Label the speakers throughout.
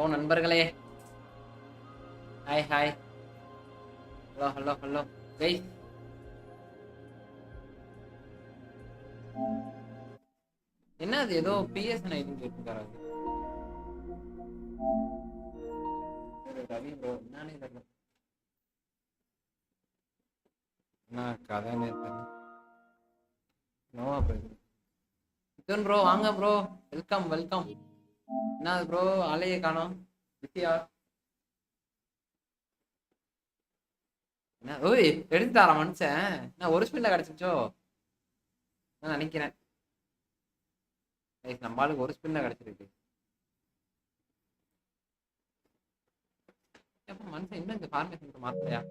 Speaker 1: ஓ நண்பர்களே, hi hi, hello hello hello guys. என்ன அது ஏதோ பிஎஸ்என் ஐடி கேட்டுருக்காரு ரவி ப்ரோ. என்னன்னு தெரியல, என்ன கதைன்னு தெரியல. நோவா ப்ரோ, மிதுன் ப்ரோ வாங்க ப்ரோ, வெல்கம் வெல்கம். என்ன ப்ரோ ஆளையே காணோம், பிஸியா? என்ன ஓய் எடுத்துட்டாரா மனுஷன்? என்ன ஒரு ஸ்பின்ல கிடைச்சிச்சோ நான் நினைக்கிறேன். நம்ம ஆளுக்கு ஒரு ஸ்பின்ல கிடைச்சிருக்கு. எப்ப மனுஷன் இன்னும் இந்த ஃபார்மேஷன் மாத்தலையா?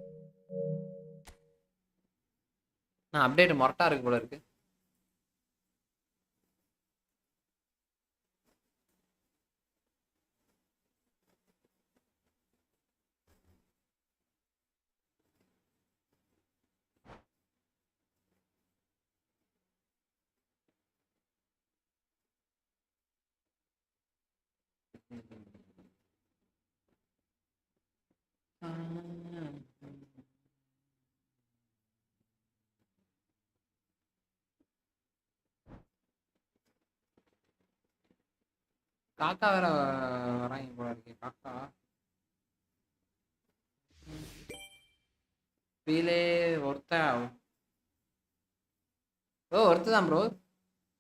Speaker 1: நான் அப்டேட் மொரட்டா இருக்கு போல இருக்கு. காக்கா வேற வராங்க போல இருக்கு. காக்கா பீலே ஒருத்த ஓ ஒருத்து தான் ப்ரோ.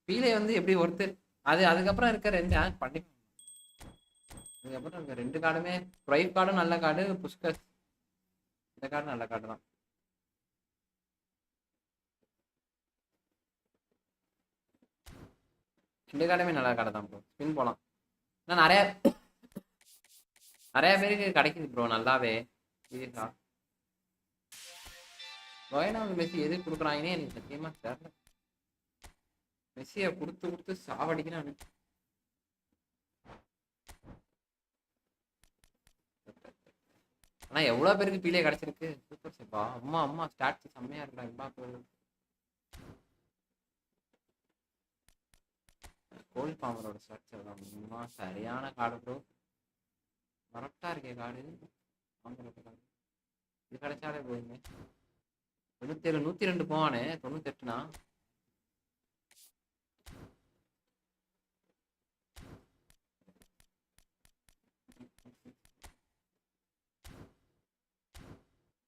Speaker 1: பீலே வந்து எப்படி ஒருத்து அது அதுக்கப்புறம் இருக்க ரெண்டு ஆட் பண்ணி அதுக்கப்புறம் இருக்க ரெண்டு கார்டுமே ப்ரைவ் கார்டும் நல்ல கார்டு, புஷ்கர் இந்த கார்டு நல்ல கார்டு தான். ரெண்டு கார்டுமே நல்ல கார்டு தான் ப்ரோ. ஸ்பின் போலாம். ஆனால் நிறைய பேருக்கு கிடைக்குது ப்ரோ நல்லாவே. சீரியஸா லோயனாவுக்கு மெஸ்ஸி எது கொடுக்குறாங்கன்னே எனக்கு சத்தியமா தெரியல. மெஸ்ஸியை கொடுத்து கொடுத்து சாவடிக்கிறானு. ஆனா எவ்வளவு பேருக்கு பீலே கிடைச்சிருக்கு. சூப்பர் சேப்பா. அம்மா அம்மா ஸ்டாட்ஸ் செம்மையா இருக்கா. எம்பாப்பே கோல் பாமரோட ஸ்ட்ரக்சர் தான் அம்மா சரியான கார்டு ப்ரோ. கரெக்டா இருக்கே கார்டு. இது கிடைச்சாலே போதுங்க. 97 102 போவானே. 98னா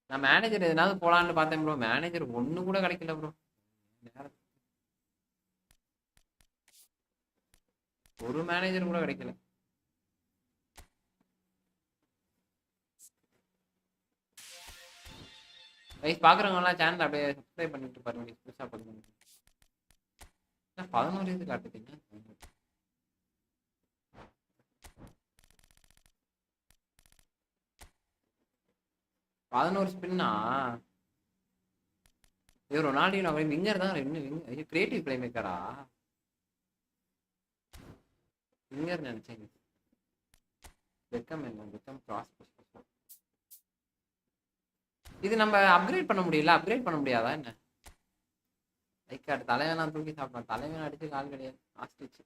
Speaker 1: நான் மேனேஜர் எதனாவது போலான்னு பார்த்தேன் ப்ரோ. மேனேஜர் ஒண்ணு கூட கிடைக்கல ப்ரோ. ஒரு மேனேஜர் கூட கிடைக்கல. கைஸ் பாக்குறவங்கலாம் சேனல் அப்படியே சப்ஸ்கிரைப் பண்ணிட்டு பாருங்க. புதுசா பண்ணுங்க. 11 இது காட்டுறீங்க. 11 ஸ்பின்னா ஐயோ ரொனால்டினோ விங்கர் தான். ரெண்டு விங்கர். ஐயோ கிரியேட்டிவ் பிளே மேக்கரா விங்கர் நினைச்சேன். பெக்கம் என்ன பெக்கம் கிராஸ். இது நம்ம அப்கிரேட் பண்ண முடியல. அப்கிரேட் பண்ண முடியாதா என்ன? லைக் தலைவனா தூக்கி சாப்பிடலாம். தலைவன் அடிச்சு கால் கிடையாது. ஆஸ்டிச்சு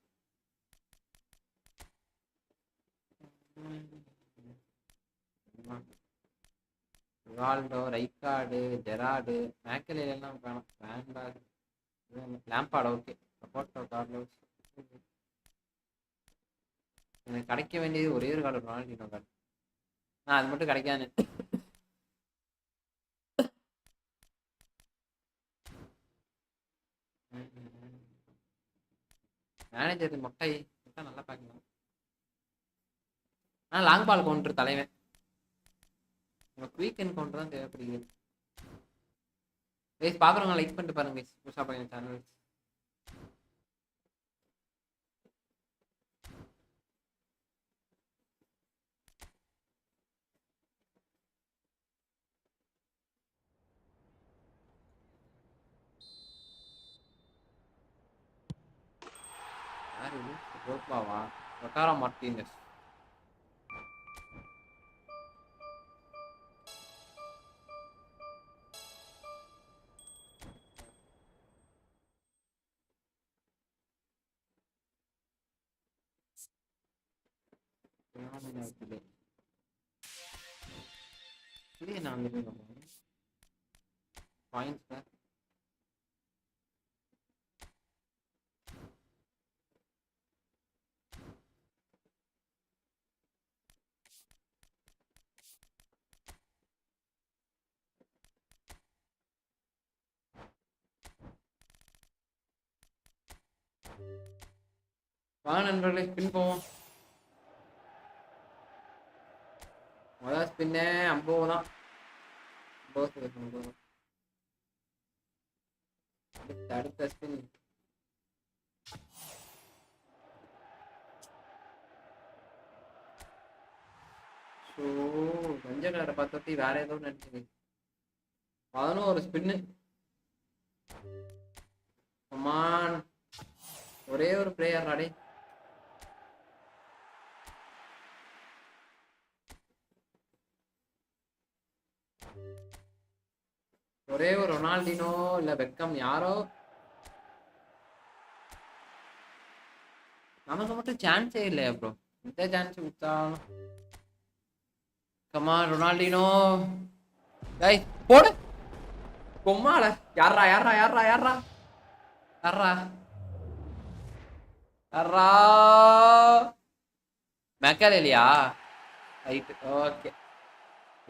Speaker 1: ரொனால்டோ, ரைக்கார்டு, ஜெரார்டு, மேக்கலே எல்லாம் காணும். வேண்டாம். Lampard okay. சப்போர்ட்டோ கார்லோஸ். எனக்கு கிடைக்க வேண்டியது ஒரே ஒரு கார்டு, ரொனால்டினோ கார்டு. அது மட்டும் கிடைக்காது. மேனேஜர் மொட்டை நல்லா பார்க்கலாம். ஆனால் லாங் பால் கவுண்டர் தலைவன். குயிக் என்கவுண்டர் தான் தேவைப்படுகிறது. கைஸ் பாக்குறவங்க லைக் பண்ணிட்டு பாருங்க. புதுசா பாருங்க சேனல். யார் இது? ரோட்பாவா? ஒட்டாரா மார்டினஸ். இல்லையே நான் வந்துட்டு பாயிண்ட்ஸ் வாங்க நண்பர்களே ஸ்பின் போவோம். முதல் ஸ்பின்னு 50 தான். 50 அடுத்த ஸ்பின் மஞ்சள் கலரை பார்த்தோட்டி வேற ஏதோ நினைச்சது. 11 ஸ்பின்னு. கமான் ஒரே ஒரு பிளேயர் அடே. ஒரே ஒரு ரொனால்டினோ இல்ல பெக்கம் யாரோ. நமக்கு மட்டும் சான்ஸே இல்லையா ப்ரோ? இந்த சான்ஸ் கொடுத்தாலும் கமா ரொனால்டினோ டேய் போடு கொம்மால. யாரா யாரா யாரா யாரா யாரா யாரா மேக்கலேலியா? Right okay.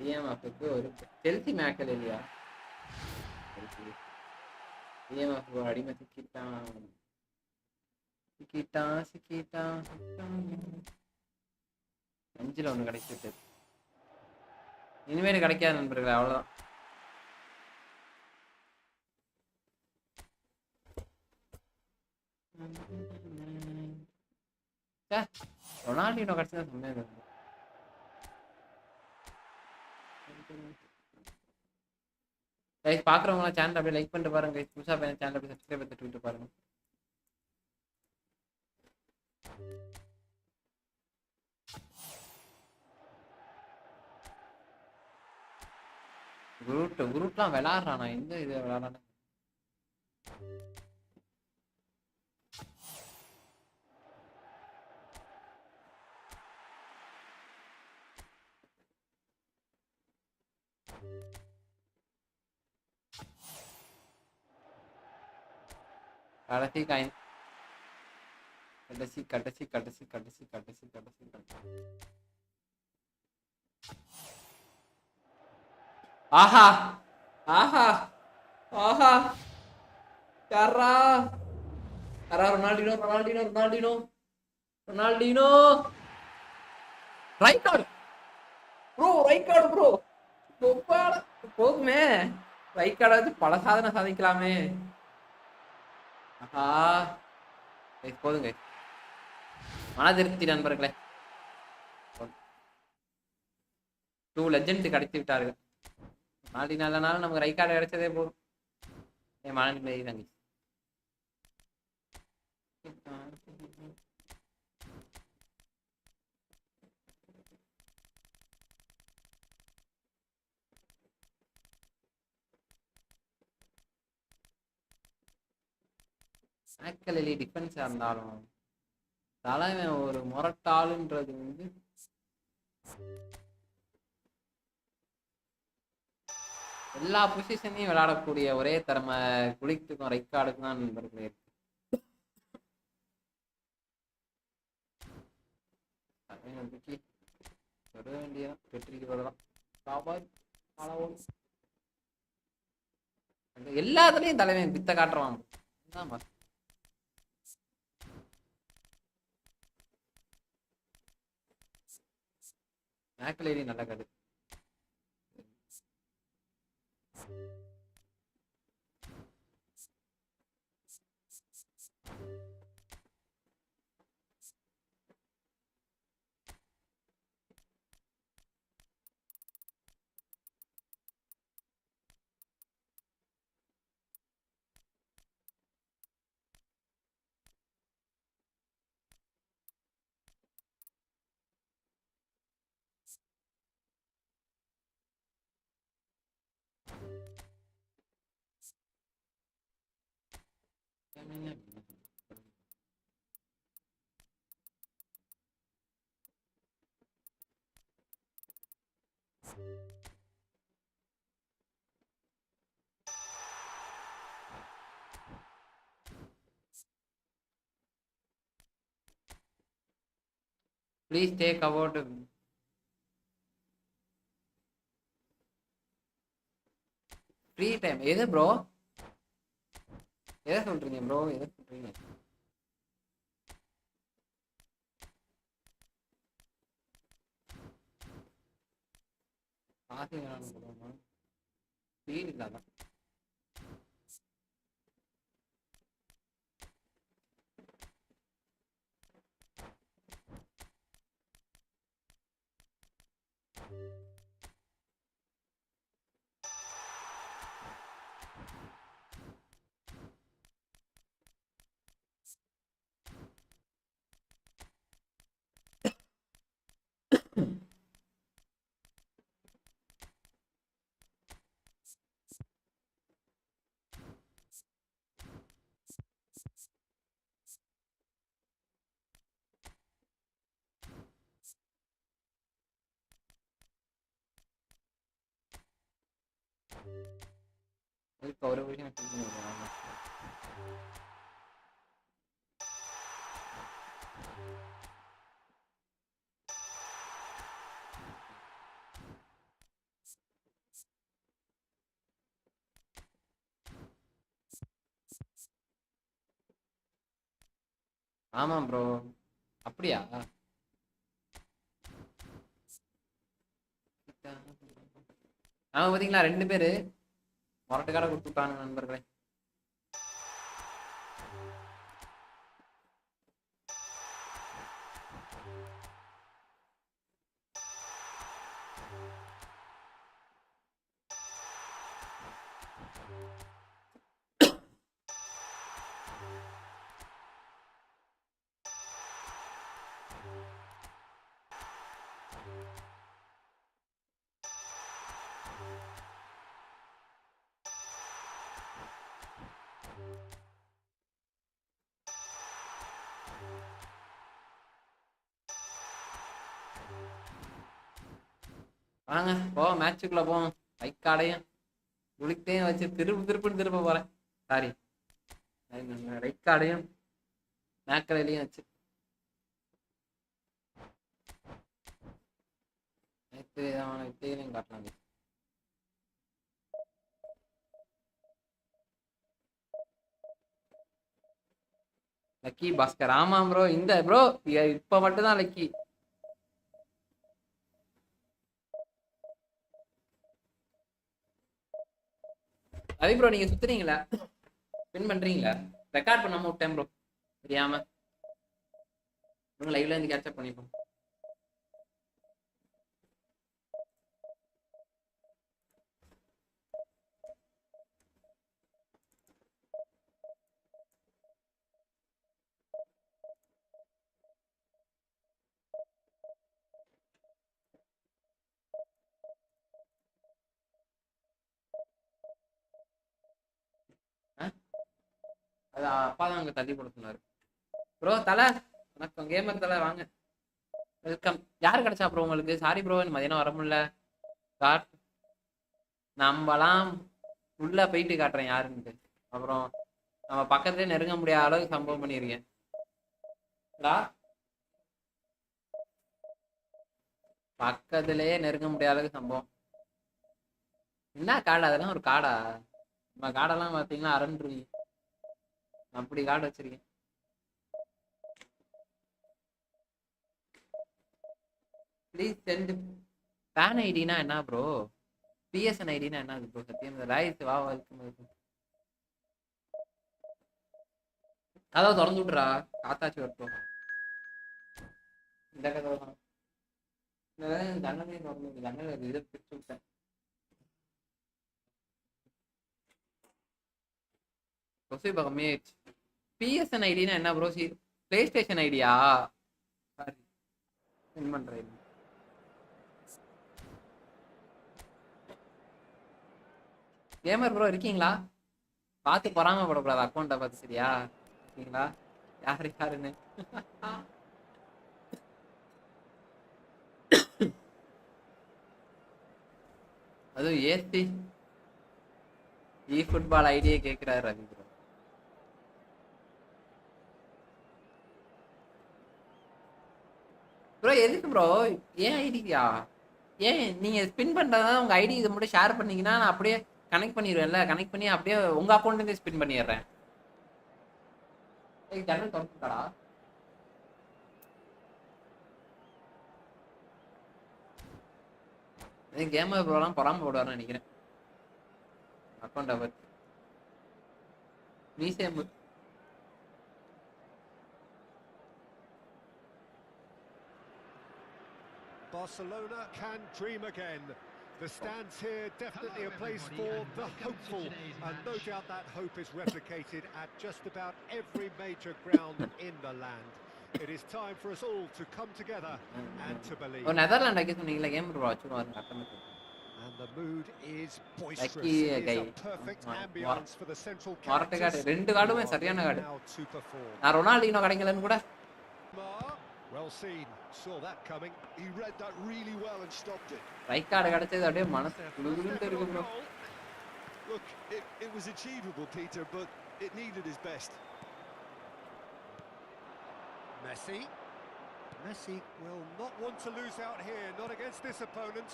Speaker 1: இஎம்எஃப்க்கு ஒரு செல்சி மேக்கலேலியா? இஎம்எஃப் ஒரு அடிமை சிக்கிட்டான் சிக்கிட்டான் சிக்கிட்டான். 5ல் 1 கிடைச்சிட்டு இனிமேல் கிடைக்காது நண்பர்களே, அவ்வளவுதான். ரொனால்டினோ கிடைச்சா சொன்னேன். பாக்குறவங்க சேனல் அப்படியே லைக் பண்ணிட்டு பாருங்க. புதுசா சேனல் அப்படியே சப்ஸ்கிரைப் பண்ணிட்டு பாருங்க. குரூப்லாம் விளாடுறானா? எந்த இது விளாடுறானா? கடைசி காயின் கடைசி கடைசி கடைசி கடைசி கடைசி கடைசி ஆஹா ஆஹா ஆஹா யாரா யாரா? Ronaldinho Ronaldinho Ronaldinho Ronaldinho right card bro, right card bro. போகுமே ரைட் கார்டு வச்சு பல சாதனை சாதிக்கலாமே. ஆஹா போதுங்க. மன திருப்தி நண்பர்களே. 2 லெஜெண்ட் கிடைத்து விட்டார்கள். நாளைனாலும் நமக்கு ரைட் கார்டு கிடைச்சதே போதும். என் மன நிம்மதி தங்கி. மேக்கலேலி டிஃபென்ஸா இருந்தாலும் தலைமை ஒரு முரட்டாளுன்றது வந்து எல்லா பொசிஷனையும் விளையாடக்கூடிய ஒரே திறமை குளித்துக்கும் ரைட் கார்டுக்கும் தான் நண்பர்களே இருக்கு. வர வேண்டியதான் வெற்றிக்கு வரலாம். எல்லாத்துலயும் தலைவன் பித்த காட்டுறான். மேக்கலேரி நல்ல கதை. Please take about free time. எது ப்ரோ? எதை சொல்றீங்க ப்ரோ? எதை சொல்றீங்க? காசு வேணாம் ஃபீல் இல்லாதான். இப்போ ஒரு விஷயம் ஆமாம் ப்ரோ. அப்படியா? ஆமா பாத்தீங்களா, 2 பேரு மொரட்டு கடை கொடுத்துட்டானுங்க நண்பர்களே. வாங்க போவோம், மேட்சுக்குள்ள போவோம். பைக் காடையும் குளிக்கையும் வச்சு திருப்புன்னு திருப்ப போறேன். சாரி, ரைட் கார்டையும் மேக்கலையும் வச்சு நேற்று காட்டலாம். லக்கி பாஸ்கர். ஆமாம் ப்ரோ. இந்த ப்ரோ இப்ப மட்டும் தான் லக்கி. அது ப்ரோ நீங்க சுத்துறீங்களா, வின் பண்றீங்களா? ரெக்கார்ட் பண்ணாம விட்டேன் ப்ரோ தெரியாம. லைவ்ல இருந்து கேட்சப் பண்ணிப்போம். அது அப்பா தான் அங்க தள்ளி போட சொன்னாரு. ப்ரோ தலை வணக்கம், கேமர் தலை வாங்க, வெல்கம். யாரு கிடைச்சா ப்ரோ உங்களுக்கு? சாரி ப்ரோ மதியானம் வர முடியல. நம்மலாம் உள்ள போயிட்டு காட்டுறேன் யாருன்ட்டு. அப்புறம் நம்ம பக்கத்துலேயே நெருங்க முடியாத அளவுக்கு சம்பவம் பண்ணியிருக்கேன். பக்கத்துலயே நெருங்க முடியாத அளவுக்கு சம்பவம். என்ன காடு அதெல்லாம்? ஒரு காடா? நம்ம காடெல்லாம் பார்த்தீங்கன்னா அரண்ருவி, அப்படி காடு வச்சிருக்கேன். ப்ளீஸ் சென்ட் பேன் ஐடினா என்ன ப்ரோ? பிஎஸ்என் ஐடினா என்ன ப்ரோ? சத்தியம் ரைஸ் வா கதவை திறந்து விட்டுறா, காத்தாச்சு வரட்டும். இந்த கதவை தான். ஜன்னலையும் திறந்து ஜன்னல் இதை பிரிச்சு விட்டேன். கொசு பக்கமே பிஎஸ்என் ஐடினா என்ன ப்ரோ? பிளே ஸ்டேஷன் ஐடியா? சாரி சென்ட் பண்றேன். கேமர் ப்ரோ இருக்கீங்களா? பார்த்து பொறாமப்படக்கூடாது அக்கௌண்ட்டை பார்த்து, சரியா? இருக்கீங்களா? யாருன்னு அதுவும் ஏசி ஃபுட்பால் ஐடியா கேட்கிறாரு ரவி ப்ரோ. ப்ரோ எதுக்கு ப்ரோ? ஏன் ஐடியா? ஏன் நீங்க ஸ்பின் பண்றதா உங்க ஐடி இதை மட்டும் ஷேர் பண்ணீங்கன்னா நான் அப்படியே கனெக்ட் பண்ணிடுவேன்ல. கனெக்ட் பண்ணி அப்படியே உங்க அக்கௌண்ட்ல இருந்து ஸ்பின் பண்ணிடுறேன். ஜன்னல் திறந்துட்டாடா. கேமர் ப்ரோலாம் பொறாம போடுவார்னு நினைக்கிறேன். அக்கௌண்ட் அவர் மீசேம்
Speaker 2: Barcelona can dream again. The stands here definitely a place for the hopeful, and no doubt that hope is replicated at just about every major ground in the land. It is time for us all to come together and to believe.
Speaker 1: ஒரு Netherland அங்கே சொன்னீங்களா game bro வச்சுருவாரு automatic.
Speaker 2: And the mood is boisterous. It is a perfect ambience for the central characters.
Speaker 1: ரெண்டு கார்டுமே சரியான card. நான் Ronaldinho கிடைக்கலன்னு கூட.
Speaker 2: Well seen. Saw that coming. He read that really well and stopped it.
Speaker 1: Right card கிடைச்சது அப்படியே மனசு குளுகுளுன்னு இருக்கு bro.
Speaker 2: Look, it was achievable, Peter, but it needed his best. Messi will not want to lose out here, not against this opponent.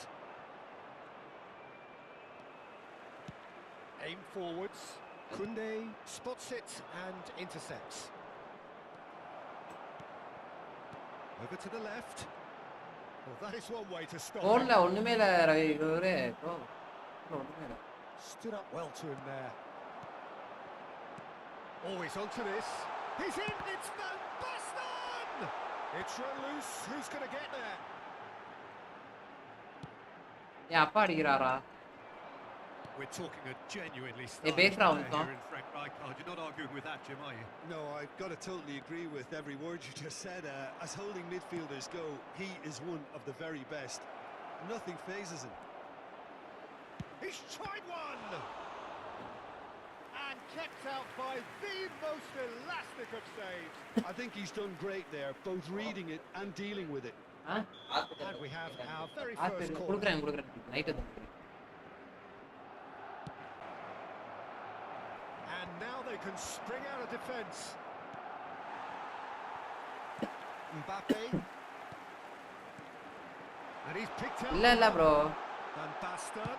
Speaker 2: Aim forwards. Kunde spots it and intercepts. Over to the left. Well, that is one way to stop.
Speaker 1: Onla onnume illa ravi gore bro. Onnume illa.
Speaker 2: Stood up well to him there. Always onto this. He's in. It's Van Basten. It's run loose. Who's going to get there?
Speaker 1: Yeah, appa adigirara.
Speaker 2: We're talking a genuinely stylish player here in Frank Rijkaard. You're not arguing with that, Jim, are you? No, I've got to totally agree with every word you just said. As holding midfielders go, he is one of the very best. Nothing phases him. He's tried one! And kept out by the most elastic of saves. I think he's done great there, both reading it and dealing with it. And we have our very first corner. And now they can spring out of defence. Mbappe. And he's picked out.
Speaker 1: Illa bro.
Speaker 2: Van Basten.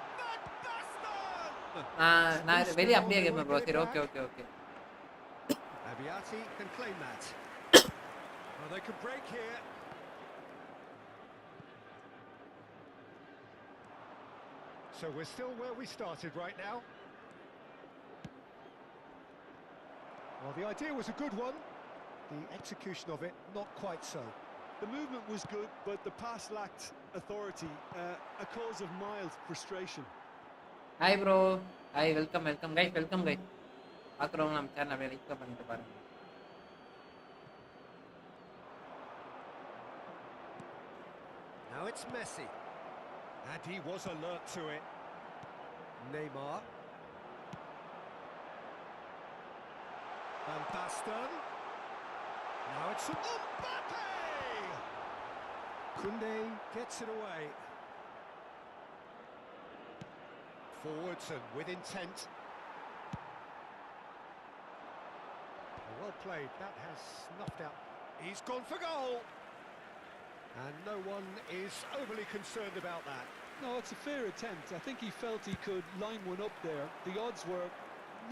Speaker 1: நான் வெளிய அப்படியே game bro. சரி okay.
Speaker 2: Abiati can claim that. Well, they can break here. So we're still where we started right now. Well, the idea was a good one. The execution of it, not quite so.
Speaker 3: The movement was good, but the pass lacked authority, a cause of mild frustration.
Speaker 1: Hi bro. Hi, welcome guys. பார்க்குறவங்க நம்ம சேனலை like பண்ணிட்டு பாருங்க.
Speaker 2: Now it's Messi. And he was alert to it. Neymar. Van Basten. Now it's Mbappe! Kunde gets it away. Forwards and with intent. Well played, that has snuffed out. He's gone for goal! And no one is overly concerned about that.
Speaker 3: No, it's a fair attempt. I think he felt he could line one up there. The odds were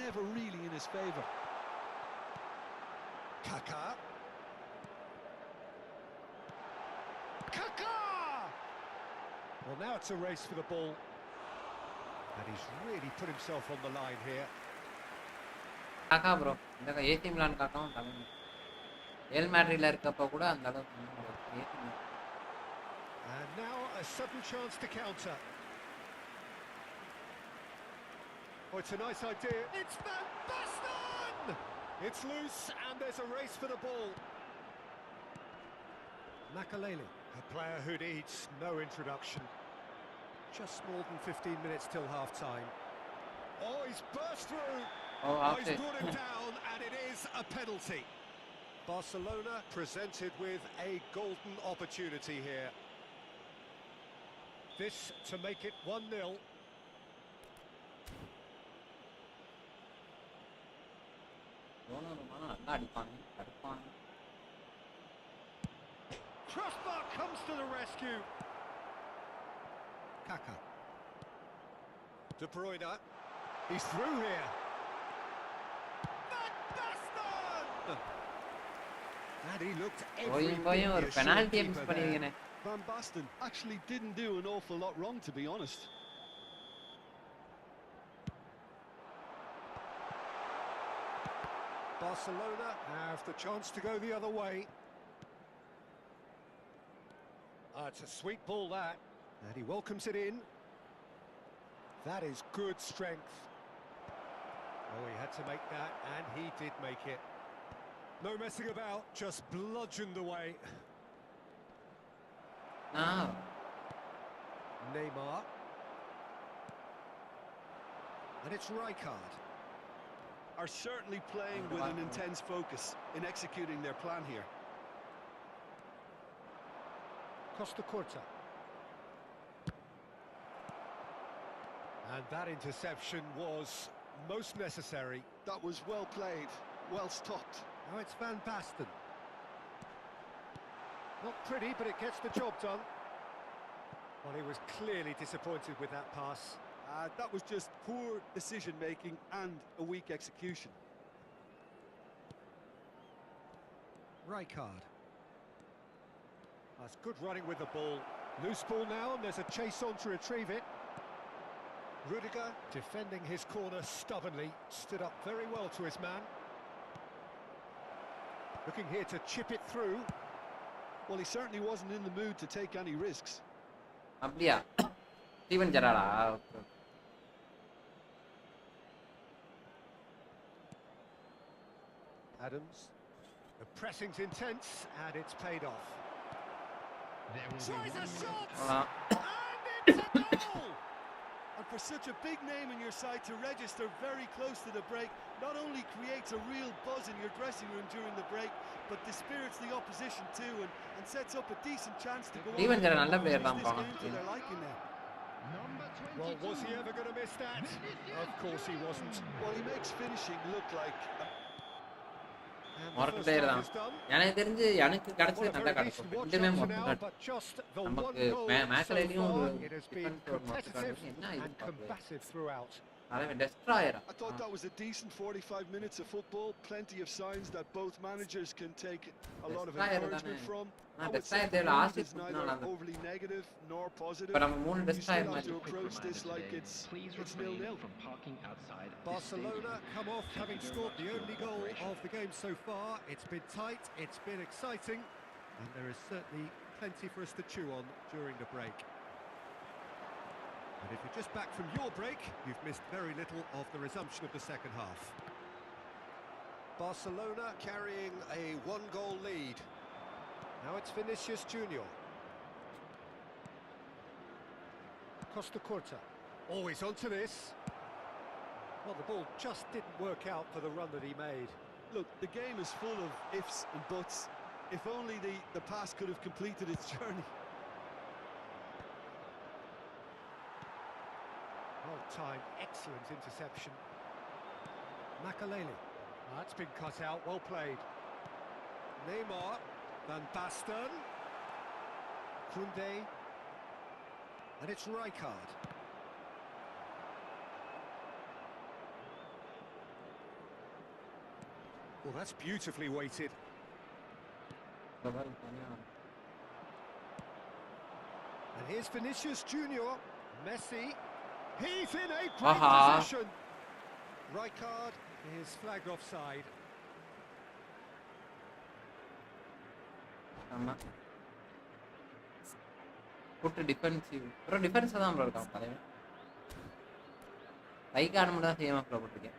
Speaker 3: never really in his favour.
Speaker 2: Kaká! Well, now it's a race for the ball. And he's really put himself on the line here.
Speaker 1: காக்கா bro. இந்த AC Milan காக்காவும் Tamil. L மேட்ரிட்ல இருக்கப்ப கூட அந்த அளவுக்கு AC Milan.
Speaker 2: And now a sudden chance to counter. Oh, it's a nice idea. It's Van Basten! It's loose and there's a race for the ball. Makaleli, a player who needs no introduction. Just more than 15 minutes till half-time. Oh, he's burst through. He's brought him down and it is a penalty. Barcelona presented with a golden opportunity here. This to make it 1-0. Kaka. De Bruyne. He's through here. Van Basten! And he looked every bit
Speaker 1: போயும் ஒரு
Speaker 2: the assured
Speaker 1: பெனால்ட்டியை miss
Speaker 2: keeper there.
Speaker 1: பண்ணிருக்கேனே.
Speaker 3: Van Basten actually didn't do an awful lot wrong, to be honest.
Speaker 2: Barcelona have the chance to go the other way. It's a sweet ball, that. And he welcomes it in. That is good strength. Oh, he had to make that, and he did make it. No messing about, just bludgeoned away.
Speaker 1: Now,
Speaker 2: Neymar. And it's Rijkaard.
Speaker 3: Are certainly playing with an intense focus in executing their plan here.
Speaker 2: Costa Curta. And that interception was most necessary.
Speaker 3: That was well played, well stopped.
Speaker 2: Now it's Van Basten. Not pretty, but it gets the job done. Well, he was clearly disappointed with that pass.
Speaker 3: That was just poor decision-making and a weak execution.
Speaker 2: Rijkaard. That's good running with the ball. Loose ball now, and there's a chase on to retrieve it. Rudiger, defending his corner stubbornly, stood up very well to his man. Looking here to chip it through.
Speaker 3: Well, he certainly wasn't in the mood to take any risks.
Speaker 1: அப்படியா? Steven ஜெரார்டா?
Speaker 2: Adams. The pressing's intense, and it's paid off. Tries a shot! And it's a goal!
Speaker 3: And for such a big name in your side to register very close to the break, not only creates a real buzz in your dressing room during the break, but dispirits the opposition too, and sets up a decent chance to go on.
Speaker 1: Steven Gerrard நல்ல player தான்
Speaker 3: This
Speaker 1: பாவம்.
Speaker 3: game to their liking now.
Speaker 2: Well, was he ever going to miss that? Of course he wasn't.
Speaker 3: Well, he makes finishing look like
Speaker 2: And the
Speaker 1: mark
Speaker 2: first
Speaker 1: player
Speaker 2: time
Speaker 1: தான்.
Speaker 2: is done.
Speaker 1: எனக்கு தெரிஞ்சு எனக்கு கிடைச்சது
Speaker 2: Well, a
Speaker 1: நல்லா
Speaker 2: very
Speaker 1: கிடைக்கும்.
Speaker 2: decent watch
Speaker 1: ரெண்டுமே
Speaker 2: up to
Speaker 1: மொத்தம்
Speaker 2: now,
Speaker 1: தான்.
Speaker 2: but just the one
Speaker 1: நமக்கு
Speaker 2: goal
Speaker 1: மேட்ச்லயும்
Speaker 2: so
Speaker 1: ஒரு
Speaker 2: far. It has been
Speaker 1: defence ஒரு மொத்தம்
Speaker 2: competitive
Speaker 1: என்ன
Speaker 2: and
Speaker 1: இது பாக்குறது.
Speaker 2: combative throughout.
Speaker 1: அவன் டெஸ்ட்ராயரா?
Speaker 3: I thought that was a decent 45 minutes of football. Plenty of signs that both managers can take a lot of
Speaker 1: Destroyer
Speaker 3: encouragement
Speaker 1: தானே.
Speaker 3: from.
Speaker 1: நான்
Speaker 3: I would say
Speaker 1: destroyer
Speaker 3: the
Speaker 1: தேவல
Speaker 3: mood
Speaker 1: acid
Speaker 3: is
Speaker 1: குடுத்தனால
Speaker 3: neither
Speaker 1: அந்த
Speaker 3: overly negative nor positive.
Speaker 1: இப்ப நம்ம மூணு
Speaker 3: You still
Speaker 1: destroyer
Speaker 3: have
Speaker 1: மாதிரி
Speaker 3: to approach this like it's nil-nil.
Speaker 4: from parking outside this
Speaker 2: Barcelona
Speaker 4: stadium.
Speaker 2: come off
Speaker 4: Thank
Speaker 2: having
Speaker 4: you very
Speaker 2: scored
Speaker 4: much
Speaker 2: the
Speaker 4: for
Speaker 2: only
Speaker 4: your
Speaker 2: goal
Speaker 4: cooperation.
Speaker 2: of the game so far. It's been tight, it's been exciting, and there is certainly plenty for us to chew on during the break. And if you're just back from your break, you've missed very little of the resumption of the second half. Barcelona carrying a one-goal lead. Now it's Vinicius Junior. Costa Curta. Always onto this. Well, the ball just didn't work out for the run that he made.
Speaker 3: Look, the game is full of ifs and buts. If only the pass could have completed its journey.
Speaker 2: Well-timed, excellent interception. Makaleli. That's been cut out, well played. Neymar. Van Basten. Koundé. And it's Rijkaard. Well, that's beautifully weighted. And here's Vinicius Junior. Messi. He's in a great position. Rijkaard is flagged offside.
Speaker 1: ஆமா put defensive bro defence தான் bro இருக்கான் பழைய கை காண மட்டும் தான் சேமா bro போட்டுருக்கேன்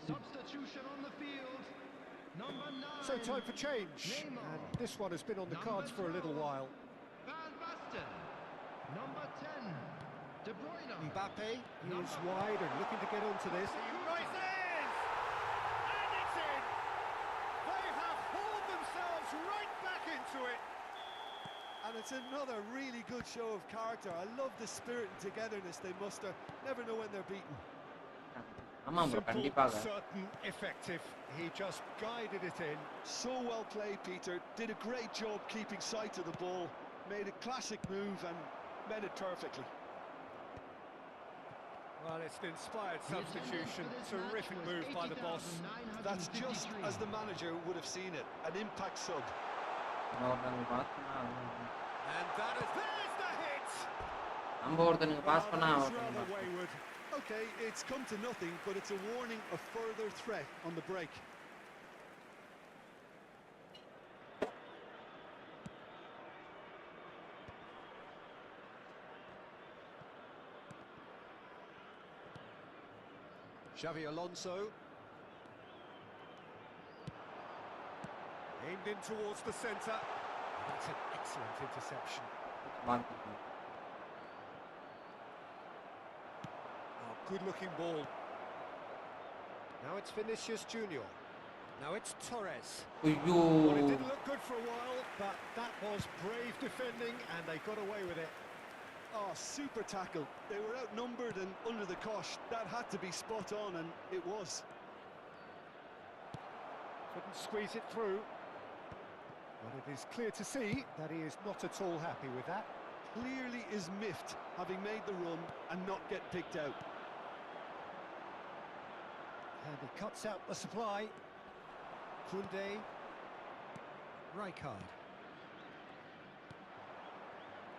Speaker 4: Substitution on the field. So time for change, and this one has been on the cards for a little while.
Speaker 5: Number 10, De Bruyne.
Speaker 4: Mbappe is wide and looking to get onto this.
Speaker 3: He races! And it's in! They have hauled themselves right back into it! And it's another really good show of character. I love the spirit and togetherness they muster. Never know when they're beaten.
Speaker 1: ஆமா bro
Speaker 4: Simple,
Speaker 1: கண்டிப்பாக
Speaker 4: certain, effective. He just guided it in.
Speaker 3: So well played, Peter. Did a great job keeping sight of the ball. Made a classic move and met it perfectly.
Speaker 4: Well, it's an inspired substitution. Terrific move by the boss.
Speaker 3: That's just as the manager would have seen it. An impact sub.
Speaker 1: ஒருத்தனுக்கு pass பண்ணா
Speaker 4: And that is... There's the hit!
Speaker 1: நம்ம ஒருத்தனுக்கு pass பண்ணா
Speaker 3: Well, that was
Speaker 1: ஒருத்தனுக்கு
Speaker 3: rather
Speaker 1: pass பண்ணா.
Speaker 3: wayward. Okay, it's come to nothing, but it's a warning of further threat on the break.
Speaker 4: Xavi Alonso. Aimed in towards the centre. That's an excellent interception.
Speaker 1: பால் கொடுக்கணும்.
Speaker 4: Oh, good-looking ball. Now it's Vinicius Junior. Now it's Torres.
Speaker 1: ஐயோ
Speaker 4: Well, it didn't look good for a while, but that was brave defending, and they got away with it.
Speaker 3: Oh, super tackle. They were outnumbered and under the cosh. That had to be spot on, and it was.
Speaker 4: Couldn't squeeze it through. But it is clear to see that he is not at all happy with that.
Speaker 3: Clearly is miffed, having made the run and not get picked out.
Speaker 4: And he cuts out the supply. Kunde. Rijkaard.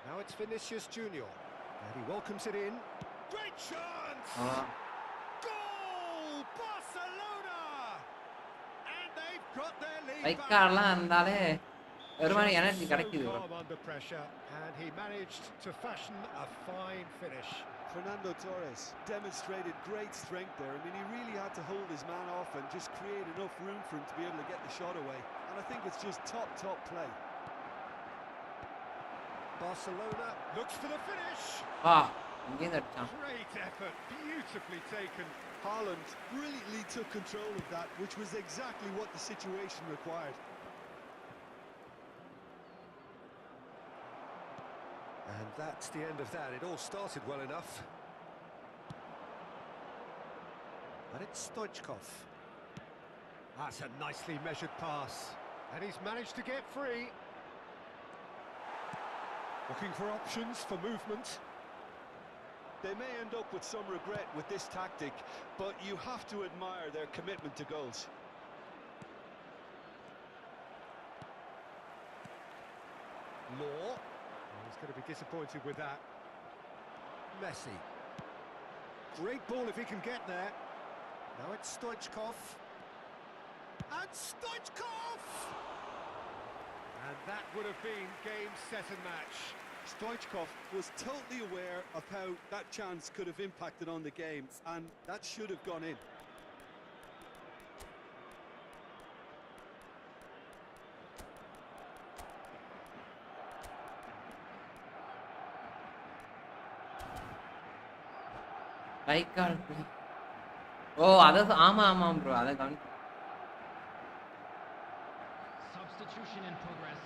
Speaker 4: Now it's Vinicius Junior. And he welcomes it in. Great chance!
Speaker 1: Ah
Speaker 4: Goal! Barcelona! And they've got their lead back.
Speaker 1: ரைக்கார்ட்லாம் இருந்தாலே ஒரு மாதிரி energy
Speaker 4: So
Speaker 1: கிடைக்குது bro.
Speaker 4: calm under pressure, and he managed to fashion a fine finish.
Speaker 3: Fernando Torres demonstrated great strength there. I mean, he really had to hold his man off and just create enough room for him to be able to get the shot away. And I think it's just top play.
Speaker 4: Barcelona looks for the finish.
Speaker 1: ஆ இங்கேருந்து அடிச்சான்.
Speaker 4: Great effort, beautifully taken.
Speaker 3: Haaland brilliantly took control of that, which was exactly what the situation required.
Speaker 4: And that's the end of that. It all started well enough. But it's Stoichkov. That's a nicely measured pass. And he's managed to get free. Looking for options for movement.
Speaker 3: They may end up with some regret with this tactic, but you have to admire their commitment to goals.
Speaker 4: Law. He's going to be disappointed with that. Messi. Great ball if he can get there. Now it's Stoichkov. And Stoichkov! And that would have been game, set and match.
Speaker 3: Stoichkov was totally aware of how that chance could have impacted on the game, and that should have gone in.
Speaker 1: ரைக்கார்ட் ஓ அத ஆமா ஆமா bro அத கவனி
Speaker 5: Substitution in progress.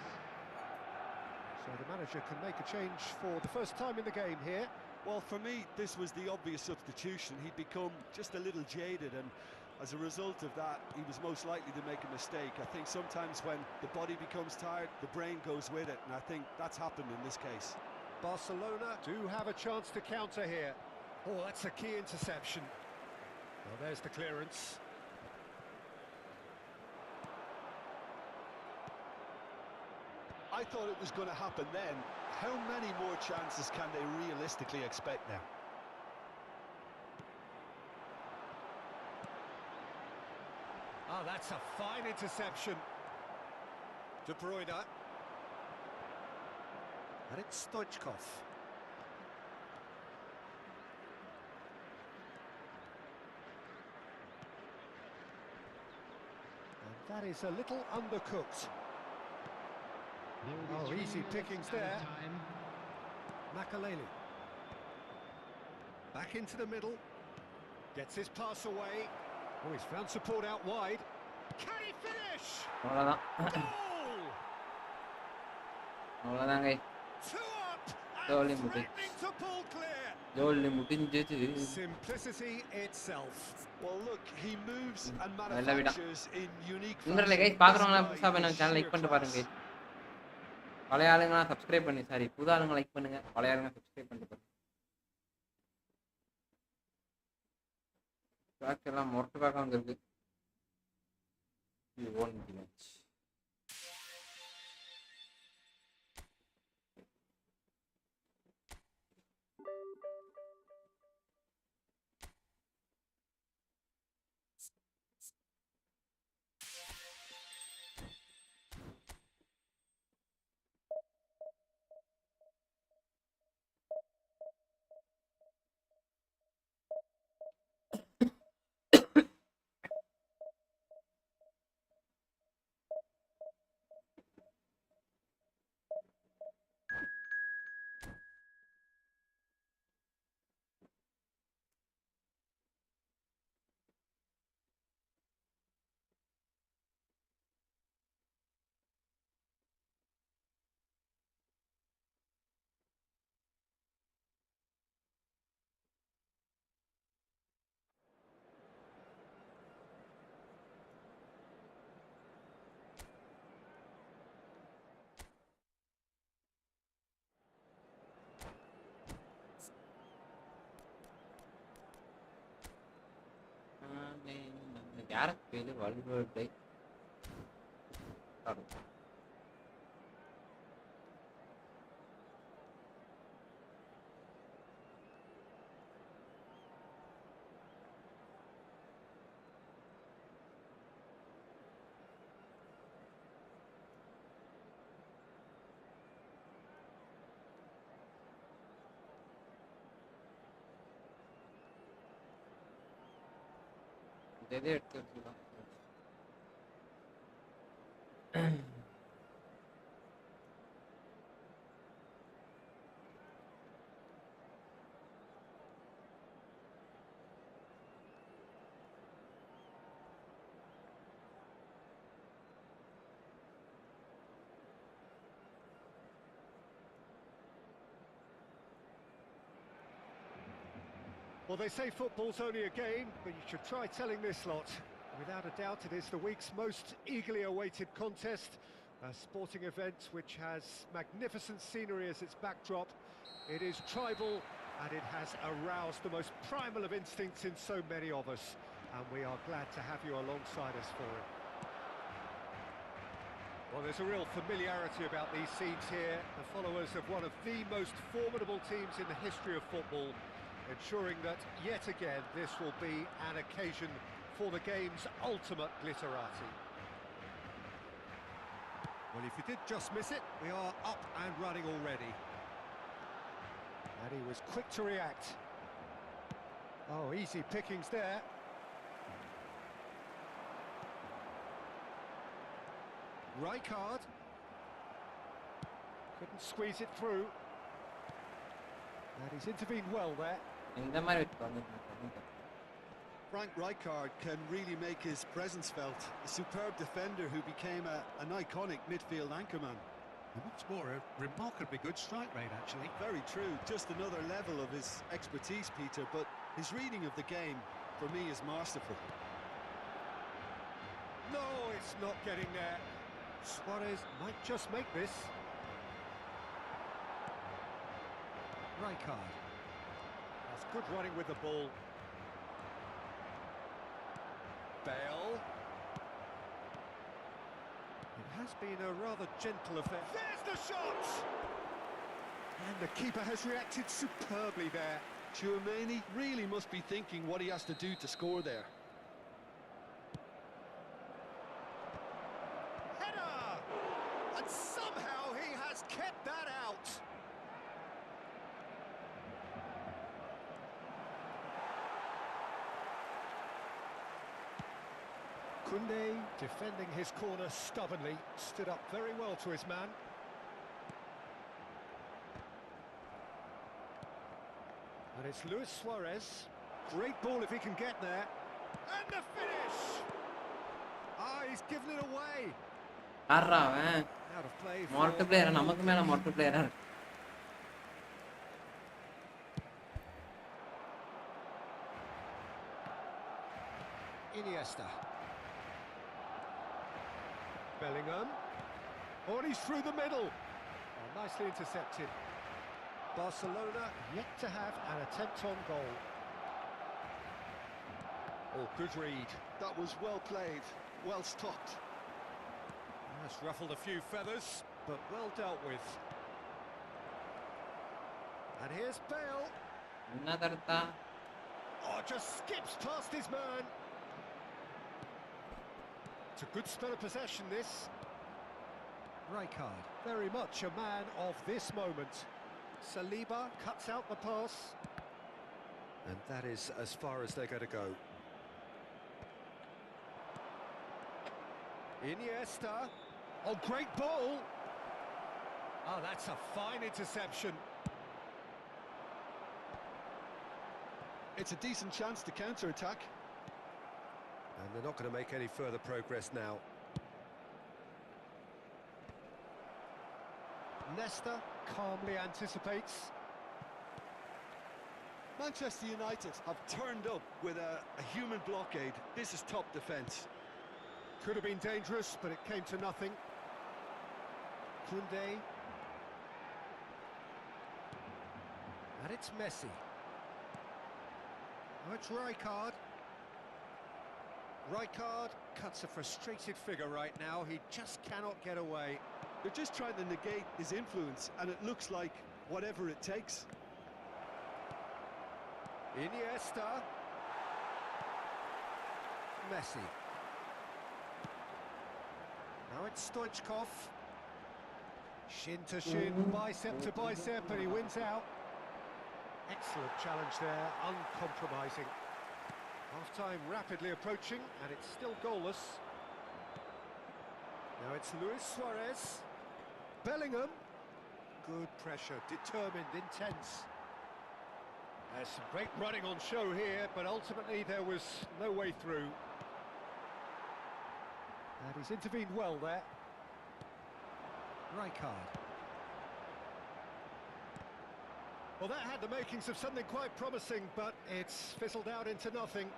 Speaker 4: So the manager can make a change for the first time in the game here.
Speaker 3: Well, for me, this was the obvious substitution. He'd become just a little jaded, and as a result of that, he was most likely to make a mistake. I think sometimes when the body becomes tired, the brain goes with it, and I think that's happened in this case.
Speaker 4: Barcelona do have a chance to counter here. Oh, that's a key interception. Well, there's the clearance.
Speaker 3: I thought it was going to happen then. How many more chances can they realistically expect now?
Speaker 4: Oh, that's a fine interception. De Bruyne. And it's Stoichkov. And That is a little undercooked. Oh, easy pickings there. Pakalam. Back into the middle. Gets his pass away. Oh, he's found support out wide. Can he finish?
Speaker 1: அவ்வளவுதான்
Speaker 4: Goal!
Speaker 1: அவ்வளவுதாங்க
Speaker 4: Two up
Speaker 1: Jolly
Speaker 4: and
Speaker 1: movie.
Speaker 4: threatening to pull clear.
Speaker 1: ஜோலி முடிஞ்சது
Speaker 4: Simplicity itself.
Speaker 3: Well, look, he moves and
Speaker 1: நல்ல விடா
Speaker 3: manufactures in unique
Speaker 1: நண்பர்களே
Speaker 3: fashion.
Speaker 1: Guys பாக்குறவங்க
Speaker 3: This
Speaker 1: புதுசா
Speaker 3: guy
Speaker 1: பண்ண
Speaker 3: is
Speaker 1: channel
Speaker 3: sheer
Speaker 1: like பண்ணிட்டு
Speaker 3: class.
Speaker 1: பாருங்க பழைய ஆளுங்கலாம் சப்ஸ்கிரைப் பண்ணி சாரி புது ஆளுங்க லைக் பண்ணுங்க பழைய ஆளுங்க சப்ஸ்கிரைப் பண்ணிட்டு பாருங்க பேக் எல்லாம் மொரட்டு பேக்கா வந்திருக்கு You won't be much. Gareth Bale World Day.
Speaker 4: Well, they say football's only a game, but you should try telling this lot. Without a doubt, it is the week's most eagerly awaited contest. A sporting event which has magnificent scenery as its backdrop. It is tribal, and it has aroused the most primal of instincts in so many of us. And we are glad to have you alongside us for it. Well, there's a real familiarity about these scenes here. The followers of one of the most formidable teams in the history of football, ensuring that, yet again, this will be an occasion for the game's ultimate glitterati. Well, if you did just miss it, we are up and running already. And he was quick to react. Oh, easy pickings there. Rijkaard. Couldn't squeeze it through. And he's intervened well there.
Speaker 3: Frank Rijkaard can really make his presence felt. A superb defender who became an iconic midfield anchorman.
Speaker 2: And what's more, a remarkably good strike rate, actually.
Speaker 3: Very true. Just another level of his expertise, Peter, but his reading of the game, for me, is masterful.
Speaker 4: No, it's not getting there. Suarez might just make this. Rijkaard. That's good running with the ball. Bale. It has been a rather gentle affair. There's the shot! And the keeper has reacted superbly there.
Speaker 3: Tchouaméni really must be thinking what he has to do to score there.
Speaker 4: Header! And somehow he has kept that out. Kunde defending his corner stubbornly, stood up very well to his man. And it's Luis Suarez. Great ball if he can get there. And the finish! Ah, he's given it away.
Speaker 1: ஆடுறா அவன்
Speaker 4: Out of play for
Speaker 1: மொரட்டு பிளேயரா, நமக்கு மேல மொரட்டு பிளேயரா இருக்கு.
Speaker 4: Iniesta. Bellingham. Oh, and he's through the middle. Oh, nicely intercepted. Barcelona yet to have an attempt on goal. Oh, good read.
Speaker 3: That was well played, well stopped.
Speaker 4: That's ruffled a few feathers, but well dealt with. And here's Bale.
Speaker 1: என்ன தடுத்தா?
Speaker 4: Oh, just skips past his man. It's a good spell of possession, this. Rijkaard, very much a man of this moment. Saliba cuts out the pass. And that is as far as they're going to go. Iniesta. Oh, great ball. Oh, that's a fine interception.
Speaker 3: It's a decent chance to counter-attack.
Speaker 4: And they're not going to make any further progress now. Nesta calmly anticipates.
Speaker 3: Manchester United have turned up with a human blockade. This is top defence.
Speaker 4: Could have been dangerous, but it came to nothing. Kunde. And it's Messi. Oh, it's Rijkaard. Rijkaard cuts a frustrated figure right now. He just cannot get away.
Speaker 3: They're just trying to negate his influence, and it looks like whatever it takes.
Speaker 4: Iniesta. Messi. Now it's Stoichkov. Shin to shin, bicep to bicep, and he wins out. Excellent challenge there, uncompromising. Half-time rapidly approaching, and it's still goalless. Now it's Luis Suarez. Bellingham. Good pressure, determined, intense. There's some great running on show here, but ultimately there was no way through. And he's intervened well there. Rijkaard. Well, that had the makings of something quite promising, but it's fizzled out into nothing.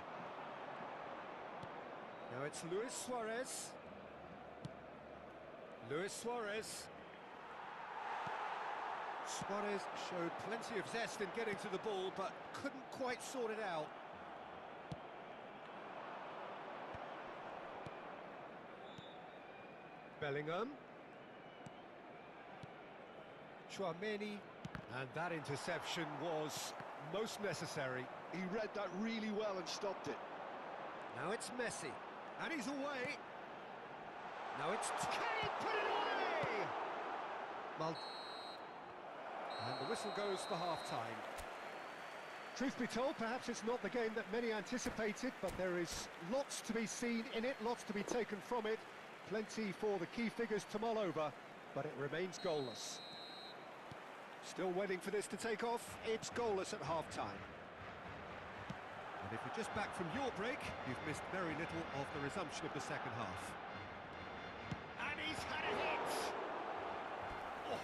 Speaker 4: Now it's Luis Suarez. Luis Suarez. Suarez showed plenty of zest in getting to the ball, but couldn't quite sort it out. Bellingham. Tchouameni. And that interception was most necessary.
Speaker 3: He read that really well and stopped it.
Speaker 4: Now it's Messi. And he's away. Now it's... Can he put it away? And the whistle goes for half-time. Truth be told, perhaps it's not the game that many anticipated, but there is lots to be seen in it, lots to be taken from it. Plenty for the key figures to mull over, but it remains goalless. Still waiting for this to take off. It's goalless at half-time. And if you're just back from your break, you've missed very little of the resumption of the second half. And he's had a hit! Oh,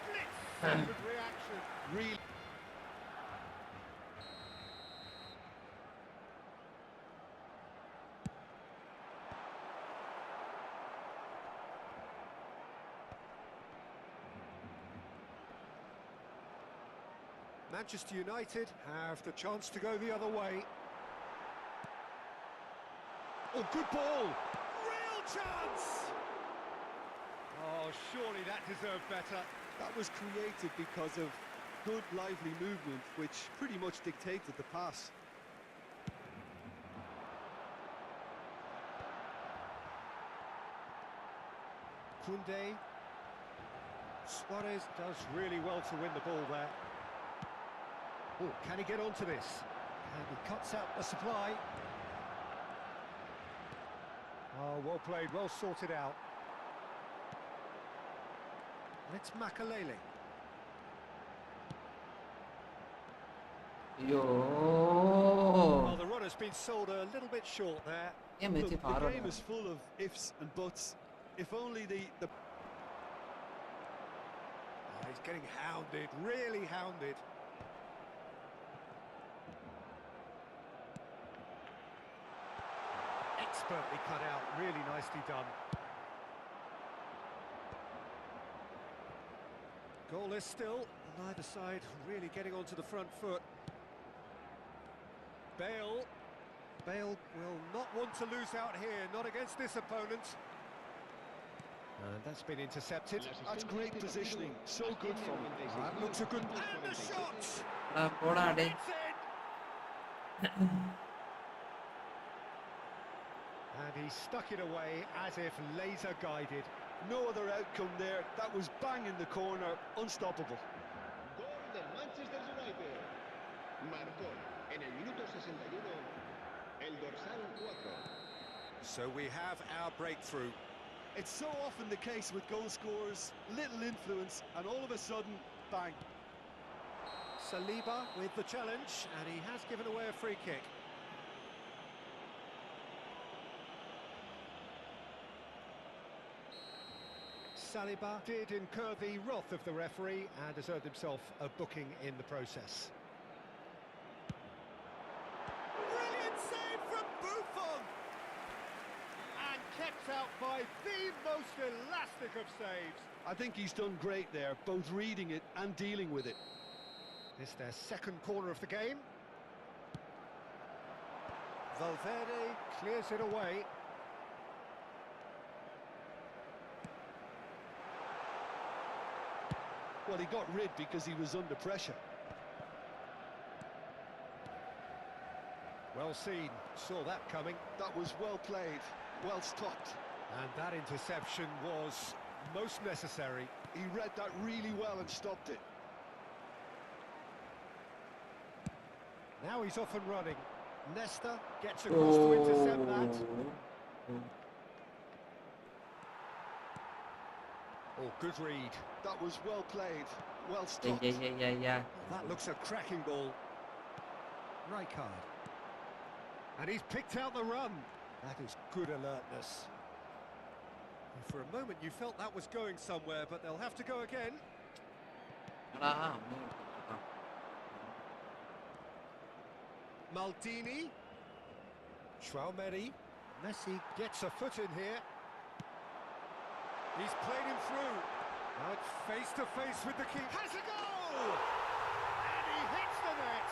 Speaker 4: split-second reaction. Really. Manchester United have the chance to go the other way. Oh, good ball! Real chance! Oh, surely that deserved better.
Speaker 3: That was created because of good, lively movement, which pretty much dictated the pass.
Speaker 4: Kunde. Suarez does really well to win the ball there. Oh, can he get onto this? And he cuts out the supply. Oh, well played, well sorted out. And it's Makalele.
Speaker 1: Yo.
Speaker 4: Well, the run has been sold a little bit short there.
Speaker 3: Look, the game is full of ifs and buts. If only the
Speaker 4: Oh, he's getting hounded, really hounded. Expertly cut out, really nicely done. Goalless still, neither side really getting onto the front foot. Bale will not want to lose out here, not against this opponent. And that's been intercepted.
Speaker 3: that's great positioning, so good from him.
Speaker 4: That looks a good... And the shot!
Speaker 1: It's in.
Speaker 4: And he stuck it away as if laser guided.
Speaker 3: No other outcome there. That was bang in the corner, unstoppable.
Speaker 6: Gol del Manchester United. Marcó en el minuto 61 el dorsal 4.
Speaker 4: So we have our breakthrough.
Speaker 3: It's so often the case with goal scorers, little influence, and all of a sudden, bang.
Speaker 4: Saliba with the challenge, and he has given away a free kick. Saliba did incur the wrath of the referee and has earned himself a booking in the process. Brilliant save from Buffon! And kept out by the most elastic of saves.
Speaker 3: I think he's done great there, both reading it and dealing with it.
Speaker 4: This their second corner of the game. Valverde clears it away.
Speaker 3: Well, he got rid because he was under pressure.
Speaker 4: Well seen, saw that coming.
Speaker 3: That was well played, well stopped.
Speaker 4: And that interception was most necessary.
Speaker 3: He read that really well and stopped it.
Speaker 4: Now he's off and running. Nesta gets across to intercept that. Oh, good read.
Speaker 3: That was well played, well stopped.
Speaker 1: Yeah.
Speaker 4: That looks a cracking ball. Rijkaard. And he's picked out the run. That is good alertness. And for a moment you felt that was going somewhere, but they'll have to go again. Maldini. Traumeri. Messi gets a foot in here. He's played him through. Now it's face to face with the keeper. Has a goal! And he hits the net.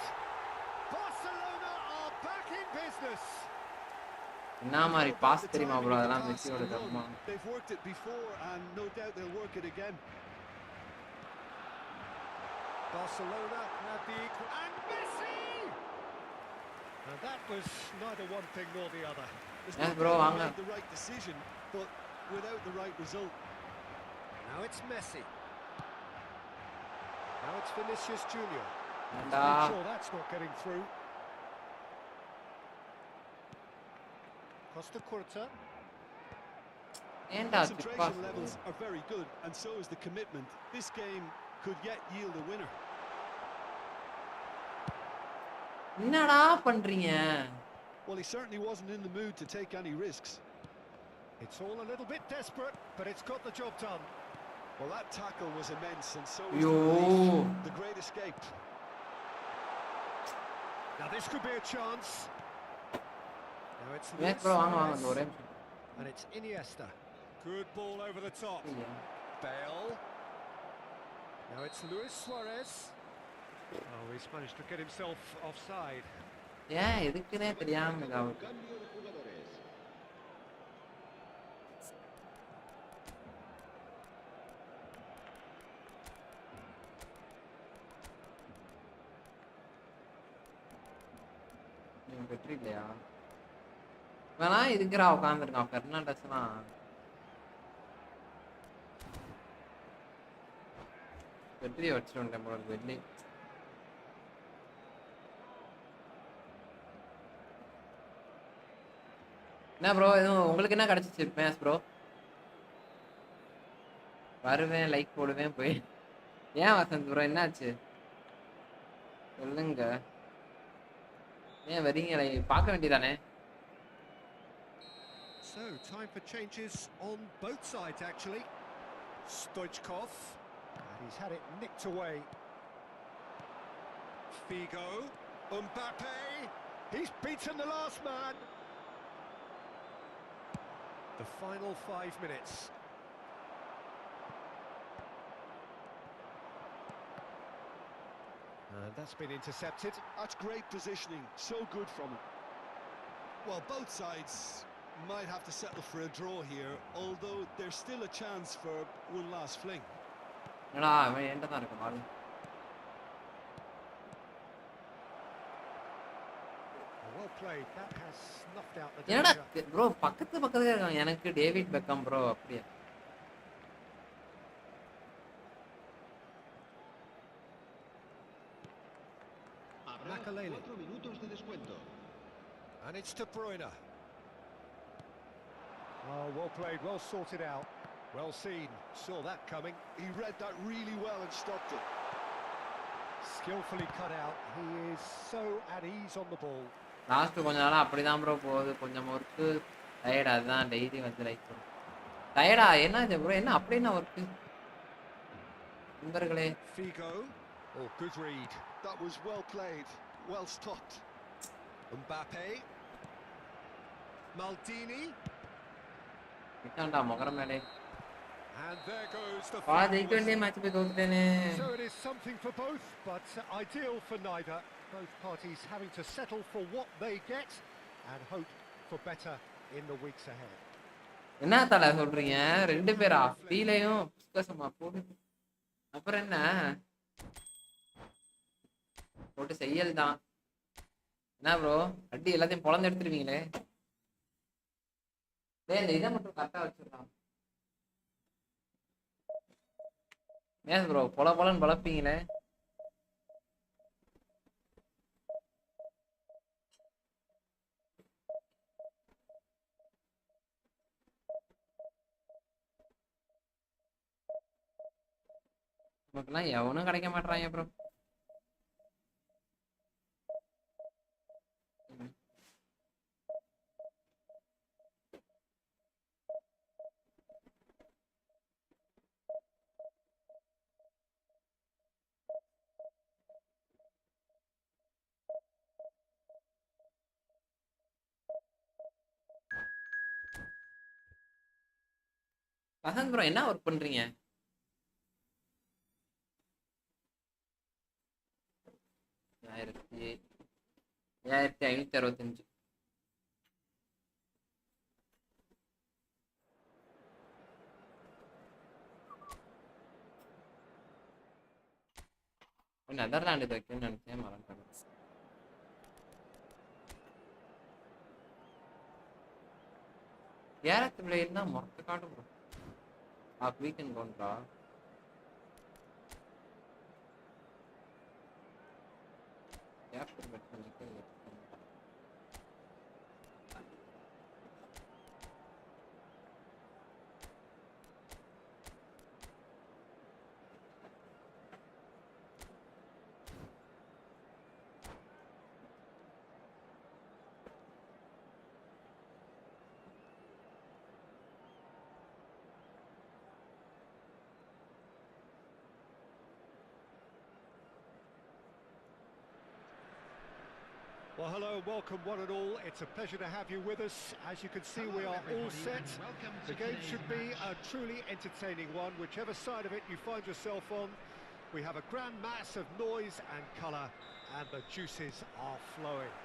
Speaker 4: Barcelona are back in business.
Speaker 1: pass தெரியுமா bro அதெல்லாம் மெஸ்ஸியோட தர்மம்.
Speaker 3: They've worked it before and no doubt they'll work it again.
Speaker 4: Barcelona had the equal and Messi! And that was neither one thing nor the other.
Speaker 1: Yes bro, Vaanga.
Speaker 3: The right decision, but without the right result.
Speaker 4: Now it's Messi. Now it's Vinicius Junior.
Speaker 1: And
Speaker 4: I'm sure that's not getting through. Costa Curta.
Speaker 1: and
Speaker 3: concentration levels are very good, and so is the commitment. This game could yet yield a winner.
Speaker 1: என்னடா பண்றீங்க?
Speaker 3: Well, he certainly wasn't in the mood to take any risks.
Speaker 4: It's all a little bit desperate, but it's got the job done.
Speaker 3: Well, that tackle was immense, and so was the relief, the great escape.
Speaker 4: Now this could be a chance. Now it's
Speaker 1: Yes bro, வாங்க
Speaker 4: and it's Iniesta. Good ball over the top. Bale. Now it's Luis Suarez. Oh, he's managed to get himself offside.
Speaker 1: ஏன் எதுக்குனே தெரியாம இருக்காவு.
Speaker 6: Cambio de jugadores.
Speaker 1: வெற்றி இல்லையா? வேணா இதுக்குறா உட்காந்துருக்கான் பெர்னாண்டஸ்லாம். வெற்றியை வச்சுட்டு வந்துட்டேன் bro, வெள்ளி. என்ன ப்ரோ எதுவும் உங்களுக்கு என்ன கிடைச்சிச்சு மேட்ச் ப்ரோ? வருவேன் லைக் போடுவேன் போய். ஏன் வசந்த் ப்ரோ என்னாச்சு சொல்லுங்க. ஏன் வரீங்களே பார்க்க வேண்டியதானே?
Speaker 4: So, time for changes on both sides, actually. Stoichkov, and he's had it nicked away. Figo, Mbappe, he's beaten the last man. The final 5 minutes. And that's been intercepted.
Speaker 3: That's great positioning, so good from him. Well, both sides might have to settle for a draw here, although there's still a chance for one last fling.
Speaker 1: என்னடா அவன் என்கிட்ட தான் இருக்கு பால்.
Speaker 4: Well played. That has snuffed out the
Speaker 1: என்னடா
Speaker 4: danger.
Speaker 1: Bro பக்கத்துல இருக்கான் எனக்கு David Beckham bro அப்படியே.
Speaker 6: Habrá 4 minutos de descuento.
Speaker 4: And it's De Bruyne. Oh, well played, well sorted out. Well seen, saw that coming.
Speaker 3: He read that really well and stopped it.
Speaker 4: Skillfully cut out. He is so at ease on the ball.
Speaker 1: Last கொஞ்ச நாளா அப்படிதான் bro போகுது. கொஞ்சம் work tired. அதுதான் daily வந்து like பண்ணும். டயர்டா என்ன ப்ரோ என்ன அப்படி என்ன ஒர்க்கு நண்பர்களே?
Speaker 4: Figo. Oh, good read.
Speaker 3: That was well played, well stopped.
Speaker 4: Mbappe. Maldini.
Speaker 1: நிக்காண்டா Muharram மேலே.
Speaker 4: And there goes the
Speaker 1: ஜெயிக்க வேண்டிய மேட்ச் போய் தோத்துட்டேனே.
Speaker 4: So it is something for both, but ideal for neither. Both parties having to settle for what they get and hope for better in the weeks ahead.
Speaker 1: என்ன தல சொல்றீங்க ரெண்டு பேரா? ஃபீலையும் புஸ்கசமா போடு. அப்புறம் என்ன போட்டு செய்யல் தான். என்ன ப்ரோ அடி எல்லாத்தையும் பொழந்து எடுத்துருவீங்களே. டேய் இந்த இதை மட்டும் கரெக்டா வச்சிடலாம். ஏன் ப்ரோ பொலன்னு பழப்பீங்களே. நமக்குலாம் எவனும் கிடைக்க மாட்டாங்க ப்ரோ. வசந்த் ப்ரோ என்ன ஒர்க் பண்றீங்க? 1565. நெதர்லாண்டு வைக்கணும்னு நினைச்சேன் மறந்துட்டேன். கேரட் பிளேட்னா மொத்த காடு ப்ரோ. வீக்கெண்ட் கொண்டா
Speaker 4: Well, hello, welcome one and all. It's a pleasure to have you with us. As you can see, we are all set. The game should be a truly entertaining one, whichever side of it you find yourself on. We have a grand mass of noise and colour, and the juices are flowing.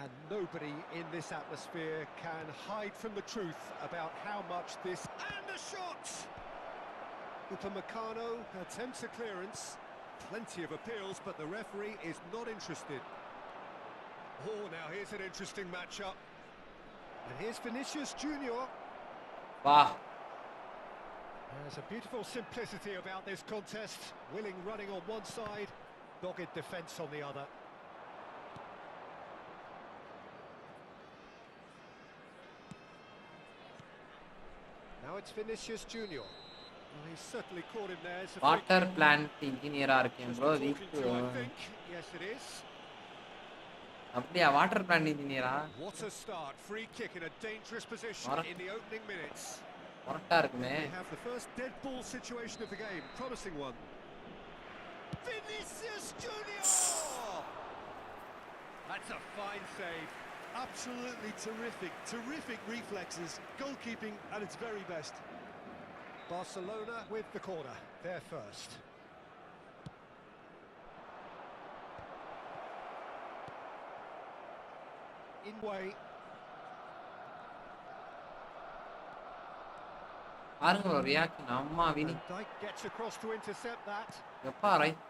Speaker 4: And nobody in this atmosphere can hide from the truth about how much this... And the shots! Upamecano attempts a clearance. Plenty of appeals, but the referee is not interested. Oh, now here's an interesting matchup. And here's Vinicius Junior.
Speaker 1: Wow.
Speaker 4: There's a beautiful simplicity about this contest. Willing running on one side, dogged defence on the other. it's Vinicius Junior. Well, he's certainly caught him there. It's a
Speaker 1: water plant இன்ஜினியரா இருக்கேன் bro.
Speaker 4: I think. Yes, it is.
Speaker 1: அப்படியா? Water plant இன்ஜினியரா?
Speaker 4: What a start. Free kick in a dangerous position in the opening minutes.
Speaker 1: கரெக்ட்டா இருக்குமே.
Speaker 4: We have the first dead ball situation of the game. Promising one. Vinicius Junior! That's a fine save.
Speaker 3: Absolutely terrific, terrific reflexes, goalkeeping at its very best.
Speaker 4: Barcelona with the corner, they're first. In way.
Speaker 1: பாருங்க bro reaction. அம்மா Vini.
Speaker 4: Dyke gets across to intercept that.
Speaker 1: எப்பா right.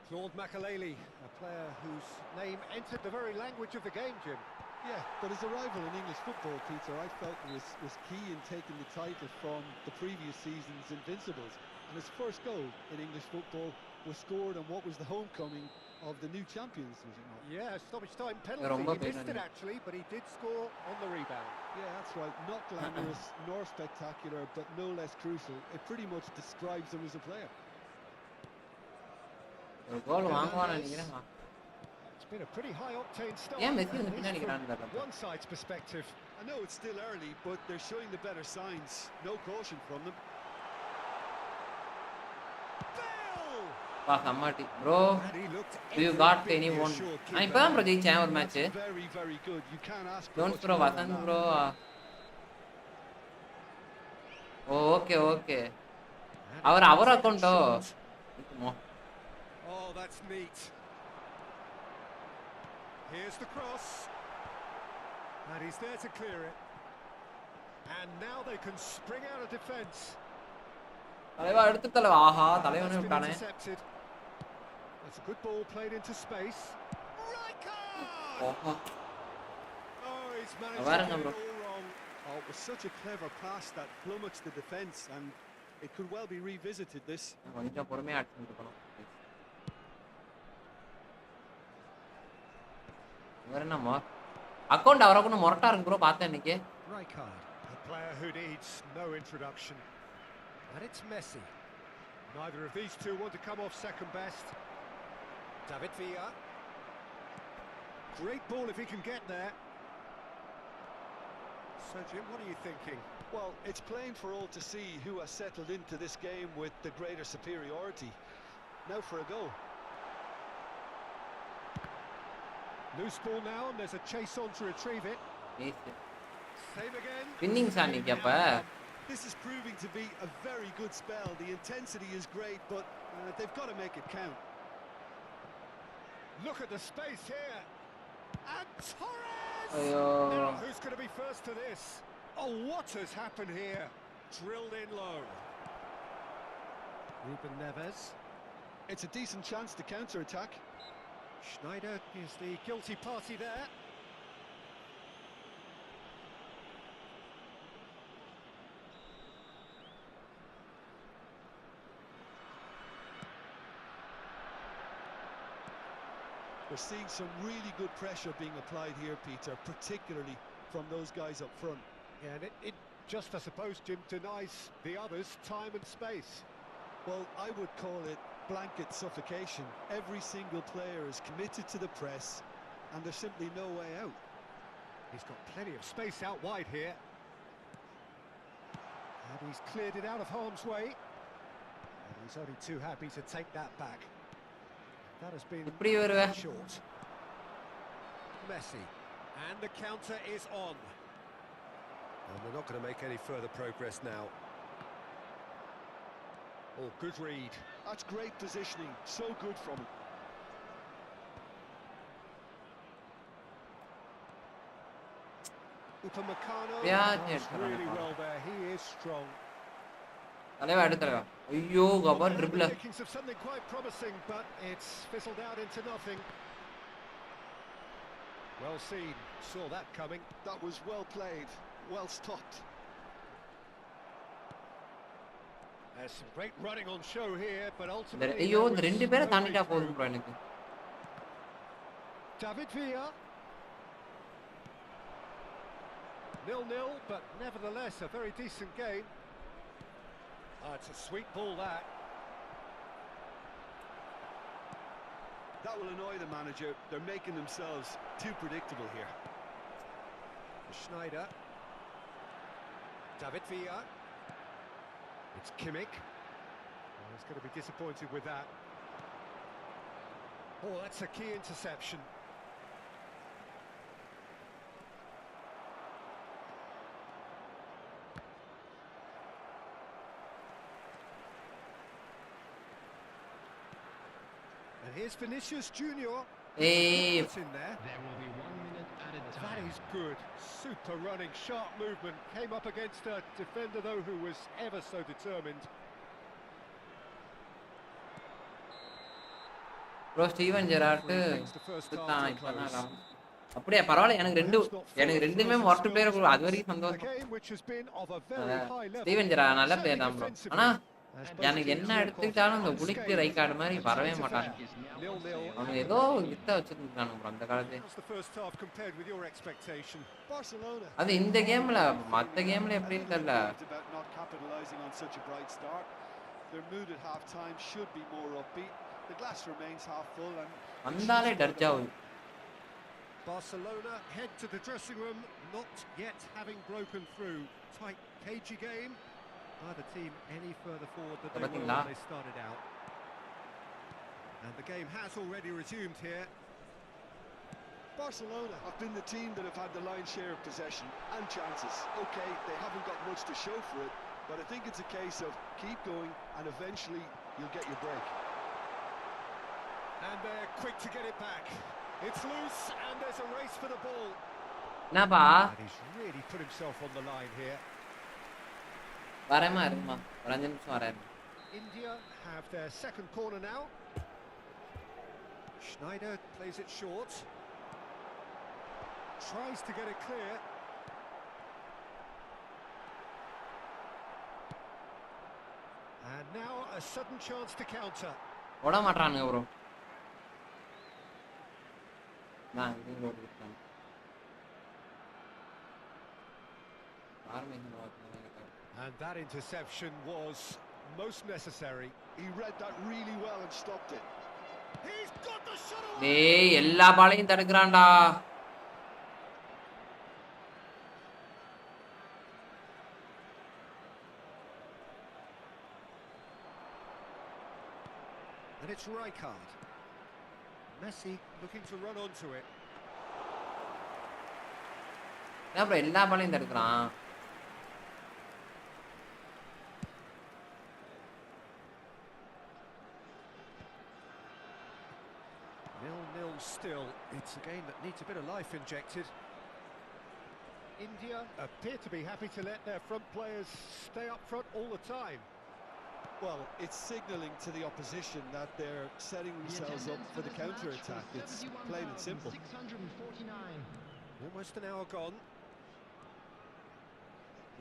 Speaker 4: Claude Makelele, a player whose name entered the very language of the game, Jim.
Speaker 3: Yeah, but his arrival in English football, Peter, I felt was key in taking the title from the previous season's Invincibles. And his first goal in English football was scored on what was the homecoming of the new champions, was it not?
Speaker 4: Yeah, stoppage time penalty. He missed it actually, but he did score on the rebound.
Speaker 3: Yeah, that's right. Not glamorous nor spectacular, but no less crucial. It pretty much describes him as a player.
Speaker 1: ஒரு கோல் வாங்குவான்னு நினைக்கிறேன்.
Speaker 4: It's been a pretty high octane start.
Speaker 1: ஏன் Messi வந்து பின்னாடி நிக்கறான்னு தெரியல.
Speaker 4: One side's perspective.
Speaker 3: I know it's still early, but they're showing the better signs. No caution from them.
Speaker 1: வா சம்மாட்டி bro. You got anyone? நான் இப்பதான் ப்ரோ ஜெயிச்சேன் ஒரு match.
Speaker 3: Very very good. You can't ask for
Speaker 1: don't bro Vasanth bro. Okay okay. அவர் அக்கவுண்டோ.
Speaker 4: Oh, that's neat. Here's the cross. And he's there to clear it. And now they can spring out of defense.
Speaker 1: தலைவா எடுத்து தலைவா. ஆஹா தலைவனே விட்டானே.
Speaker 4: That's a good ball played into space.
Speaker 1: ஓஹோ.
Speaker 4: Oh, he's managed to get it all wrong.
Speaker 3: Oh, it was such a clever pass that flummoxed the defense, and it could well be revisited this.
Speaker 1: கொஞ்சம் பொறுமையா அடிச்சிட்டு இருக்கணும். இவர் என்னமா account அவரக்குன்னு மொரட்டா இருக்கு bro பார்த்தேன் இன்னைக்கு.
Speaker 4: Rijkaard, a player who needs no introduction. And it's Messi. Neither of these two want to come off second best. David Villa. Great ball if he can get there. So Jim, what are you thinking?
Speaker 3: Well, it's plain for all to see who has settled into this game with the greater superiority. Now for a goal.
Speaker 4: Loose ball now, and there's a chase on to retrieve it. Same again.
Speaker 1: Winning saniki appa.
Speaker 3: This is proving to be a very good spell. The intensity is great, but they've got to make it count.
Speaker 4: Look at the space here. And Torres!
Speaker 1: Ayo.
Speaker 4: Now, who's going to be first to this? Oh, what has happened here? Drilled in low. Ruben Neves.
Speaker 3: It's a decent chance to counter-attack.
Speaker 4: Schneider is the guilty party there.
Speaker 3: We're seeing some really good pressure being applied here, Peter, particularly from those guys up front.
Speaker 4: Yeah, and it just, I suppose, Jim, denies the others time and space.
Speaker 3: Well, I would call it blanket suffocation. Every single player is committed to the press, and there's simply no way out.
Speaker 4: He's got plenty of space out wide here. And he's cleared it out of harm's way. And he's only too happy to take that back. That has been short. Messi. And the counter is on. And they're not going to make any further progress now. Oh, good read.
Speaker 3: That's great positioning. So good from him.
Speaker 4: Upamecano
Speaker 1: does
Speaker 4: really well there. He is strong.
Speaker 1: தலைவா எடுத்துறவா. ஐயோ கபர் triple.
Speaker 4: Makings of something quite promising, but it's fizzled out into nothing. Well seen. Saw that coming.
Speaker 3: That was well played. Well stopped.
Speaker 4: There's some great running on show here, but ultimately
Speaker 1: ஐயோ இந்த ரெண்டு பேரை தாண்டிட்டா போதும் bro எனக்கு.
Speaker 4: David Villa. 0-0, but nevertheless a very decent game. It's a sweet ball, that.
Speaker 3: That will annoy the manager. They're making themselves too predictable here.
Speaker 4: Schneider. David Villa. It's Kimmich. Oh, he's going to be disappointed with that. Oh, that's a key interception. And here's Vinicius Junior.
Speaker 1: Hey,
Speaker 4: It's in there.
Speaker 5: There will be 1 minute added
Speaker 4: That
Speaker 5: time.
Speaker 4: is good. Super running, sharp movement. Came up against a defender, though, who was ever so determined.
Speaker 1: Bro Steven Gerrard சுத்தான் இப்பதான் அப்படியே பரவாயில்ல. எனக்கு ரெண்டுமே மொரட்டு player அது வரைக்கும் சந்தோஷம். ஸ்டீவன் ஜெரார்ட் நல்ல பிளேயர் தான் ப்ரோ. ஆனா எனக்கு என்ன எடுத்துக்கிட்டாலும் அந்த உளிக்கு ரை கார்டு மாதிரி வரவே மாட்டாங்க. அவனுக்கு ஏதோ வித்த வச்சிருக்கானுங்க ப்ரோ அந்த காலத்து. அது இந்த கேம்ல மத்த கேம்ல எப்படின்னு தெரியல.
Speaker 3: Their mood at half time should be more upbeat. The glass remains half full and
Speaker 1: அந்தாலே டர்ஜாவு.
Speaker 4: Barcelona head to the dressing room, not yet having broken through. Tight, cagey game. Neither team any further forward than they were when they started out. And the game has already resumed here.
Speaker 3: Barcelona have been the team that have had the lion's share of possession and chances. Okay, they haven't got much to show for it, but I think it's a case of keep going and eventually you'll get your break.
Speaker 4: And they're quick to get it back. It's loose and there's a race for the ball.
Speaker 1: என்னப்பா
Speaker 4: And he's really put himself on the line here.
Speaker 1: வரேமா இருமா ஒரு 5 நிமிஷம் வரேன்.
Speaker 4: India have their second corner now. Schneider plays it short. Tries to get it clear. And now a sudden chance to counter.
Speaker 1: ஓட மாட்டானுங்க bro. நான் இங்க ஓடிட்டேன்.
Speaker 4: And that interception was most necessary.
Speaker 3: He read that really well and stopped it.
Speaker 4: He's got the shot away.
Speaker 1: டேய் எல்லா பாலையும் தடுக்கறான்டா.
Speaker 4: And it's Rijkaard. Messi looking to run onto it.
Speaker 1: என்ன bro எல்லா பாலையும் தடுக்கறான்.
Speaker 4: Still, it's a game that needs a bit of life injected. India appear to be happy to let their front players stay up front all the time.
Speaker 3: Well, it's signalling to the opposition that they're setting themselves up for the counter-attack. It's plain and simple.
Speaker 5: 649.
Speaker 4: Almost an hour gone.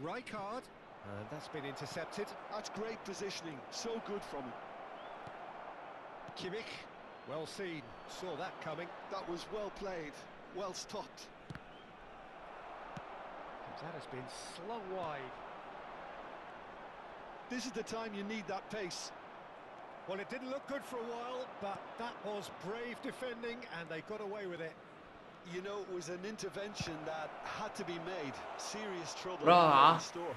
Speaker 4: Rijkaard, and that's been intercepted.
Speaker 3: That's great positioning, so good from him.
Speaker 4: Kimmich, well seen, saw that coming.
Speaker 3: That was well played, well stopped.
Speaker 4: That has been slung wide.
Speaker 3: This is the time you need that pace.
Speaker 4: Well, it didn't look good for a while, but that was brave defending and they got away with it.
Speaker 3: You know, it was an intervention that had to be made. Serious trouble
Speaker 1: Bro.
Speaker 3: in store.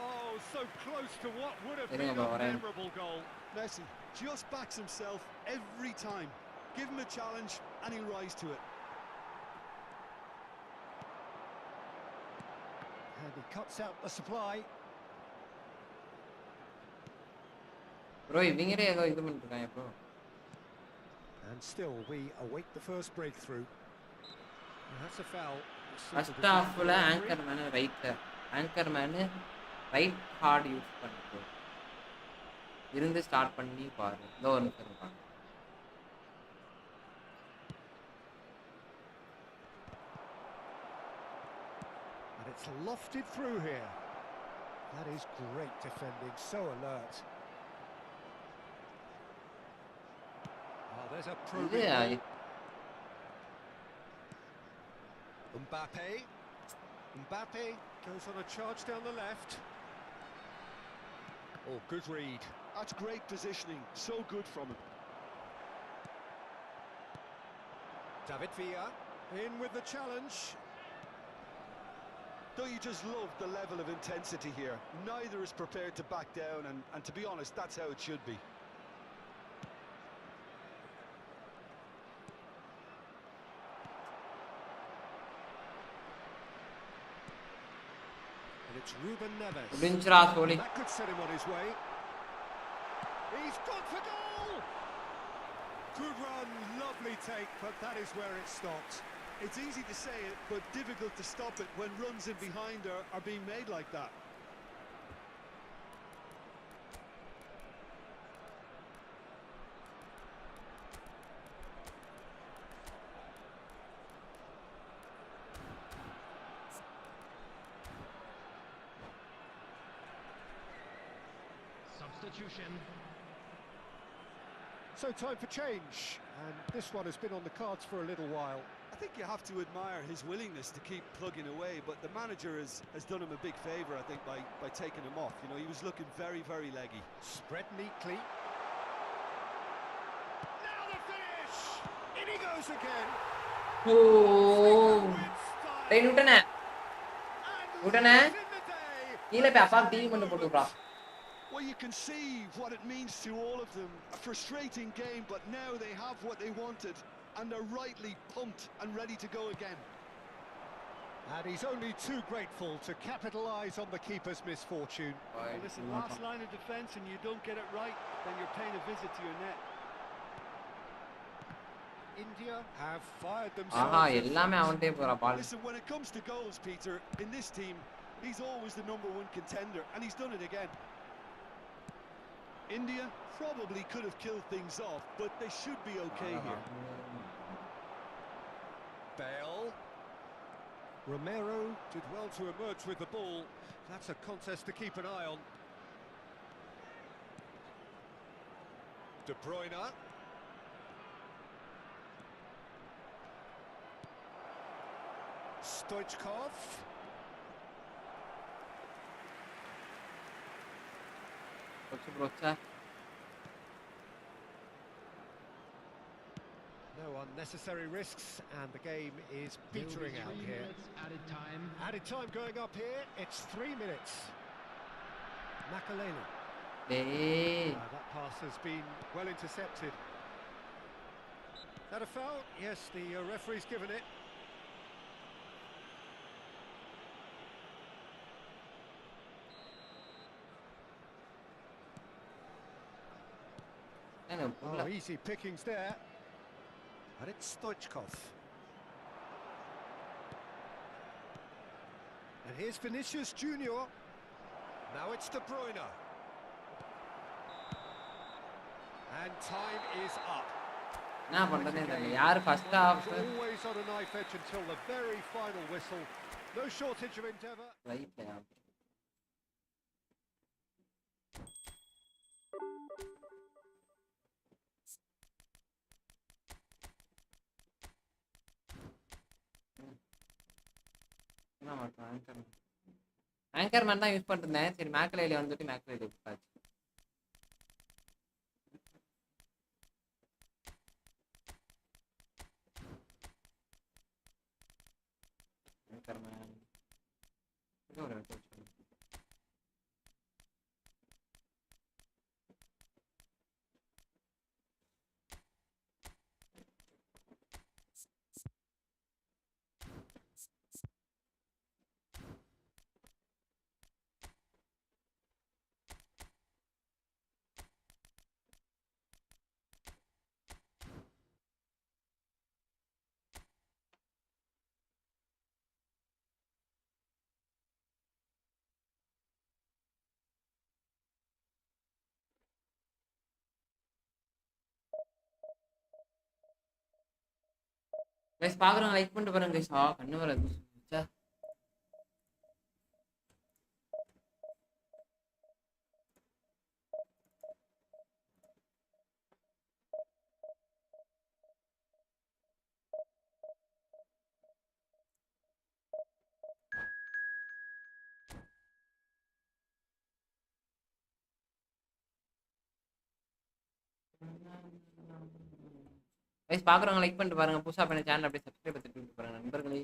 Speaker 4: Oh, so close to what would have
Speaker 1: Getting
Speaker 4: been a
Speaker 1: about it.
Speaker 4: memorable goal.
Speaker 3: Messi just backs himself every time. Give him a challenge and he'll rise to it.
Speaker 4: And he cuts out the supply.
Speaker 1: Bro இவங்களே ஏதோ இது பண்ணிருக்காங்க bro.
Speaker 4: And still we await the first breakthrough. And that's a foul.
Speaker 1: First ஹாஃப்ல anchor man right hard use பண்ணிட்டு இருந்து start பண்ணி பாரு. இதோ ஒரு நிமிஷம் இருப்பாங்க.
Speaker 4: And it's lofted through here. That is great defending, so alert. Oh, there's a
Speaker 1: இது
Speaker 4: probing. Mbappe goes on a charge down the left. Oh, good read.
Speaker 3: That's great positioning, so good from him.
Speaker 4: David Villa in with the challenge.
Speaker 3: Don't you just love the level of intensity here? Neither is prepared to back down, and to be honest, that's how it should be.
Speaker 4: And it's Ruben Neves.
Speaker 1: முடிஞ்சிரா Solih.
Speaker 4: That could set him on his way. He's gone for goal! Good run, lovely take, but that is where it stopped.
Speaker 3: It's easy to say it, but difficult to stop it when runs in behind are being made like that.
Speaker 5: Substitution.
Speaker 4: So time for change, and this one has been on the cards for a little while.
Speaker 3: I think you have to admire his willingness to keep plugging away, but the manager has done him a big favour, I think, by taking him off. You know, he was looking very, very leggy.
Speaker 4: Spread neatly. Now the finish! In he goes again!
Speaker 1: ஓ டேய் நியூட்டனே நியூட்டனே கீழ போய் அப்பா TV பண்ணி போட்டுடா.
Speaker 3: Well, you can see what it means to all of them. A frustrating game, but now they have what they wanted, and they're rightly pumped and ready to go again.
Speaker 4: And he's only too grateful to capitalise on the keeper's misfortune.
Speaker 3: Well, listen, last line of defence and you don't get it right, then you're paying a visit to your net.
Speaker 4: India have fired themselves.
Speaker 1: ஆஹா எல்லாமே அவன்டே போறா பால்.
Speaker 3: Listen, when it comes to goals, Peter, in this team, he's always the #1 contender, and he's done it again. India probably could have killed things off, but they should be okay here.
Speaker 4: Bale. Romero did well to emerge with the ball. That's a contest to keep an eye on. De Bruyne. Stoichkov. No unnecessary risks, and the game is petering out here.
Speaker 5: Added time.
Speaker 4: Added time going up here. It's 3 minutes. Pakalam.
Speaker 1: டேய்
Speaker 4: That pass has been well intercepted. That a foul? Yes, the referee's given it. Oh, easy pickings there. And it's Stoichkov. And here's Vinicius Junior. Now it's De Bruyne. And time is up.
Speaker 1: என்ன பண்றதுன்னு தெரியல. யார் first half
Speaker 4: Always on a knife edge until the very final whistle. No shortage of endeavour.
Speaker 1: ரைட்ல. என்ன மாட்டோம் anchor man தான் use பண்ணிருந்தேன். சரி மேக்லேல வந்துட்டு மேக்லேல பாச்சு. ஆங்கர் மேன் இது ஒரு கைஸ் பாக்குறவங்க லைக் பண்ணிட்டு பாருங்க கைஸ். கண்ணு வராது. கைஸ் பாக்குறவங்க லைக் பண்ணிட்டு பாருங்க, புதுசா பண்ண சேனல் அப்படியே சப்ஸ்கிரைப் பண்ணிட்டு பாருங்க நண்பர்களே.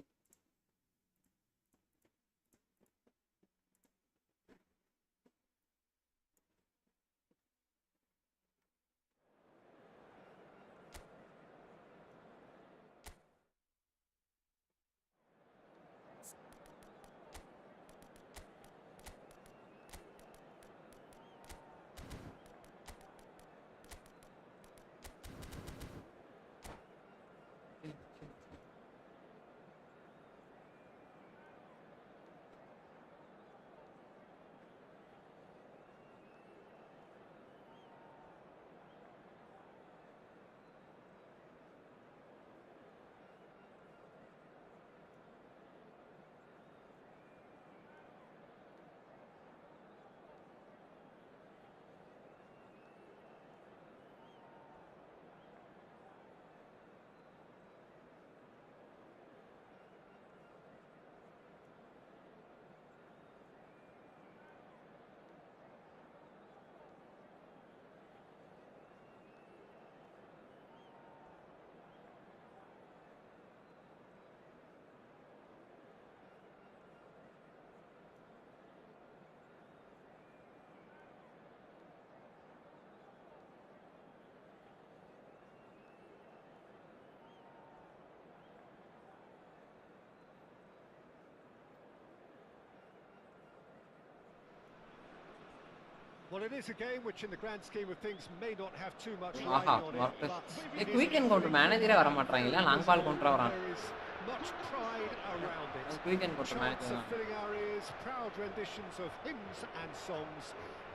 Speaker 4: Well, it is a game which in the grand scheme of things may not have too much
Speaker 1: ஆஹா
Speaker 4: riding on it,
Speaker 1: Marcus.
Speaker 4: but
Speaker 1: a quick and counter மேனேஜரே வர மாட்டறாங்கல, லாங் பால் கவுண்டரா வரான்.
Speaker 4: there is much pride around it.
Speaker 1: Quick and counter
Speaker 4: Chants
Speaker 1: manager
Speaker 4: of
Speaker 1: தான்.
Speaker 4: filling our ears, proud renditions of hymns and songs.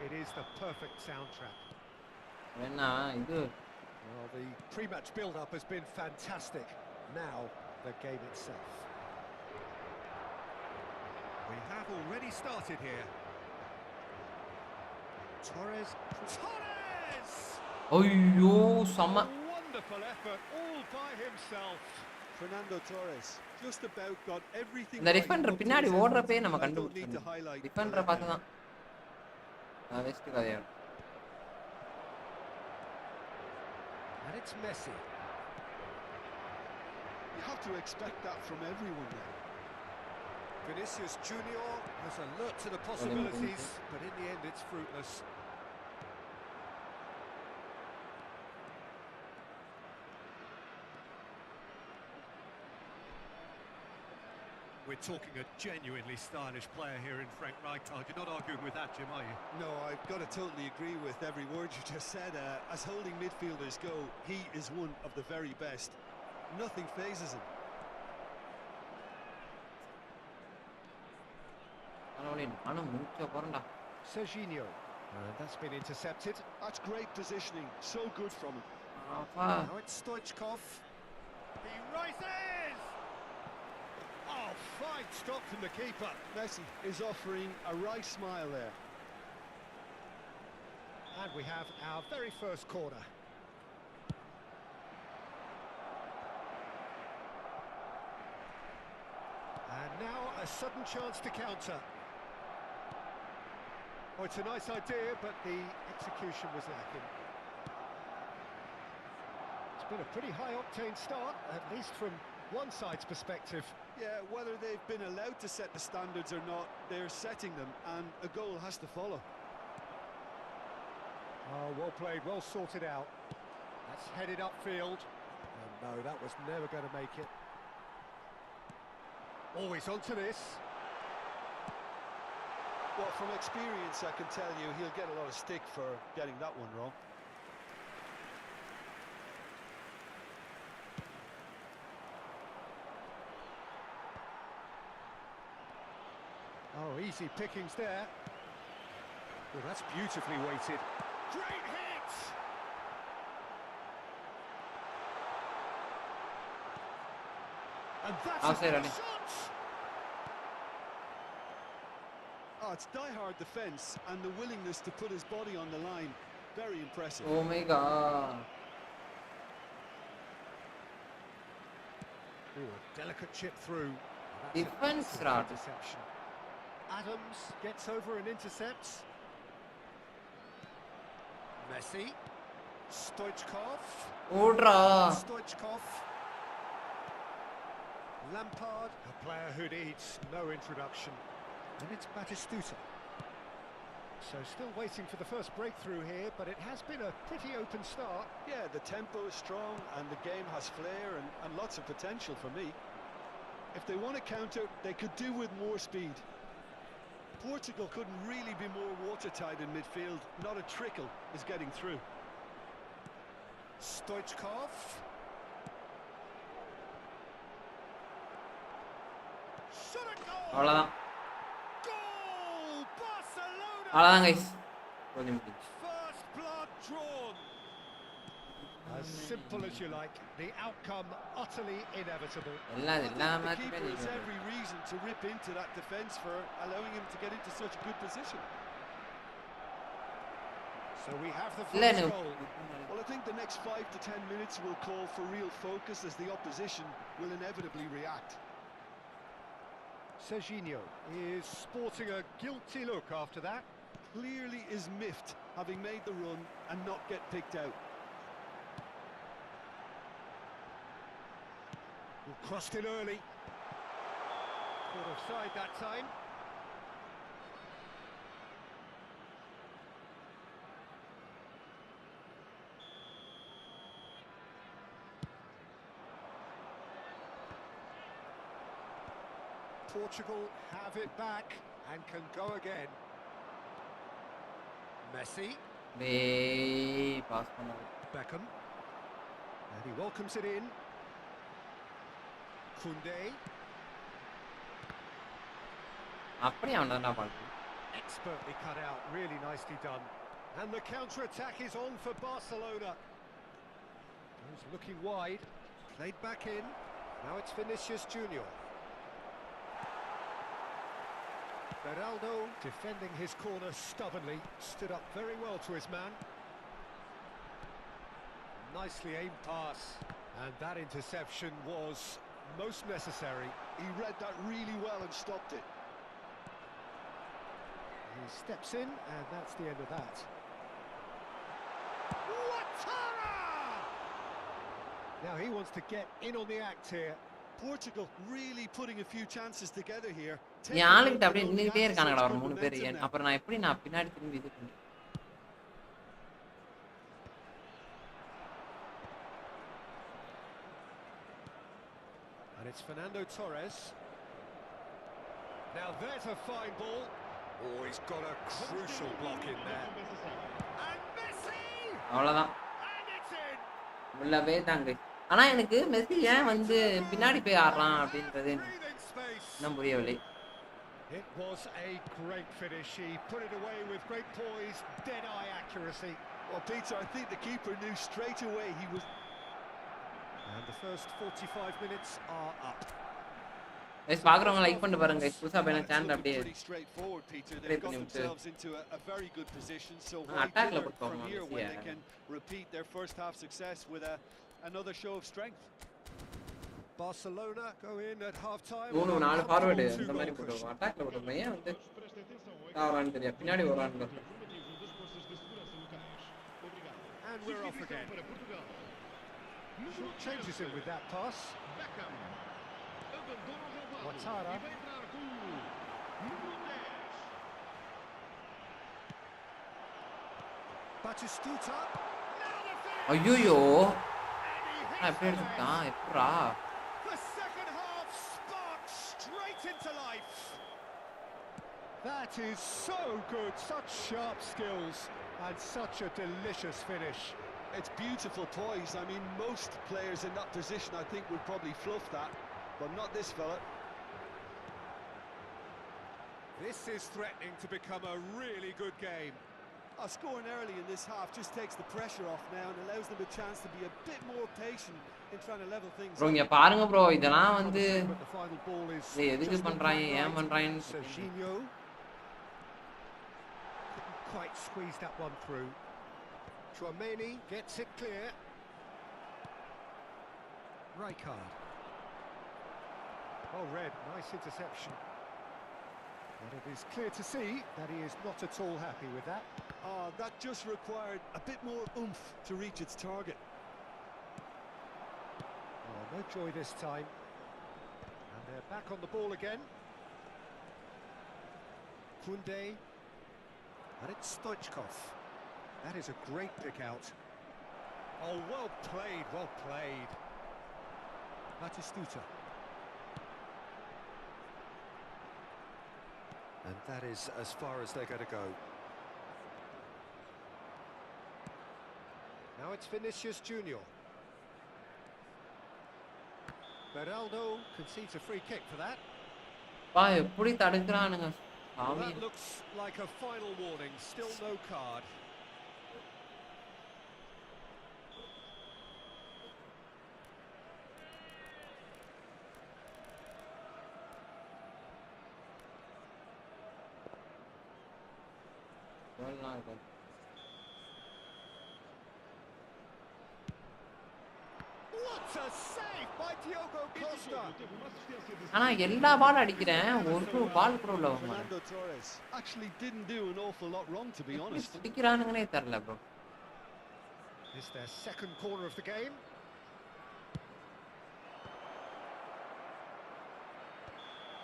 Speaker 4: It is the perfect soundtrack.
Speaker 1: என்ன இது
Speaker 4: Well, the pre-match build-up has been fantastic. Now, the game itself.
Speaker 2: We have already started here.
Speaker 4: Torres!
Speaker 1: ஐயோ சம.
Speaker 4: A wonderful effort all by himself.
Speaker 3: Fernando Torres just about got everything.
Speaker 1: இந்த Defender பின்னாடி ஓடுறப்பே நம்ம கண்டுபிடிச்சோம். டிஃபெண்டரை பார்த்து தான் வெஸ்ட் கதையா.
Speaker 4: And it's Messi.
Speaker 3: You have to expect that from everyone now.
Speaker 4: Vinicius Junior has alert to the possibilities, but in the end it's fruitless.
Speaker 2: We're talking a genuinely stylish player here in Frank Rijkaard. You're not arguing with that, Jim, are you?
Speaker 3: No, I've got to totally agree with every word you just said. As holding midfielders go, he is one of the very best. Nothing phases him.
Speaker 4: Serginho. That's been intercepted.
Speaker 3: That's great positioning. So good from him.
Speaker 4: Now it's Stoichkov. He rises! Oh, fine stop from the keeper.
Speaker 3: Messi is offering a right smile there.
Speaker 4: And we have our very first corner. And now a sudden chance to counter. Oh, it's a nice idea, but the execution was lacking. It's been a pretty high-octane start, at least from one side's perspective.
Speaker 3: Yeah, whether they've been allowed to set the standards or not, they're setting them, and a goal has to follow.
Speaker 4: Oh, well played, well sorted out. That's headed upfield. And no, that was never going to make it. Always onto this.
Speaker 3: Well, from experience, I can tell you he'll get a lot of stick for getting that one wrong.
Speaker 4: Oh, easy pickings there. Well, that's beautifully weighted. Great hit! And that's a good shot!
Speaker 3: Oh, it's die-hard defence and the willingness to put his body on the line. Very impressive.
Speaker 1: Oh my god.
Speaker 4: Ooh, a delicate chip through.
Speaker 1: Defense rod.
Speaker 4: Deception. Adams gets over and intercepts. Messi. Stoichkov.
Speaker 1: ஓடுறா.
Speaker 4: Stoichkov. Lampard, a player who needs no introduction. And it's Batistuta. So still waiting for the first breakthrough here, but it has been a pretty open start.
Speaker 3: Yeah, the tempo is strong and the game has flair and lots of potential for me. If they want to counter, they could do with more speed. Portugal couldn't really be more watertight in midfield. Not a trickle is getting through.
Speaker 4: Stoichkov. Shot a goal!
Speaker 1: அவ்வளவுதான்.
Speaker 4: Goal! Barcelona!
Speaker 1: அவ்வளவுதான் guys. கொஞ்சம் முடிஞ்சு.
Speaker 4: First blood drawn. As simple as you like, the outcome utterly inevitable.
Speaker 3: I think the
Speaker 1: மேட்சுமே
Speaker 3: keeper has
Speaker 1: ஜெயிக்கணும்.
Speaker 3: every reason to rip into that defence for allowing him to get into such a good position.
Speaker 4: So we have the
Speaker 1: இல்ல
Speaker 4: first
Speaker 1: எனக்கு
Speaker 4: goal.
Speaker 3: Well, I think the next 5 to 10 minutes will call for real focus as the opposition will inevitably react.
Speaker 4: Serginho is sporting a guilty look after that.
Speaker 3: Clearly is miffed having made the run and not get picked out.
Speaker 4: Crossed in early. Caught offside that time. Portugal have it back and can go again. Messi.
Speaker 1: டேய் pass பண்ணாத.
Speaker 4: Beckham. And he welcomes it in. Koundé.
Speaker 1: அப்படியே அவன் தான் பாக்கு.
Speaker 4: Expertly cut out, really nicely done. And the counter-attack is on for Barcelona. He's looking wide, played back in. Now it's Vinicius Junior. Beraldo defending his corner stubbornly, stood up very well to his man. Nicely aimed pass, and that interception was most necessary.
Speaker 3: He read that really well and stopped it.
Speaker 4: He steps in, and that's the end of that. Ouattara! Now he wants to get in on the act here.
Speaker 3: Portugal really putting a few chances together here.
Speaker 1: என் ஆளுகிட்ட அப்படியே நின்னுட்டே இருக்கானுங்கடா ஒரு 3 பேர். அப்புறம் நான் எப்படி பின்னாடி திரும்பி இது பண்ணேன்.
Speaker 4: And it's Fernando Torres. Now there's a fine ball. Oh, he's got a crucial block in there. And Messi!
Speaker 1: அவ்வளவுதான்.
Speaker 4: And it's in!
Speaker 1: உள்ளவே தாங்க. ஆனா எனக்கு மெஸ்ஸி ஏன் வந்து பின்னாடி போய் ஆடுறான் அப்படின்றது
Speaker 4: Breathing space.
Speaker 1: இன்னும் புரியவில்லை.
Speaker 4: It was a great finish. He put it away with great poise, dead-eye accuracy.
Speaker 3: Well, Peter, I think the keeper knew straight away he was...
Speaker 4: And the first 45 minutes are up.
Speaker 1: guys பாக்குறவங்க like பண்ணிட்டு பாருங்க guys. புதுசா பேன channel அப்படியே
Speaker 3: Pretty straightforward, Peter. They've got themselves into a very good position. So
Speaker 1: attack
Speaker 3: why
Speaker 1: level
Speaker 3: from here when they
Speaker 1: yeah.
Speaker 3: can repeat their first half success with another show of strength.
Speaker 4: Barcelona go in at half-time.
Speaker 1: மூணு நாலு forward இந்த மாதிரி போடுவோம். அட்டாக்ல போடுவோம். ஏன் வந்து தாவறான்னு தெரியாது. பின்னாடி வரான்னு.
Speaker 4: And we're off again. Short changes in with that pass. Ouattara. Batistuta.
Speaker 1: ஐயோ நான் எப்படி எடுத்துட்டான் எப்படா
Speaker 4: The second half sparked straight into life. That is so good, such sharp skills and such a delicious finish.
Speaker 3: It's beautiful poise. I mean, most players in that position, I think, would probably fluff that, but not this fella.
Speaker 4: This is threatening to become a really good game.
Speaker 3: Scoring early in this half just takes the pressure off now and allows them a chance to be a bit more patient in trying to level things
Speaker 1: bro
Speaker 3: up.
Speaker 1: இங்க பாருங்க bro இதெல்லாம் வந்து
Speaker 4: But the final ball is
Speaker 1: டேய் எதுக்கு
Speaker 4: just
Speaker 1: பண்றாங்க
Speaker 4: right.
Speaker 1: ஏன் பண்றாங்கன்னு
Speaker 4: Serginho couldn't quite squeeze that one through. Chouameni gets it clear. Rijkaard. Well read, nice interception. But it is clear to see that he is not at all happy with that.
Speaker 3: Oh, that just required a bit more oomph to reach its target.
Speaker 4: Oh, no joy this time. And they're back on the ball again. Kunde. And it's Stoichkov. That is a great pick out. Oh, well played, well played. Batistuta. And that is as far as they're going to go. Now it's Vinicius Junior. Beraldo concedes a free kick for that.
Speaker 1: பா எப்படி தடுக்குறானுங்க
Speaker 4: Well,
Speaker 1: சாமி.
Speaker 4: that looks like a final warning. Still no card.
Speaker 1: கோல்லாம் இருக்கு.
Speaker 4: What a save by Diogo Costa!
Speaker 1: ஆனா எல்லா பால் அடிக்கிறேன் ஒரு பால் கூட உள்ள வர
Speaker 3: Fernando Torres actually didn't do an awful lot wrong, to be honest.
Speaker 1: பிடிக்கிறானுங்கனே தெரியல bro.
Speaker 4: Is their second corner of the game.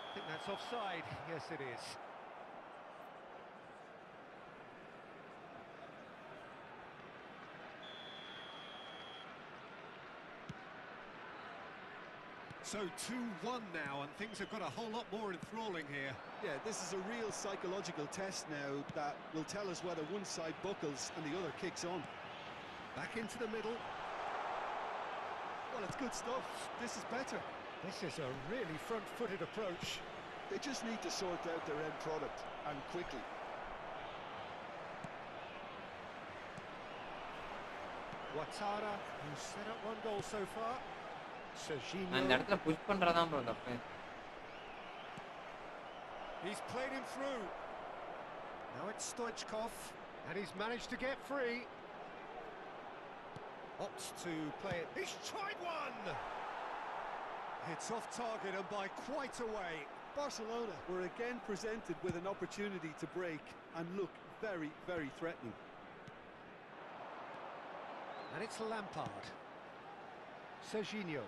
Speaker 4: I think that's offside. Yes, it is. So 2-1 now, and things have got a whole lot more enthralling here.
Speaker 3: Yeah, this is a real psychological test now that will tell us whether one side buckles and the other kicks on.
Speaker 4: Back into the middle.
Speaker 3: Well, it's good stuff. This is better.
Speaker 4: This is a really front-footed approach.
Speaker 3: They just need to sort out their end product, and quickly.
Speaker 4: Ouattara, who's set up one goal so far.
Speaker 1: நான் இந்த இடத்துல push பண்றதா bro தப்பு.
Speaker 4: He's played him through. Now it's Stoichkov, and he's managed to get free. Opts to play it. He's tried one! It's off target and by quite a way.
Speaker 3: Barcelona were again presented with an opportunity to break and look very, very threatening.
Speaker 4: And it's Lampard. Serginho.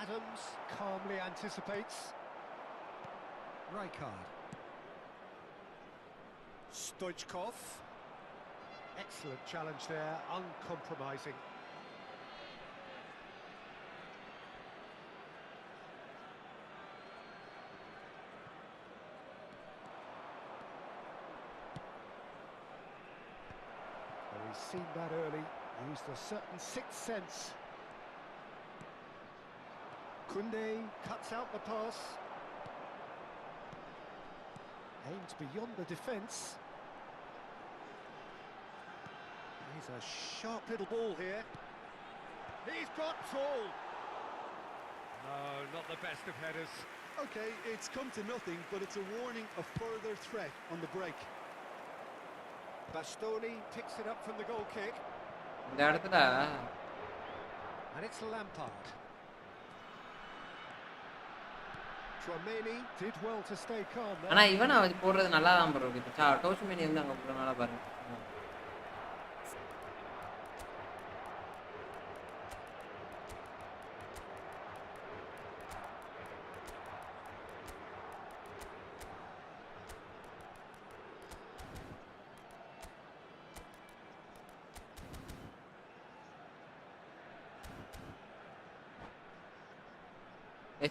Speaker 4: Adams calmly anticipates. Rijkaard. Stoichkov. Excellent challenge there, uncompromising. Well, he's seen that early, used a certain sixth sense. Kunde cuts out the pass. Aimed beyond the defence. He's a sharp little ball here. He's got tall. No, not the best of headers.
Speaker 3: Okay, it's come to nothing, but it's a warning of further threat on the break.
Speaker 4: Bastoni picks it up from the goal kick.
Speaker 1: இந்த இடத்துல
Speaker 4: And it's Lampard. Tchouameni did well to stay calm there.
Speaker 1: ஆனா இவன் அவன் போடுறது நல்லா தான் bro இருக்கு. டோச்சுமேனி வந்து அங்க போறனால பாருங்க.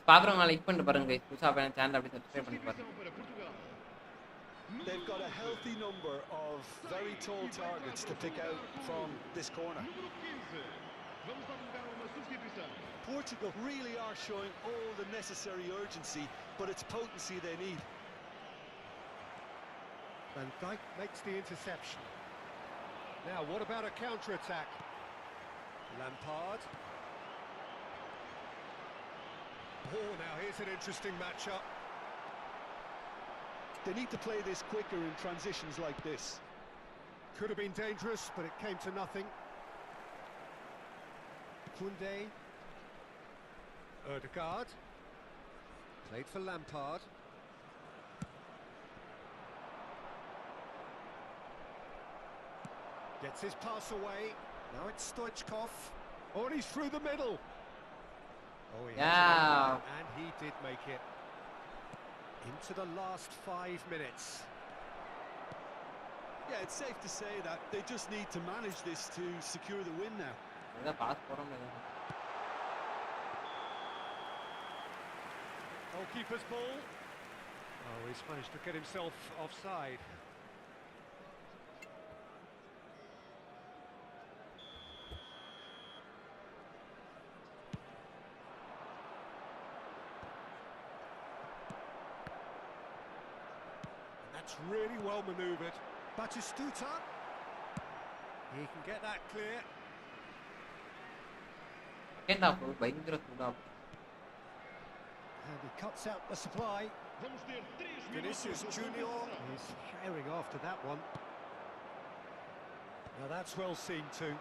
Speaker 1: பாக்குறவங்க லைக் பண்ணிட்டு பாருங்க गाइस புதுசா பண்ண சேனல் அப்படியே சப்ஸ்கிரைப் பண்ணி பாருங்க.
Speaker 3: They've got a healthy number of very tall targets to pick out from this corner. Portugal really are showing all the necessary urgency, but it's potency they need.
Speaker 4: Van Dijk makes the interception. Now, what about a counter-attack? Lampard. Oh, now here's an interesting matchup.
Speaker 3: They need to play this quicker in transitions like this.
Speaker 4: Could have been dangerous, but it came to nothing. Kunde. Ødegaard. Played for Lampard. Gets his pass away. Now it's Stoichkov. Oh, and he's through the middle. Oh,
Speaker 1: Yeah.
Speaker 4: And he did make it. Into the last 5 minutes.
Speaker 3: Yeah, it's safe to say that they just need to manage this to secure the win now.
Speaker 4: Goalkeeper's ball. Oh, he's managed to get himself offside. That's really well manoeuvred. Batistuta. He can get that clear.
Speaker 1: Second half பயங்கர சூடா.
Speaker 4: And he cuts out the supply. Vinicius Junior is firing after that one. Now that's well seen too.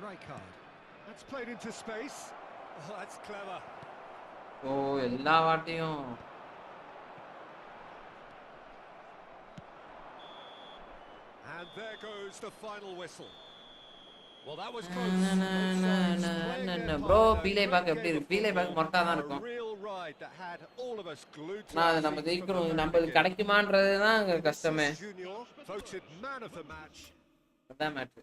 Speaker 4: Rijkaard. That's played into space. Oh, that's clever.
Speaker 1: Oh, எல்லா வாட்டியும்
Speaker 4: And there goes the final whistle. Well, that was
Speaker 1: bro Pelé பாக்க எப்படி இருக்கு Pelé பாக்க மொட்டா தான் இருக்கும் நான் அது நம்ம ஜெயிக்கணும் நம்மளுக்கு கிடைக்குமான்றது தான் கஷ்டமே அதான் மேட்ச்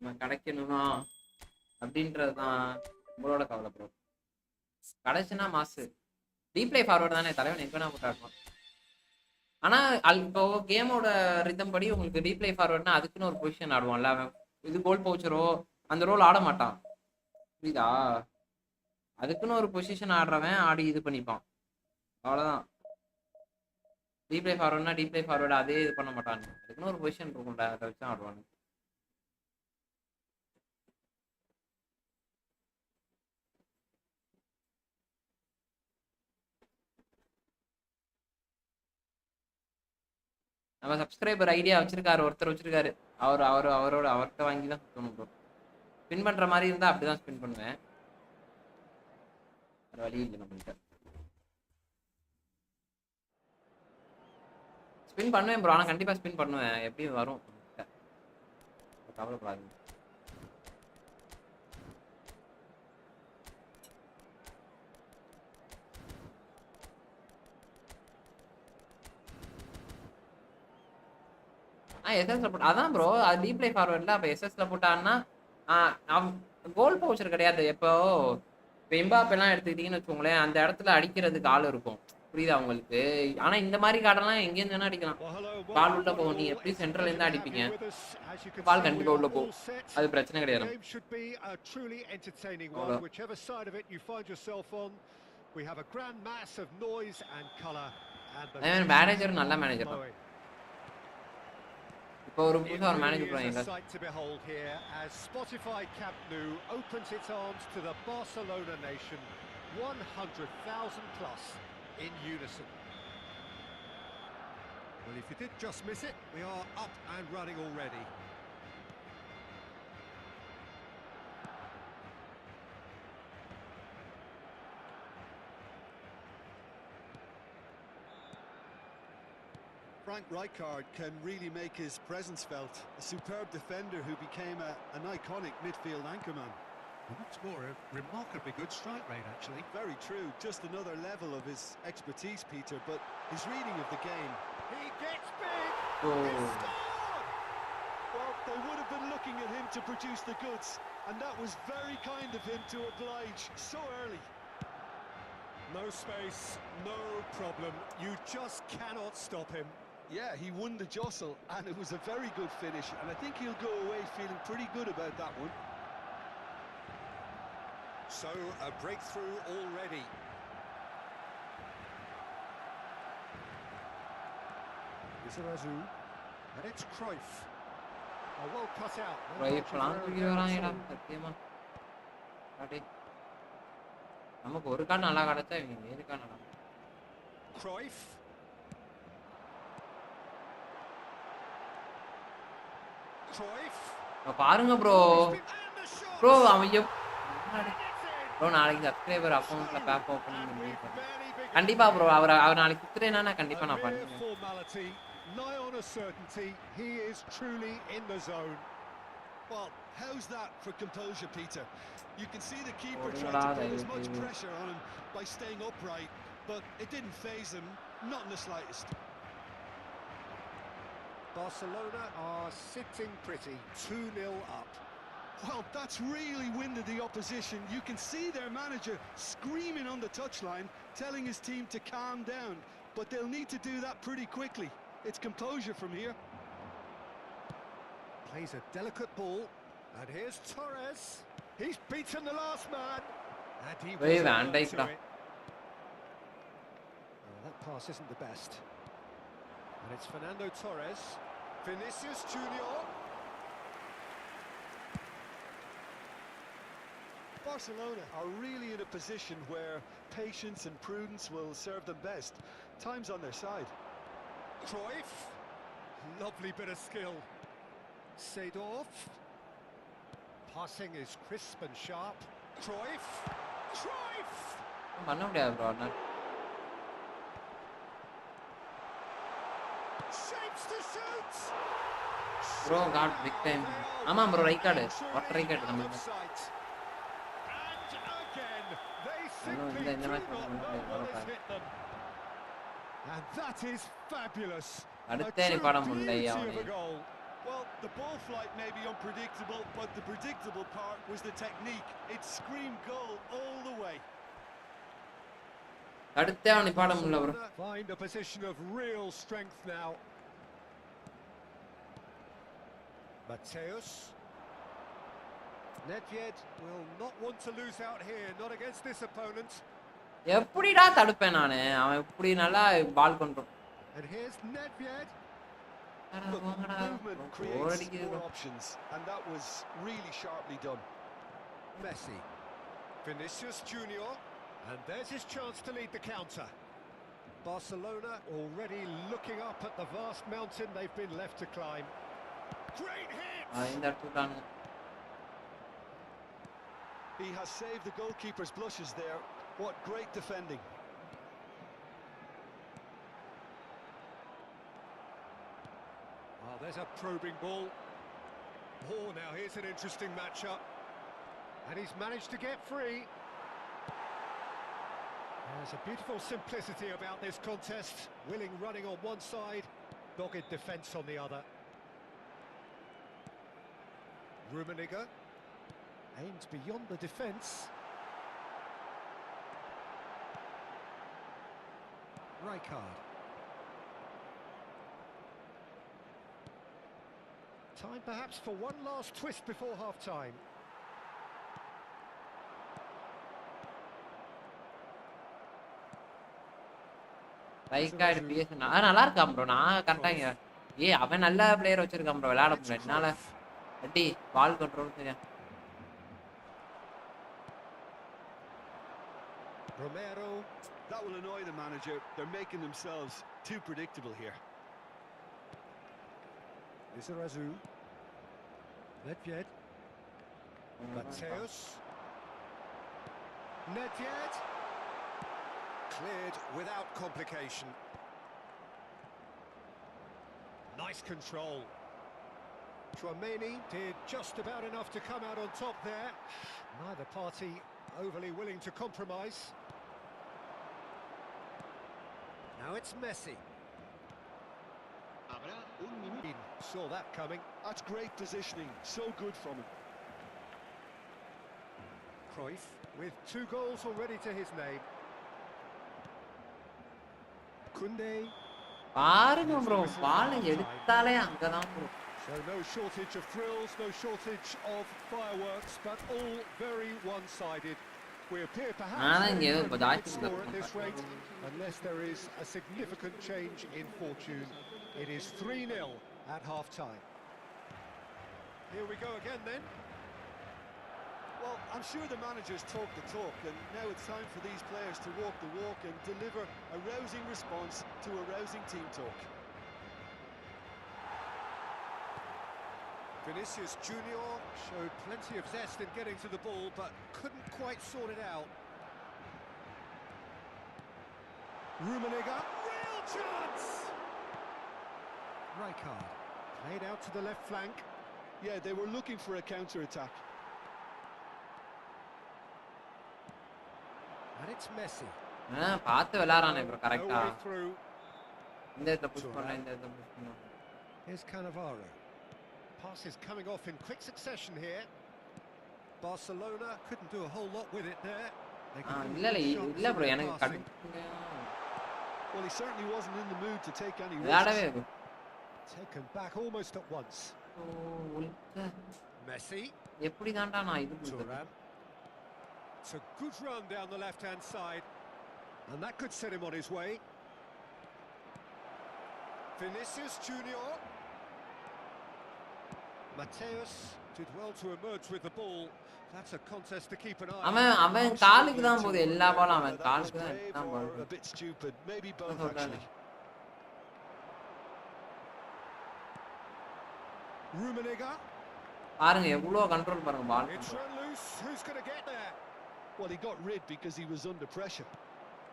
Speaker 1: நம்ம கிடைக்கணுமா அப்படின்றது தான் உங்களோட கவலை ப்ரோ கடைசினா மாசு ரீப்ளே ஃபார்வர்ட் தானே தலைவன் எங்க வேணா போட்டாருமா ஆனா இப்போ கேமோட ரிதம் படி உங்களுக்கு ரீப்ளே ஃபார்வர்ட்னா அதுக்குன்னு ஒரு பொசிஷன் ஆடுவான்ல அவன் இது கோல் பவுச்சரோ அந்த ரோல் ஆட மாட்டான் புரியுதா அதுக்குன்னு ஒரு பொசிஷன் ஆடுறவன் ஆடி இது பண்ணிப்பான் அவ்வளவுதான் ரீப்ளே ஃபார்வர்ட்னா ரீப்ளே ஃபார்வர்டு அதே இது பண்ண மாட்டான் அதுக்குன்னு ஒரு பொசிஷன் இருக்கும்டா அதை வச்சு ஆடுவானு நம்ம சப்ஸ்கிரைபர் ஐடியா வச்சிருக்காரு ஒருத்தர் வச்சிருக்காரு அவர்கிட்ட வாங்கி தான் சுத்தணும் ப்ரோ ஸ்பின் பண்ற மாதிரி இருந்தா அப்படிதான் ஸ்பின் பண்ணுவேன் வேற வழி இல்லை நம்மள்கிட்ட ஸ்பின் பண்ணுவேன் ப்ரோ ஆனா கண்டிப்பா ஸ்பின் பண்ணுவேன் எப்படியும் வரும் கவலைப்படாது எஸ்எஸ்ல போட்டு அதான் ப்ரோ அது ரீப்ளே ஃபார்வர்ட்ல அப்ப எஸ்எஸ்ல போட்டான்னா கோல் பவுச்சர் கிடையாது எப்போ எம்பாப்பெல்லாம் எடுத்துக்கிட்டீங்கன்னு வச்சுக்கோங்களேன் அந்த இடத்துல அடிக்கிறதுக்கு ஆள் இருக்கும் புரியுதா உங்களுக்கு ஆனா இந்த மாதிரி கார்டெல்லாம் எங்கேருந்து வேணா அடிக்கலாம் பால் உள்ள போகும் நீ எப்படி சென்ட்ரல் இருந்து அடிப்பீங்க பால் கண்டிப்பா உள்ள போகும் அது பிரச்சனை கிடையாது மேனேஜர் நல்ல மேனேஜர் தான் இப்போ ஒரு புதுசா ஒரு மேனேஜர் பண்ணுவாங்க
Speaker 4: to behold here as Spotify Camp Nou opens its arms to the Barcelona nation 100,000 plus in unison. Well, if you did just miss it, we are up and running already.
Speaker 3: Frank Rijkaard can really make his presence felt. A superb defender who became an iconic midfield anchorman.
Speaker 2: What's more, a remarkably good strike rate, actually.
Speaker 3: Very true. Just another level of his expertise, Peter, but his reading of the game.
Speaker 4: He gets big!
Speaker 3: He scored! Well, they would have been looking at him to produce the goods, and that was very kind of him to oblige so early.
Speaker 4: No space, no problem. You just cannot stop him.
Speaker 3: Yeah, he won the jostle, and it was a very good finish, and I think he'll go away feeling pretty good about that one.
Speaker 4: So, a breakthrough already. Izarazu, and it's Cruyff. Oh, well cut out.
Speaker 1: நமக்கு ஒரு card நல்லா கிடைச்சா இவங்க ஏழு card நல்லா
Speaker 4: Cruyff.
Speaker 1: பாருங்க bro அவன் bro நாளைக்கு சப்ஸ்கிரைபர் அக்கௌண்ட்ல பேக் ஓபன் பண்ணி கண்டிப்பா ப்ரோ அவர் நாளைக்கு குத்துறேன்னா நான் கண்டிப்பா நான் பண்ணுவேன்
Speaker 4: nigh on a certainty. He is truly in the zone.
Speaker 3: Well, how's that for composure, Peter? You can see the keeper
Speaker 1: Oh,
Speaker 3: tried to put as
Speaker 1: yeah,
Speaker 3: much
Speaker 1: yeah.
Speaker 3: pressure on him by staying upright, but it didn't faze him, not in the slightest.
Speaker 4: Barcelona are sitting pretty, 2-0 up.
Speaker 3: Well, that's really winded the opposition. You can see their manager screaming on the touchline, telling his team to calm down, but they'll need to do that pretty quickly. It's composure from here.
Speaker 4: Plays a delicate ball, and here's Torres. He's beaten the last man, and he
Speaker 1: Hey,
Speaker 4: was
Speaker 1: Van
Speaker 4: alert
Speaker 1: Dijk
Speaker 4: to
Speaker 1: da.
Speaker 4: it. Oh, that pass isn't the best. And it's Fernando Torres. Vinicius Junior.
Speaker 3: Barcelona are really in a position where patience and prudence will serve them best. Time's on their side.
Speaker 4: Cruyff. Lovely bit of skill. Seedorf. Passing is crisp and sharp. Cruyff. Cruyff!
Speaker 1: பண்ண முடியாது bro Anna.
Speaker 4: Shapes to shoot!
Speaker 1: Bro got big time. ஆமா bro right card. What right card நம்ம.
Speaker 4: Offside. And again, they
Speaker 1: இன்னும்
Speaker 4: simply
Speaker 1: இந்த
Speaker 4: do
Speaker 1: match
Speaker 4: not know what has hit them. And that is fabulous. A
Speaker 1: அடுத்தே
Speaker 4: true
Speaker 1: நிப்பாட முடியல
Speaker 4: beauty of
Speaker 1: அவனை.
Speaker 4: a goal.
Speaker 3: Well, the ball flight may be unpredictable, but the predictable part was the technique. It screamed goal all the way.
Speaker 1: அடுத்தே அவனை நிப்பாட முடியல bro.
Speaker 4: Find a position of real strength now. Mateus. Nedved will not want to lose out here, not against this opponent.
Speaker 1: எப்படிடா தடுப்பேன் நானு? அவன் இப்படி நல்லா பால் பண்றான்.
Speaker 4: And here's Nedved.
Speaker 3: Look, movement creates more options, and that was really sharply done.
Speaker 4: Messi. Vinicius Junior. And there's his chance to lead the counter. Barcelona already looking up at the vast mountain they've been left to climb. Great hit!
Speaker 1: இந்த இடத்துக்கு
Speaker 3: He has saved the goalkeeper's blushes there. What great defending.
Speaker 4: Oh, there's a probing ball. Oh, now here's an interesting matchup. And he's managed to get free. There's a beautiful simplicity about this contest. Willing running on one side, dogged defence on the other. Rummenigge aims beyond the defence. Rijkaard. Time perhaps for one last twist before half-time.
Speaker 1: Right card PS நல்லா இருக்கான் bro. நான் கரெக்டாக அவன் நல்ல player வச்சிருக்கான் bro. விளையாட முடியல என்னால. அடி பால் கண்ட்ரோல் சரியா.
Speaker 4: Romero.
Speaker 3: That will annoy the manager. They're making themselves too predictable here.
Speaker 4: Lizarazu. Nedved. Mateus. Nedved. Cleared without complication. Nice control. Tchouaméni did just about enough to come out on top there. Neither party overly willing to compromise. Now it's Messi.
Speaker 6: Habrá un minuto.
Speaker 4: Saw that coming.
Speaker 3: That's great positioning. So good from him.
Speaker 4: Cruyff with 2 goals already to his name. Kunde.
Speaker 1: பாருங்க bro, பால் எடுத்தாலே அங்கதான் bro.
Speaker 4: So no shortage of thrills, no shortage of fireworks, but all very one-sided. We appear perhaps to score at this rate, unless there is a significant change in fortune. It is 3-0 at half-time. Here we go again then.
Speaker 3: Well, I'm sure the managers talk the talk, and now it's time for these players to walk the walk and deliver a rousing response to a rousing team talk.
Speaker 4: Vinicius Junior showed plenty of zest in getting to the ball, but couldn't quite sort it out. Rummenigge, real chance! Rijkaard played out to the left flank.
Speaker 3: Yeah, they were looking for a counter-attack.
Speaker 4: And it's Messi.
Speaker 1: பார்த்து விளையாடுறானே bro
Speaker 4: No
Speaker 1: கரெக்டா.
Speaker 4: way through.
Speaker 1: இந்த இடத்துல push பண்ண இந்த இடத்துல push பண்ண.
Speaker 4: Here's Cannavaro. Passes coming off in quick succession here. Barcelona couldn't do a whole lot with it there. They could do
Speaker 1: இல்ல
Speaker 4: more shots
Speaker 1: இல்ல
Speaker 4: in
Speaker 1: ப்ரோ
Speaker 4: their
Speaker 1: எனக்கு
Speaker 4: passing.
Speaker 3: Well, he certainly wasn't in the mood to take any
Speaker 1: விளையாடவே
Speaker 3: risks.
Speaker 1: இருக்கு.
Speaker 4: Taken back almost at once. Messi.
Speaker 1: எப்படி தான்டா நான் இது கொடுத்தது.
Speaker 4: Thuram. It's a good run down the left-hand side. And that could set him on his way. Vinicius Junior. Mateus did well to emerge with the ball. That's a contest to keep an eye on.
Speaker 1: அவன் காலுக்கு தான் போகுது எல்லா பாலும் அவன்
Speaker 3: That was
Speaker 1: காலுக்கு தான்
Speaker 3: brave
Speaker 1: தான்
Speaker 3: or
Speaker 1: போகுது.
Speaker 3: a bit stupid, maybe both
Speaker 1: That's
Speaker 3: actually.
Speaker 4: Rummenigge.
Speaker 1: பாருங்க எவ்வளவு கண்ட்ரோல் பாருங்க பால்.
Speaker 4: It's run loose. Who's going to get there?
Speaker 3: Well, he got rid because he was under pressure.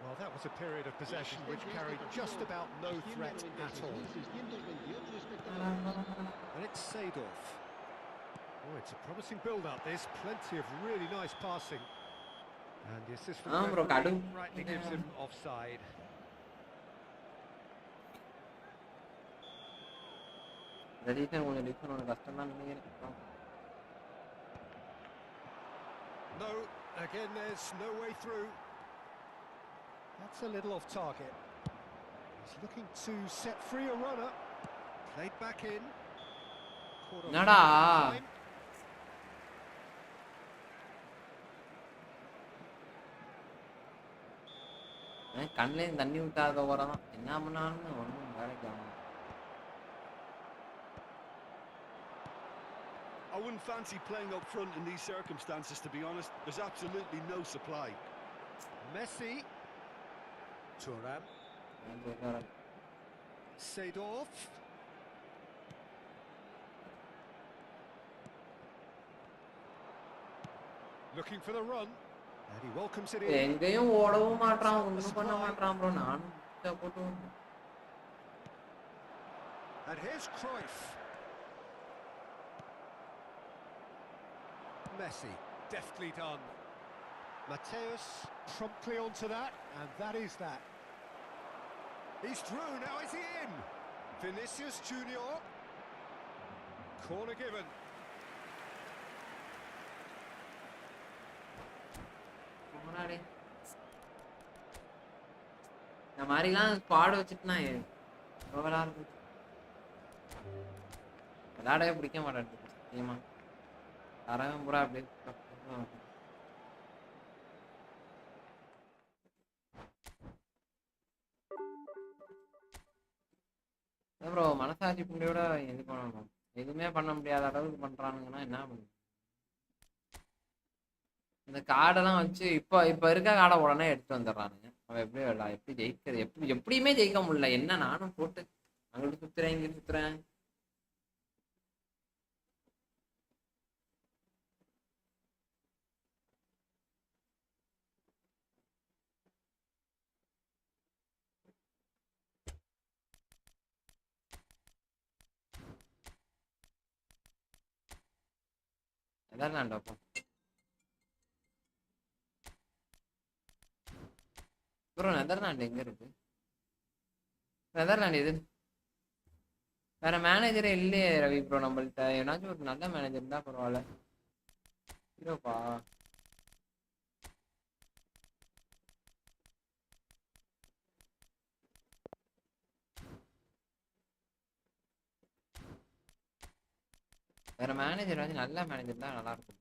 Speaker 4: Well, that was a period of possession which carried just about no threat at all. And it's Seedorf. Oh, it's a promising build-up. There's plenty of really nice passing. And the assistant
Speaker 1: bro,
Speaker 4: referee rightly gives him offside.
Speaker 1: ரெடிஷன் கொஞ்சம் tiffin கஷ்டம் தான் நினைக்கிறேன்.
Speaker 4: No, again there's no way through. That's a little off target. He's looking to set free a runner. Played back in.
Speaker 1: Nada. கண்ணிலே தண்ணி விட்டாத ஓரதான் என்ன பண்ணான்னு ஒன்றும் வேலைக்கு ஆகும்.
Speaker 3: I wouldn't fancy playing up front in these circumstances, to be honest. There's absolutely no supply.
Speaker 4: Messi. Thuram. Seedorf. Looking for the run. And he welcomes it in.
Speaker 1: எங்கேயும் ஓடவும் மாட்றான் ஒன்றும் பண்ண மாட்றான் ப்ரோ. நானும் போட்டு.
Speaker 4: And here's Cruyff. Messi, deftly done. Mateus promptly onto that, and that is that. He's through, now is he in? Vinicius Junior. Corner given.
Speaker 1: இந்த மாதிரிலாம் squad வச்சுட்டுனா ஓவரா இருக்கு. விளையாடவே பிடிக்க மாட்டேன் சத்தியமா. தரவன் பூரா அப்படியே ப்ரோ மனசாட்சி புள்ளியோட இது பண்ணணும். எதுவுமே பண்ண முடியாத அளவுக்கு பண்றானுங்கன்னா என்ன பண்ணும். இந்த கார்டெல்லாம் வச்சு இப்ப இருக்க கார்டை உடனே எடுத்து வந்துடுறானுங்க. அவன் எப்படி விளையாட எப்படி ஜெயிக்கிறது எப்படியுமே ஜெயிக்க முடியல. என்ன நானும் போட்டு அங்கிட்டு சுத்துறேன் இங்கிட்டு சுத்துறேன். நெதர்லாண்ட் அப்போ ப்ரோ நெதர்லாண்ட் எங்க இருக்கு? நெதர்லாண்ட் இது வேற மேனேஜரே இல்லையே ரவி ப்ரோ. நம்மள்ட்ட ஏன்னாச்சும் ஒரு நல்ல மேனேஜர் தான் பரவாயில்ல. ஹீரோப்பா வேற மேனேஜர் வந்து நல்ல மேனேஜர் தான் நல்லா இருக்கும்.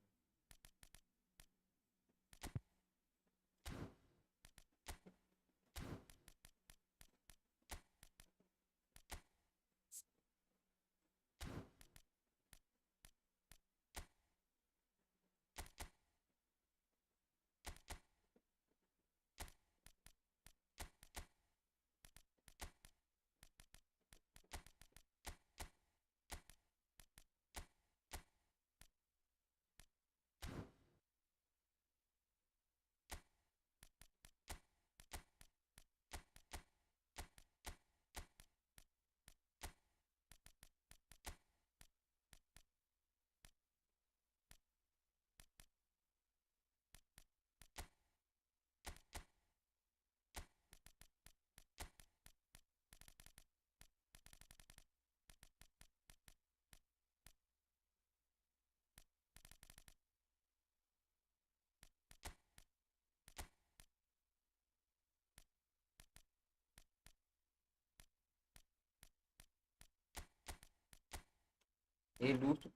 Speaker 1: ஏய் லூசு.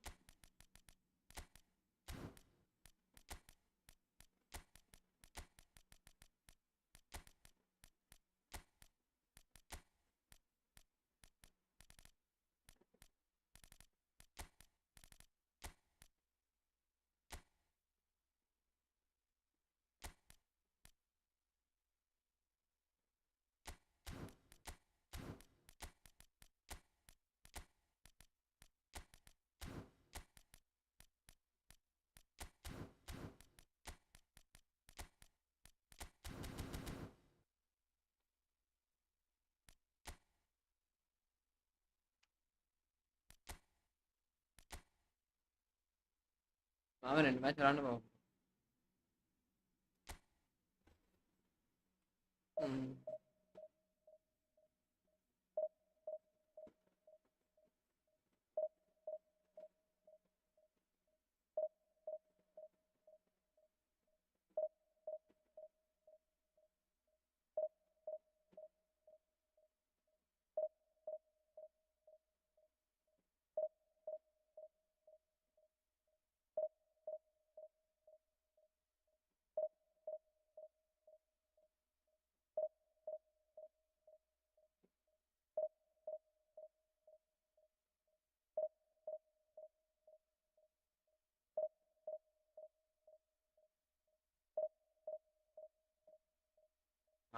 Speaker 1: அவன் 2 மேட்ச் விளாண்டு போவோம்.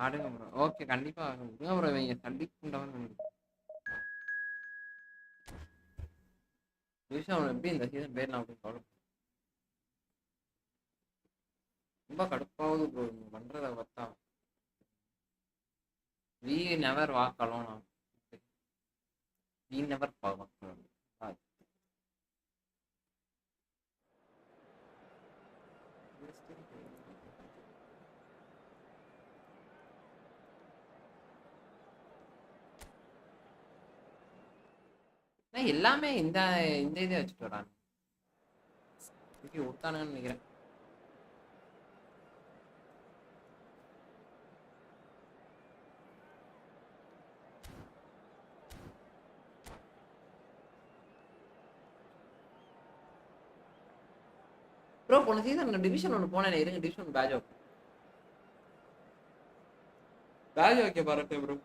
Speaker 1: ஆடுங்க ப்ரோ. ஓகே கண்டிப்பா ஆடுங்க ப்ரோ. இவங்க சண்டிக்குண்டவன் விஷயம் அவன் எப்படி இந்த சீசன் பேர் நான் அப்படின்னு சொல்ல ரொம்ப கடுப்பாவது ப்ரோ இவங்க பண்றத பார்த்தா. We never walk alone. We never walk alone. எல்லாமே இந்த இந்த இதை வச்சுட்டு வராங்க. ஒட்டானுன்னு நினைக்கிறேன். ப்ரோ போன சீசன் டிவிஷன் ஒன்று போனேன். இருங்க division patch okay patch okay பாருங்க ப்ரோ.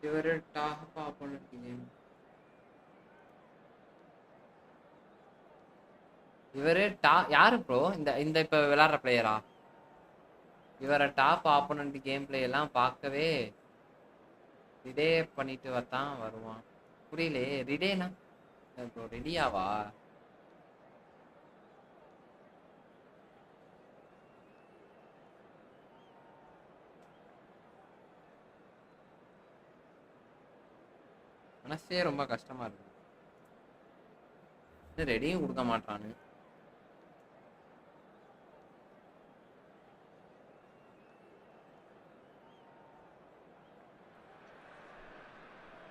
Speaker 1: இவரு டாப்பா பண்ணிட்டீங்க. இவரு யாரு ப்ரோ இந்த இந்த இப்ப விளையாடுற பிளேயரா? இவரை டாப் ஆப்போனன்ட் கேம் பிளே எல்லாம் பார்க்கவே ரிடே பண்ணிட்டு வரத்தான் வருவான். புரியலே ரிடேனா ப்ரோ ரெடியாவா? மனசே ரொம்ப கஷ்டமா இருக்கு. ரெடியும் கொடுக்க மாட்டானு.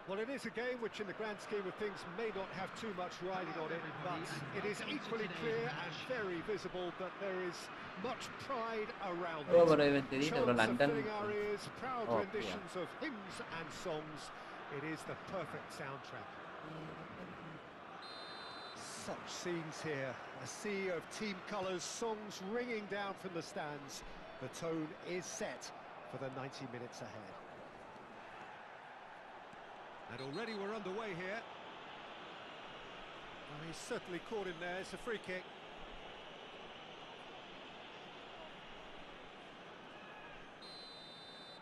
Speaker 4: Well, it is a game which in the grand scheme of things may not have too much riding on it, but it is equally clear and very visible that there is much pride around it. Chants of filling our ears, proud renditions of hymns and songs. It is the perfect soundtrack. Such scenes here, a sea of team colours, songs ringing down from the stands. The tone is set for the 90 minutes ahead.
Speaker 2: And already we're underway here.
Speaker 4: Well, he's certainly caught in there. It's a free kick.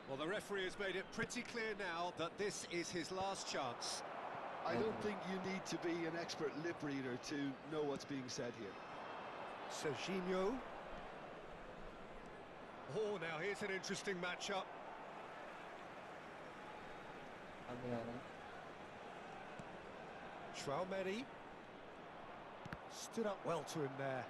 Speaker 2: Well, the referee has made it pretty clear now that this is his last chance.
Speaker 3: I don't think you need to be an expert lip reader to know what's being said here.
Speaker 4: Serginho. Oh, now here's an interesting matchup. Traumeri stood up well to him there.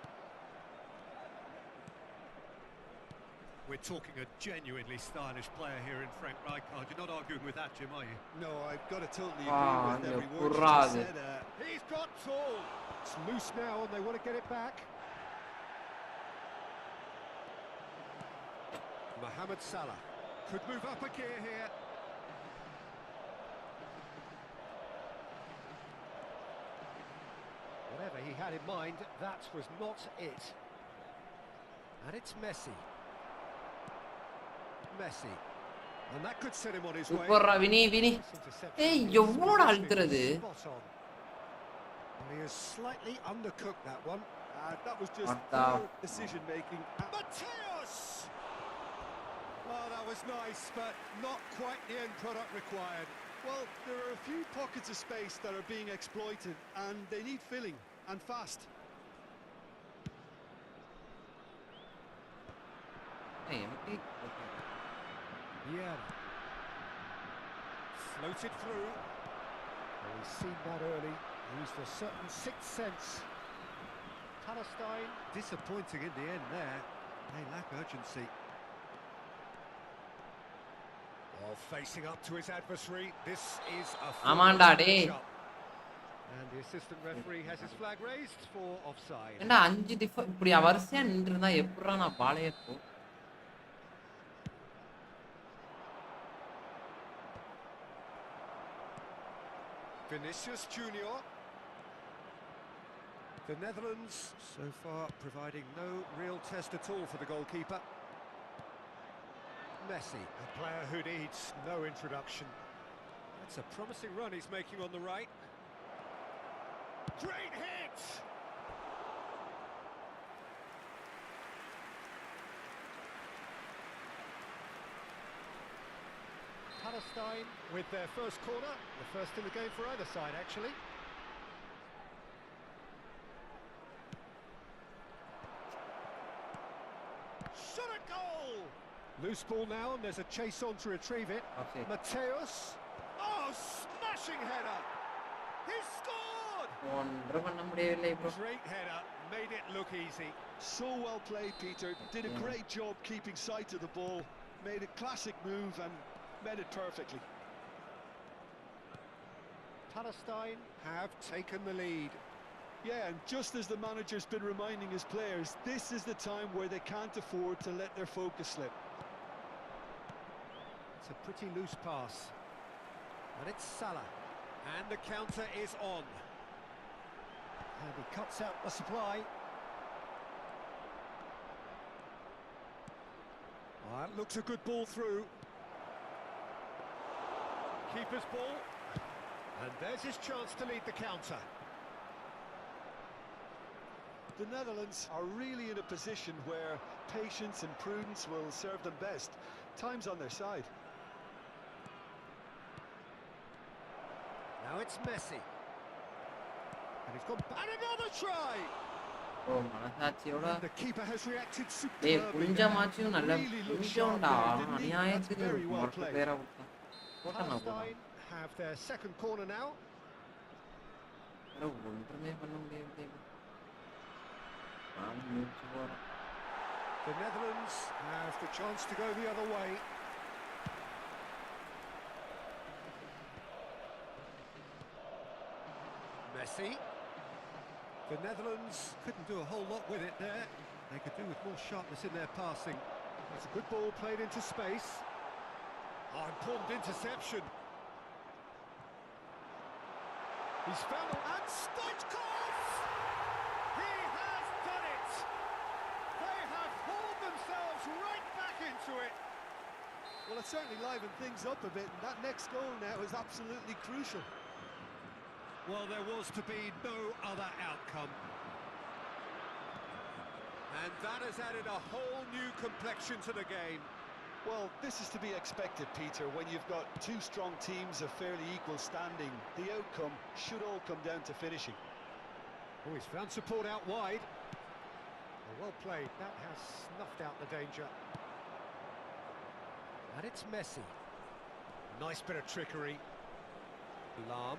Speaker 2: We're talking a genuinely stylish player here in Frank Rijkaard. You're not arguing with that, Jim, are you?
Speaker 3: No, I've got to totally agree with every word you just said.
Speaker 4: He's got tall. It's loose now and they want to get it back. Mohamed Salah
Speaker 2: Could move up a gear here.
Speaker 4: Whatever he had in mind, that was not it. And it's Messi.
Speaker 2: And that could set him on his way.
Speaker 1: சூப்பர்ரா வினி ஏய் எவ்வளவு அழுத்துறது
Speaker 4: He has slightly undercooked that one.
Speaker 3: That was just poor decision making.
Speaker 2: Mateus! Well, that was nice, but not quite the end product required.
Speaker 3: Well, there are a few pockets of space that are being exploited and they need filling, and fast.
Speaker 4: Yeah. Floated through. Well, he's seen that early. Used a certain sixth sense. Palestine.
Speaker 2: Disappointing in the end there. They lack urgency.
Speaker 4: Well, facing up to his adversary. This is a
Speaker 1: ஆமாண்டா டேய்
Speaker 4: and the assistant referee has his flag raised for offside.
Speaker 1: ஏண்டா 5 இப்படி வரிசையா நின்னுறதா எப்பறா நான் பாளைய போ
Speaker 4: Vinicius Junior. The Netherlands so far providing no real test at all for the goalkeeper. Messi, a player who needs no introduction. That's a promising run he's making on the right. Great hit! Palestine with their first corner, the first in the game for either side actually. Shot a goal! Loose ball now and there's a chase on to retrieve it.
Speaker 1: Okay.
Speaker 4: Mateus! Oh, smashing header! He scored!
Speaker 1: ஒன்றும் பண்ண முடியவில்லை bro
Speaker 4: Great header, made it look easy.
Speaker 3: So well played, Peter. Did a great job keeping sight of the ball. Made a classic move and met it perfectly.
Speaker 4: Palestine have taken the lead.
Speaker 3: Yeah, and just as the manager's been reminding his players, this is the time where they can't afford to let their focus slip.
Speaker 4: It's a pretty loose pass. And it's Salah. And the counter is on. And he cuts out the supply. Well, that looks a good ball through. Keeper's ball. And there's his chance to lead the counter.
Speaker 3: The Netherlands are really in a position where patience and prudence will serve them best. Time's on their side.
Speaker 4: Now it's Messi. And he's gone back. And another try!
Speaker 1: O மனசாட்சியோட
Speaker 4: And the keeper has reacted
Speaker 1: டேய்
Speaker 4: superbly.
Speaker 1: கொஞ்சமாச்சும் நல்ல
Speaker 4: Really looks
Speaker 1: கொஞ்சம்டா
Speaker 4: sharp there, didn't he?
Speaker 1: அநியாயத்துக்கு
Speaker 4: That's very well
Speaker 1: மொத்த
Speaker 4: played.
Speaker 1: பேரா விட்டான் போட்டான் நான் போட்டான்
Speaker 4: Palestine have their second corner now.
Speaker 1: ஒன்றுமே பண்ண முடியவில்லை நான் மூச்சு போறேன்
Speaker 4: The Netherlands have the chance to go the other way. Messi. The Netherlands couldn't do a whole lot with it there. They could do with more sharpness in their passing. It's a good ball played into space. Oh, important interception. He's found it, and Stoichkov! He has done it! They have hauled themselves right back into it.
Speaker 3: Well, it certainly livened things up a bit, and that next goal now is absolutely crucial.
Speaker 4: Well, there was to be no other outcome. And that has added a whole new complexion to the game.
Speaker 3: Well, this is to be expected, Peter. When you've got two strong teams of fairly equal standing, the outcome should all come down to finishing.
Speaker 4: Oh, he's found support out wide. Well played. That has snuffed out the danger. And it's Messi. Nice bit of trickery. Lam.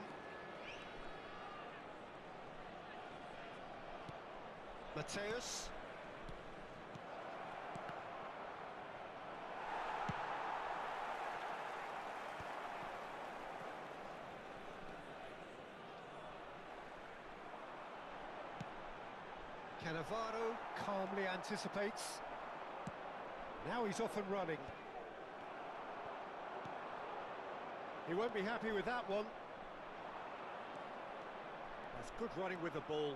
Speaker 4: Mateus. Cannavaro calmly anticipates. Now he's off and running. He won't be happy with that one. That's good running with the ball.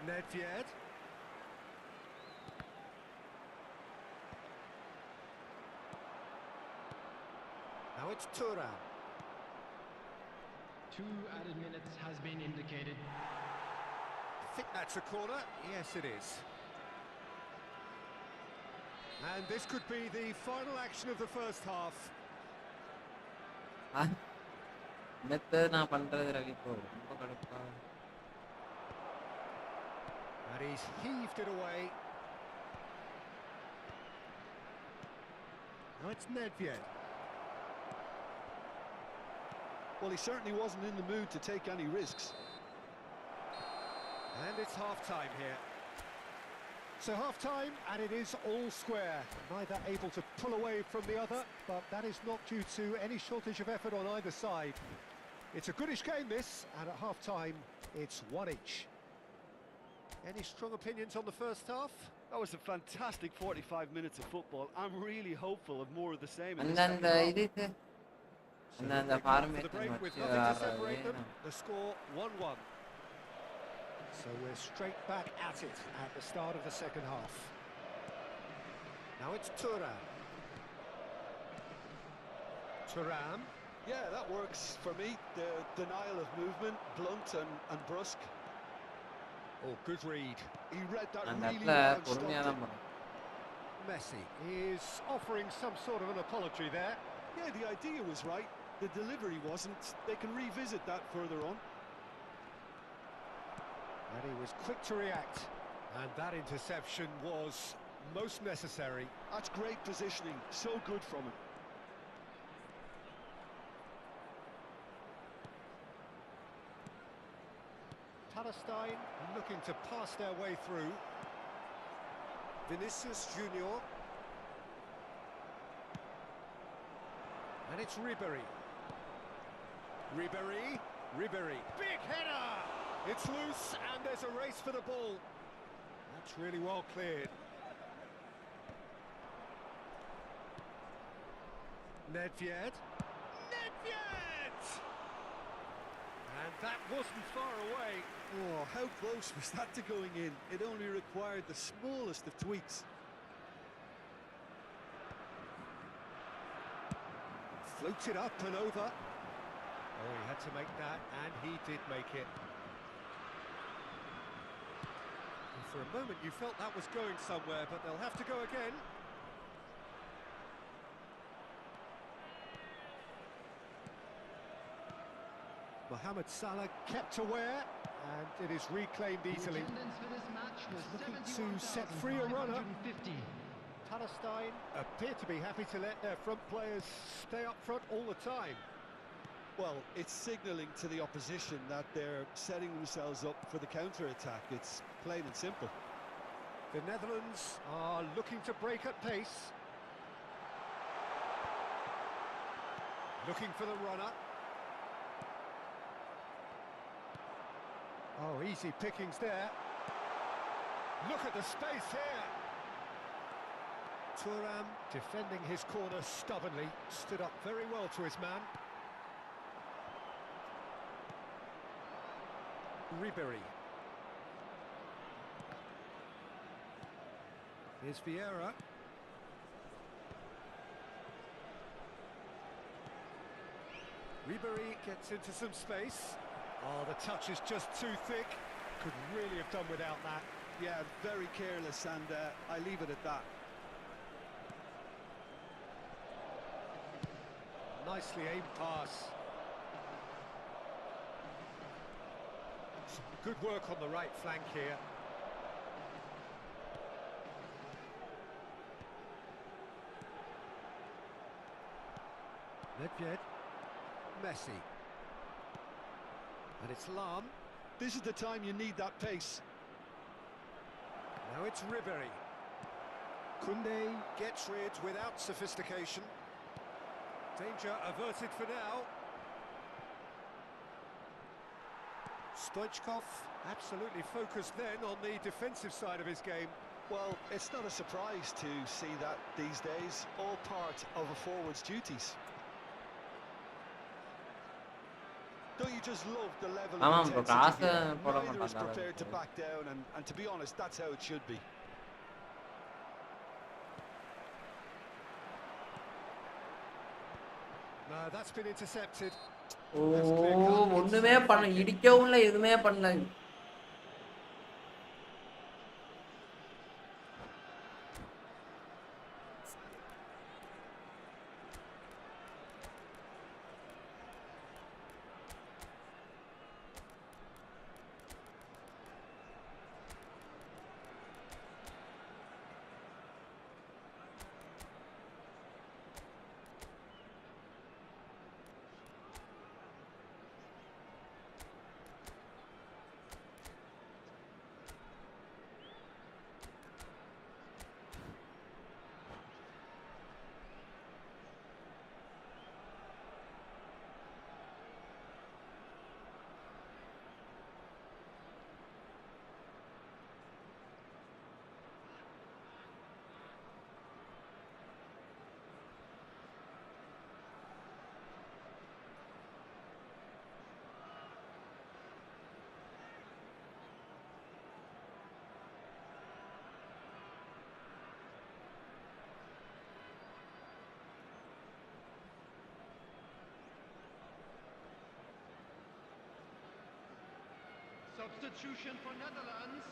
Speaker 4: Nedved. Now it's Thuram.
Speaker 5: 2 added minutes has been indicated.
Speaker 4: I think that's a corner. Yes, it is. And this could be the final action of the first half.
Speaker 1: நான் பண்றது ரவி இப்போ ரொம்ப கடுப்பா.
Speaker 4: And he's heaved it away. Now it's Nedved.
Speaker 3: Well, he certainly wasn't in the mood to take any risks.
Speaker 4: And it's half-time here. So half-time, and it is all square. Neither able to pull away from the other, but that is not due to any shortage of effort on either side. It's a goodish game, this, and at half-time, it's 1 each. Any strong opinions on the first half?
Speaker 3: That was a fantastic 45 minutes of football. I'm really hopeful of more of the same in
Speaker 1: And
Speaker 3: the
Speaker 1: then
Speaker 3: second
Speaker 1: the
Speaker 3: half.
Speaker 1: இதுக்கு and then the
Speaker 4: For the
Speaker 1: formation
Speaker 4: break with
Speaker 1: வச்சு
Speaker 4: nothing to separate them,
Speaker 1: ஆடுறது.
Speaker 4: the score 1-1. So we're straight back at it at the start of the second half. Now it's Thuram. Thuram.
Speaker 3: Yeah, that works for me. The denial of movement, blunt and brusque.
Speaker 4: Oh, good read.
Speaker 3: He read that
Speaker 1: அந்த
Speaker 3: really
Speaker 1: இடத்துல
Speaker 3: well and
Speaker 1: பொறுமையா
Speaker 3: stopped
Speaker 1: தான்
Speaker 3: it.
Speaker 1: போகணும்.
Speaker 4: Messi is offering some sort of an apology there.
Speaker 3: Yeah, the idea was right. The delivery wasn't. They can revisit that further on.
Speaker 4: And he was quick to react. And that interception was most necessary.
Speaker 3: That's great positioning. So good from him.
Speaker 4: Palestine looking to pass their way through. Vinicius Junior. And it's Ribéry. Ribéry. Big header! It's loose and there's a race for the ball. That's really well cleared. Nedved. And that wasn't far away.
Speaker 3: Oh, how close was that to going in? It only required the smallest of tweaks.
Speaker 4: Floated up and over. Oh, he had to make that, and he did make it. And for a moment you felt that was going somewhere, but they'll have to go again. Mohamed Salah kept aware, and it is reclaimed easily.
Speaker 5: The attendance for this match was
Speaker 4: Looking to set free a runner.
Speaker 5: 71,550.
Speaker 4: Palestine appear to be happy to let their front players stay up front all the time.
Speaker 3: Well, it's signalling to the opposition that they're setting themselves up for the counter-attack. It's plain and simple.
Speaker 4: The Netherlands are looking to break at pace. Looking for the runner. Oh, easy pickings there. Look at the space here. Thuram defending his corner stubbornly, stood up very well to his man. Ribery. Here's Vieira. Ribery gets into some space. Oh, the touch is just too thick. Could really have done without that.
Speaker 3: Yeah, very careless, and I leave it at that.
Speaker 4: Nicely aimed pass. Some good work on the right flank here. Nedved. Messi. And it's Lam.
Speaker 3: This is the time you need that pace.
Speaker 4: Now it's Ribery. Koundé gets rid without sophistication. Danger averted for now. Stoichkov absolutely focused then on the defensive side of his game.
Speaker 3: Well, it's not a surprise to see that these days, all part of a forward's duties. Don't you just love the level of intensity here? Neither is prepared to back down, and to be honest, that's how it should be.
Speaker 4: No, that's been intercepted.
Speaker 1: ஒண்ணுமே பண்ணல, இடிக்கவும் இல்ல, எதுவுமே பண்ணல.
Speaker 5: Substitution for Netherlands.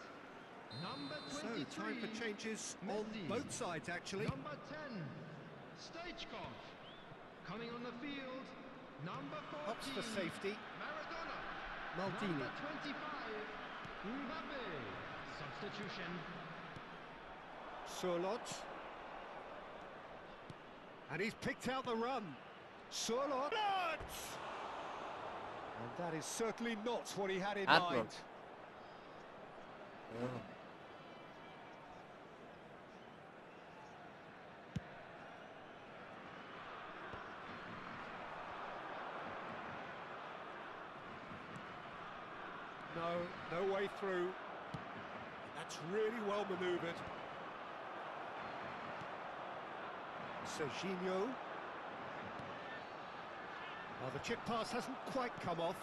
Speaker 5: Number 23.
Speaker 4: So, time for changes on
Speaker 5: Messi.
Speaker 4: both sides, actually.
Speaker 5: Number 10, Stoichkov. Coming on the field, number 14.
Speaker 4: Ups for safety.
Speaker 5: Maradona.
Speaker 4: Maldini.
Speaker 5: Number 25, Mbappe. Substitution.
Speaker 4: Surlot. And he's picked out the run. Surlot. And that is certainly not what he had in mind. No way through. That's really well manoeuvred. Serginho. Well, the chip pass hasn't quite come off.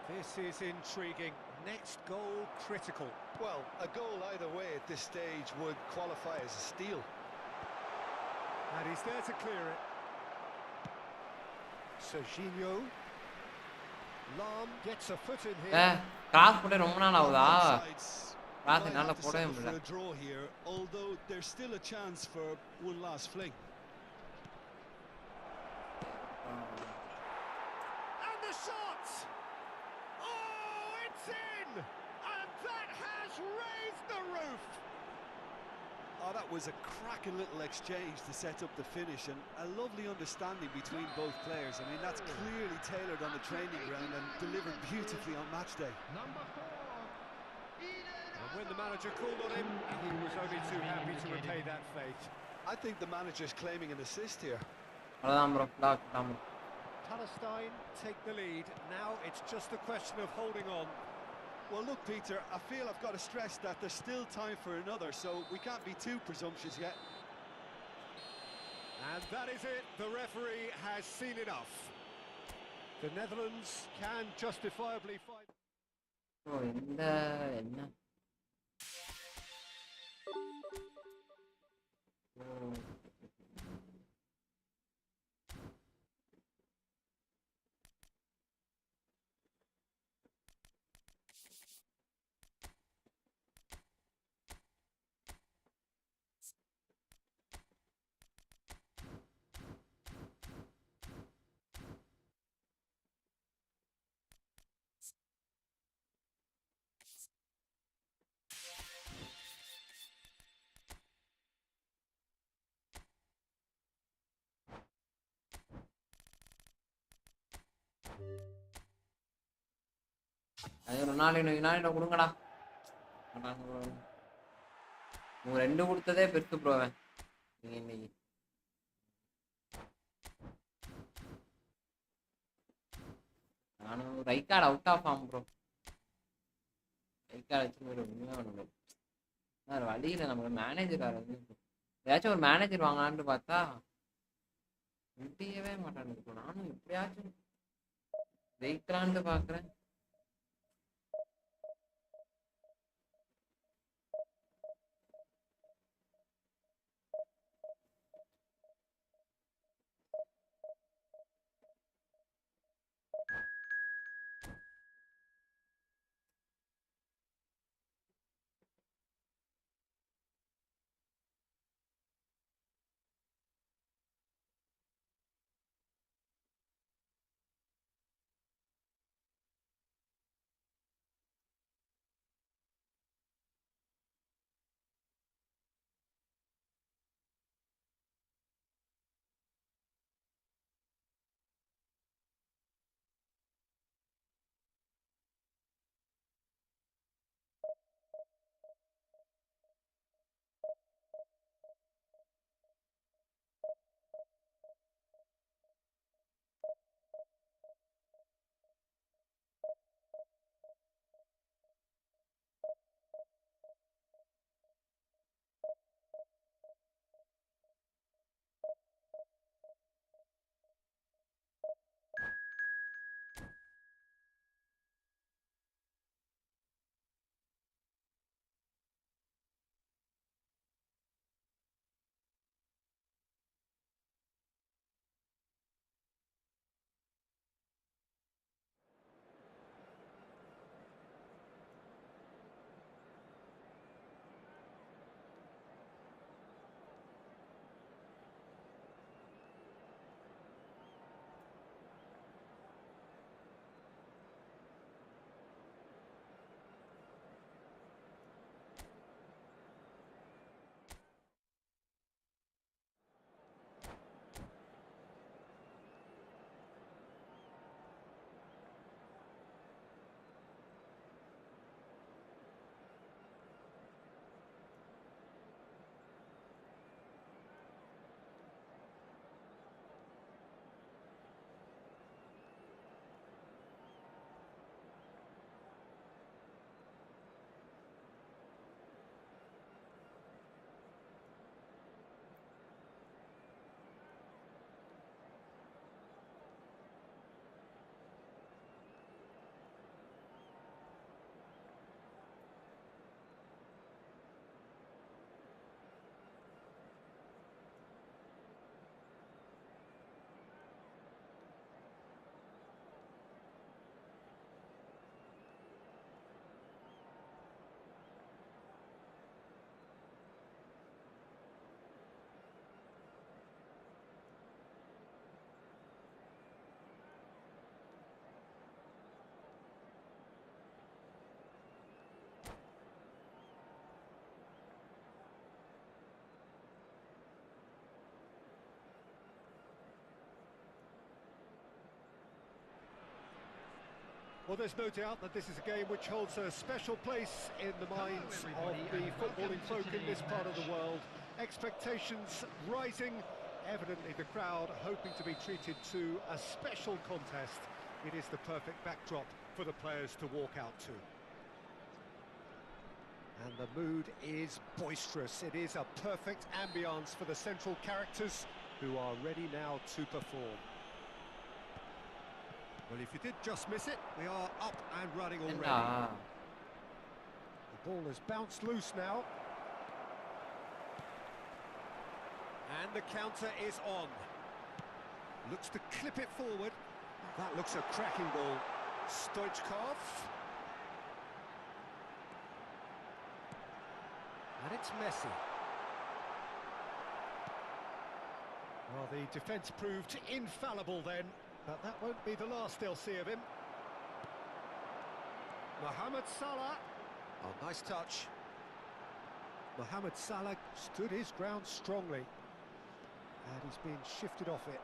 Speaker 4: This is intriguing. Next goal critical.
Speaker 3: Well, a goal either way at this stage would qualify as a steal.
Speaker 4: And he's there to clear it. Serginho. Lam gets a foot in here.
Speaker 1: Cross போட்டு ரொம்ப நாள் ஆகுதா? Cross
Speaker 3: Might
Speaker 1: என்னால
Speaker 3: have to
Speaker 1: போடவே
Speaker 3: settle for
Speaker 1: முடியல.
Speaker 3: a draw here, although there's still a chance for one last fling.
Speaker 4: And the shot! Oh, it's in! And that has raised the roof!
Speaker 3: Oh, that was a cracking little exchange to set up the finish, and a lovely understanding between both players. I mean, that's clearly tailored on the training ground and delivered beautifully on match day.
Speaker 5: Number 4,
Speaker 4: And when the manager called on him, he was only too happy to repay that fate.
Speaker 3: I think the manager's claiming an assist here.
Speaker 1: அவ்வளவுதான் bro. Lock.
Speaker 4: Palestine take the lead. Now it's just a question of holding on.
Speaker 3: Well, look, Peter, I feel I've got to stress that there's still time for another, so we can't be too presumptuous yet.
Speaker 4: And that is it. The referee has seen enough. The Netherlands can justifiably fight.
Speaker 1: Bro என்ன அது Ronaldo கொடுங்கடா. உங்க 2 கொடுத்ததே பெருசு bro. நீங்க இன்னைக்கு நானும் ரைக்கார்டு out of farm bro. ரைக்கார்டு வச்சு உண்மையாக ஒன்று வேறு வழியில் நமக்கு மேனேஜர் வேறு வந்து ஏதாச்சும் ஒரு மேனேஜர் வாங்கலான்ட்டு பார்த்தா முடியவே மாட்டானுங்க ப்ரோ. நானும் எப்படியாச்சும் ஜெயிக்கலான்ட்டு பார்க்குறேன்.
Speaker 4: Well, there's no doubt that this is a game which holds a special place in the minds of the footballing folk in this part of the world. Expectations rising, evidently the crowd hoping to be treated to a special contest. It is the perfect backdrop for the players to walk out to. And the mood is boisterous. It is a perfect ambience for the central characters who are ready now to perform. Well, if you did just miss it, we are up and running already. The ball has bounced loose now. And the counter is on. Looks to clip it forward. That looks a cracking ball. Stoichkov. And it's Messi. Well, the defence proved infallible then, but that won't be the last they'll see of him. Mohamed Salah. Oh, nice touch. Mohamed Salah stood his ground strongly. And he's been shifted off it.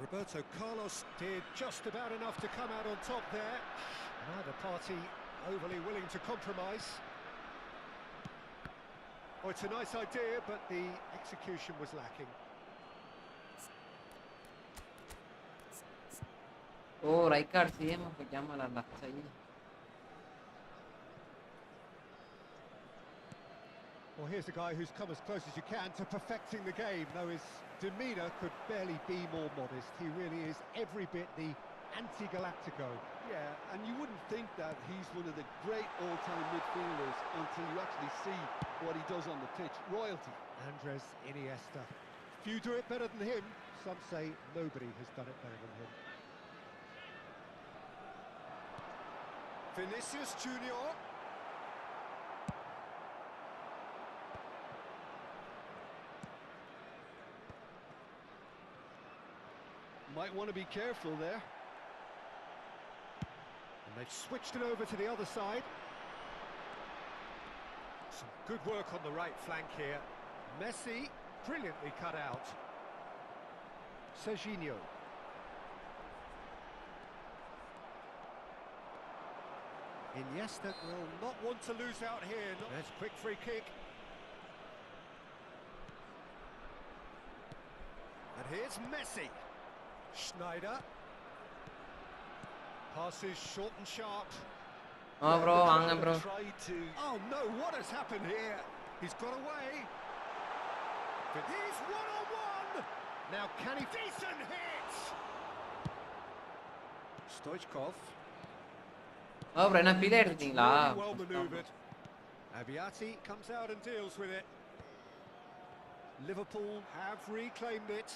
Speaker 4: Roberto Carlos did just about enough to come out on top there. Neither party overly willing to compromise. Oh, it's a nice idea, but the execution was lacking.
Speaker 1: Oh, right card same of Jamala.
Speaker 4: Well, here's a guy who's come as close as you can to perfecting the game, though his demeanour could barely be more modest. He really is every bit the anti-Galactico.
Speaker 3: Yeah, and you wouldn't think that he's one of the great all-time midfielders until you actually see what he does on the pitch. Royalty.
Speaker 4: Andres Iniesta. Few do it better than him. Some say nobody has done it better than him. Vinicius Junior.
Speaker 3: Might want to be careful there.
Speaker 4: And they've switched it over to the other side. Some good work on the right flank here. Messi, brilliantly cut out. Serginho. Iniesta will not want to lose out here. There's a quick free kick. And here's Messi. Schneider. Passes short and sharp.
Speaker 1: Oh, bro, Vaanga, bro.
Speaker 4: Oh no, what has happened here? He's got away. He's one-on-one. Now can he? Decent hit. Stoichkov.
Speaker 1: Oh, bro, நான் feel எடுத்தீங்களா?
Speaker 4: Really well manoeuvred. Abiati comes out and deals with it. Liverpool have reclaimed it.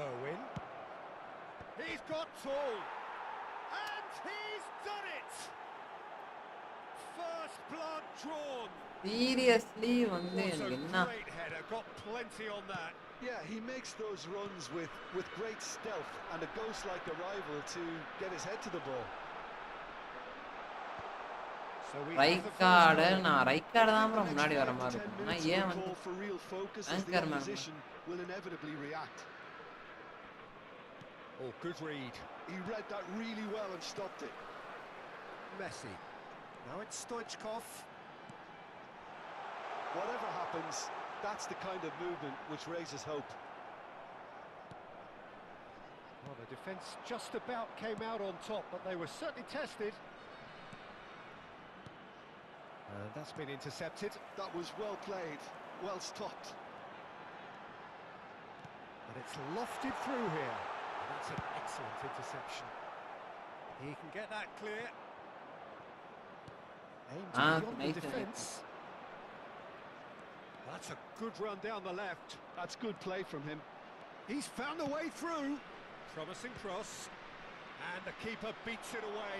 Speaker 4: Owen. He's got tall. And he's done it! First blood drawn.
Speaker 1: Seriously, வந்து
Speaker 4: What
Speaker 1: எனக்கு
Speaker 4: a
Speaker 1: என்ன?
Speaker 4: great header, got plenty on that.
Speaker 3: Yeah, he makes those runs with great stealth and a ghost-like arrival to get his head to the ball.
Speaker 4: So we
Speaker 1: right card நான் right card தான் bro முன்னாடி வர மாதிரி இருக்கும். ஆனா ஏன் வந்து
Speaker 3: Call for real focus as the
Speaker 1: Anchor man.
Speaker 3: opposition will inevitably react.
Speaker 4: Oh, good read.
Speaker 3: He read that really well and stopped it.
Speaker 4: Messi. Now it's Stoichkov.
Speaker 3: Whatever happens, that's the kind of movement which raises hope.
Speaker 4: Well, the defence just about came out on top, but they were certainly tested. And that's been intercepted.
Speaker 3: That was well played, well stopped.
Speaker 4: And it's lofted through here. And that's an excellent interception. He can get that clear. Aimed beyond the
Speaker 1: nice
Speaker 4: defence. That's a good run down the left.
Speaker 3: That's good play from him.
Speaker 4: He's found a way through. Promising cross. And the keeper beats it away.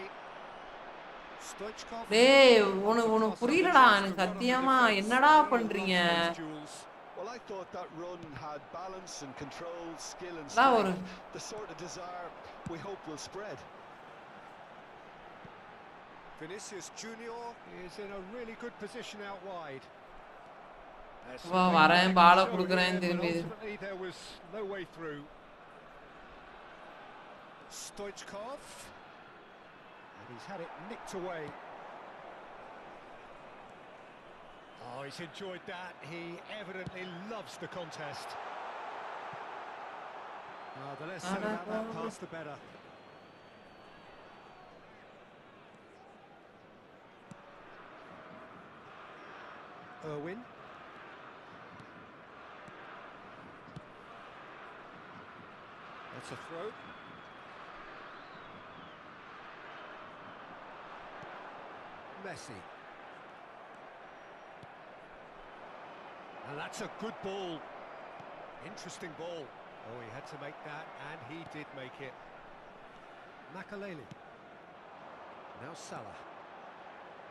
Speaker 4: Stoichkov.
Speaker 1: டேய் உனக்கு புரியலடா எனக்கு சத்தியமா என்னடா பண்றீங்க?
Speaker 3: Well, I thought that run had balance and control, skill and
Speaker 1: That
Speaker 3: strength. The sort of desire we hope will spread.
Speaker 4: Vinicius Junior is in a really good position out wide.
Speaker 1: வா வரேன் பால குடுக்குறேன் திரும்பி.
Speaker 4: Ultimately there was no way through. Stoichkov. And he's had it nicked away. Oh, he's enjoyed that. He evidently loves the contest. The less said about that pass, the better. Irwin. That's a throw. Messi. And that's a good ball. Interesting ball. Oh, he had to make that, and he did make it. Makaleli. Now Salah.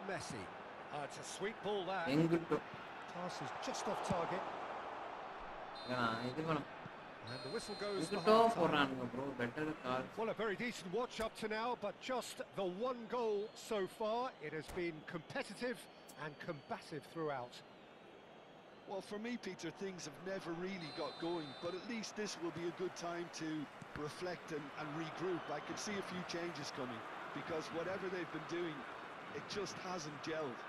Speaker 4: Messi. Oh, it's a sweet ball that. Pass is just off target. And the whistle goes for half-time. Well, a very decent watch up to now, but just the one goal so far. It has been competitive and combative throughout.
Speaker 3: Well, for me, Peter, things have never really got going, but at least this will be a good time to reflect and regroup. I can see a few changes coming, because whatever they've been doing, it just hasn't gelled.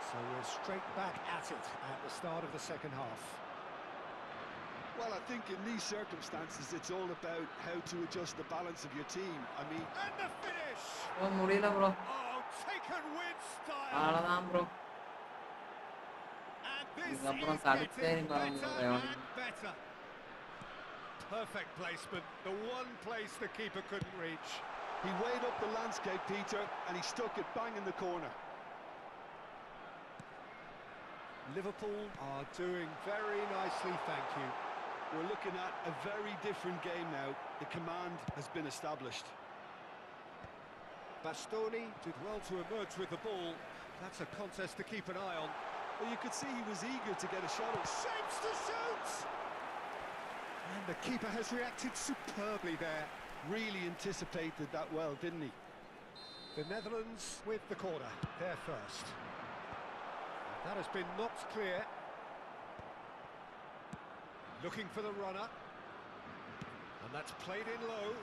Speaker 4: So we're straight back at it at the start of the second half.
Speaker 3: Well, I think in these circumstances, it's all about how to adjust the balance of your team. I mean...
Speaker 4: And the finish!
Speaker 1: bro.
Speaker 4: Oh, taken with style!
Speaker 1: Bro.
Speaker 4: And this is getting better and better. Perfect placement, the one place the keeper couldn't reach.
Speaker 3: He weighed up the landscape, Peter, and he stuck it bang in the corner.
Speaker 4: Liverpool are doing very nicely, thank you.
Speaker 3: We're looking at a very different game now. The command has been established.
Speaker 4: Bastoni did well to emerge with the ball. That's a contest to keep an eye on.
Speaker 3: Well, you could see he was eager to get a shot at.
Speaker 4: Shapes to shoot! And the keeper has reacted superbly there.
Speaker 3: Really anticipated that well, didn't he?
Speaker 4: The Netherlands with the corner, they're first. That has been knocked clear. Looking for the runner. And that's played in low.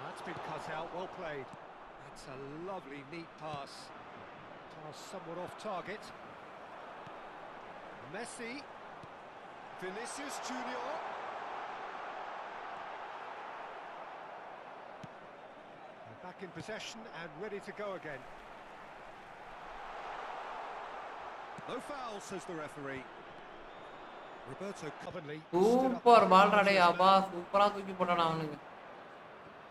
Speaker 4: That's been cut out, well played. That's a lovely, neat pass. Pass somewhat off target. Messi. Vinicius Junior. They're back in possession and ready to go again. No foul, says the referee. Roberto Covenley.
Speaker 1: Super ball rade abba, super tooki potana avanukku.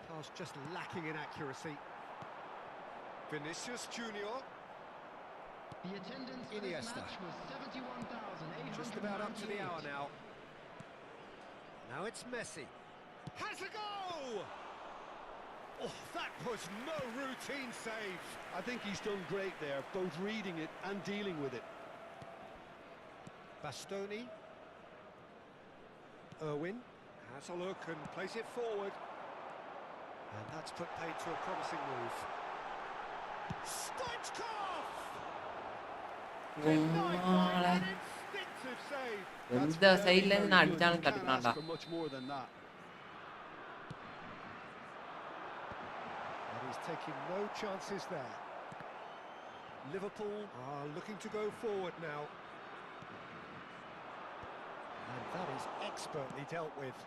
Speaker 4: Pass just lacking in accuracy. Vinicius Junior.
Speaker 5: The attendance for this match was 71,800.
Speaker 4: Just about up to the hour now. Now it's Messi. Has a go! Oh, that was no routine save.
Speaker 3: I think he's done great there, both reading it and dealing with it.
Speaker 4: Bastoni. Irwin has a look and plays it forward. And that's put paid to a promising move. Stoichkov! Denied by an instinctive save.
Speaker 1: The sideline na adichan kattunaanda.
Speaker 3: Much more than that.
Speaker 4: And he's taking no chances there. Liverpool are looking to go forward now. And that is expertly dealt with.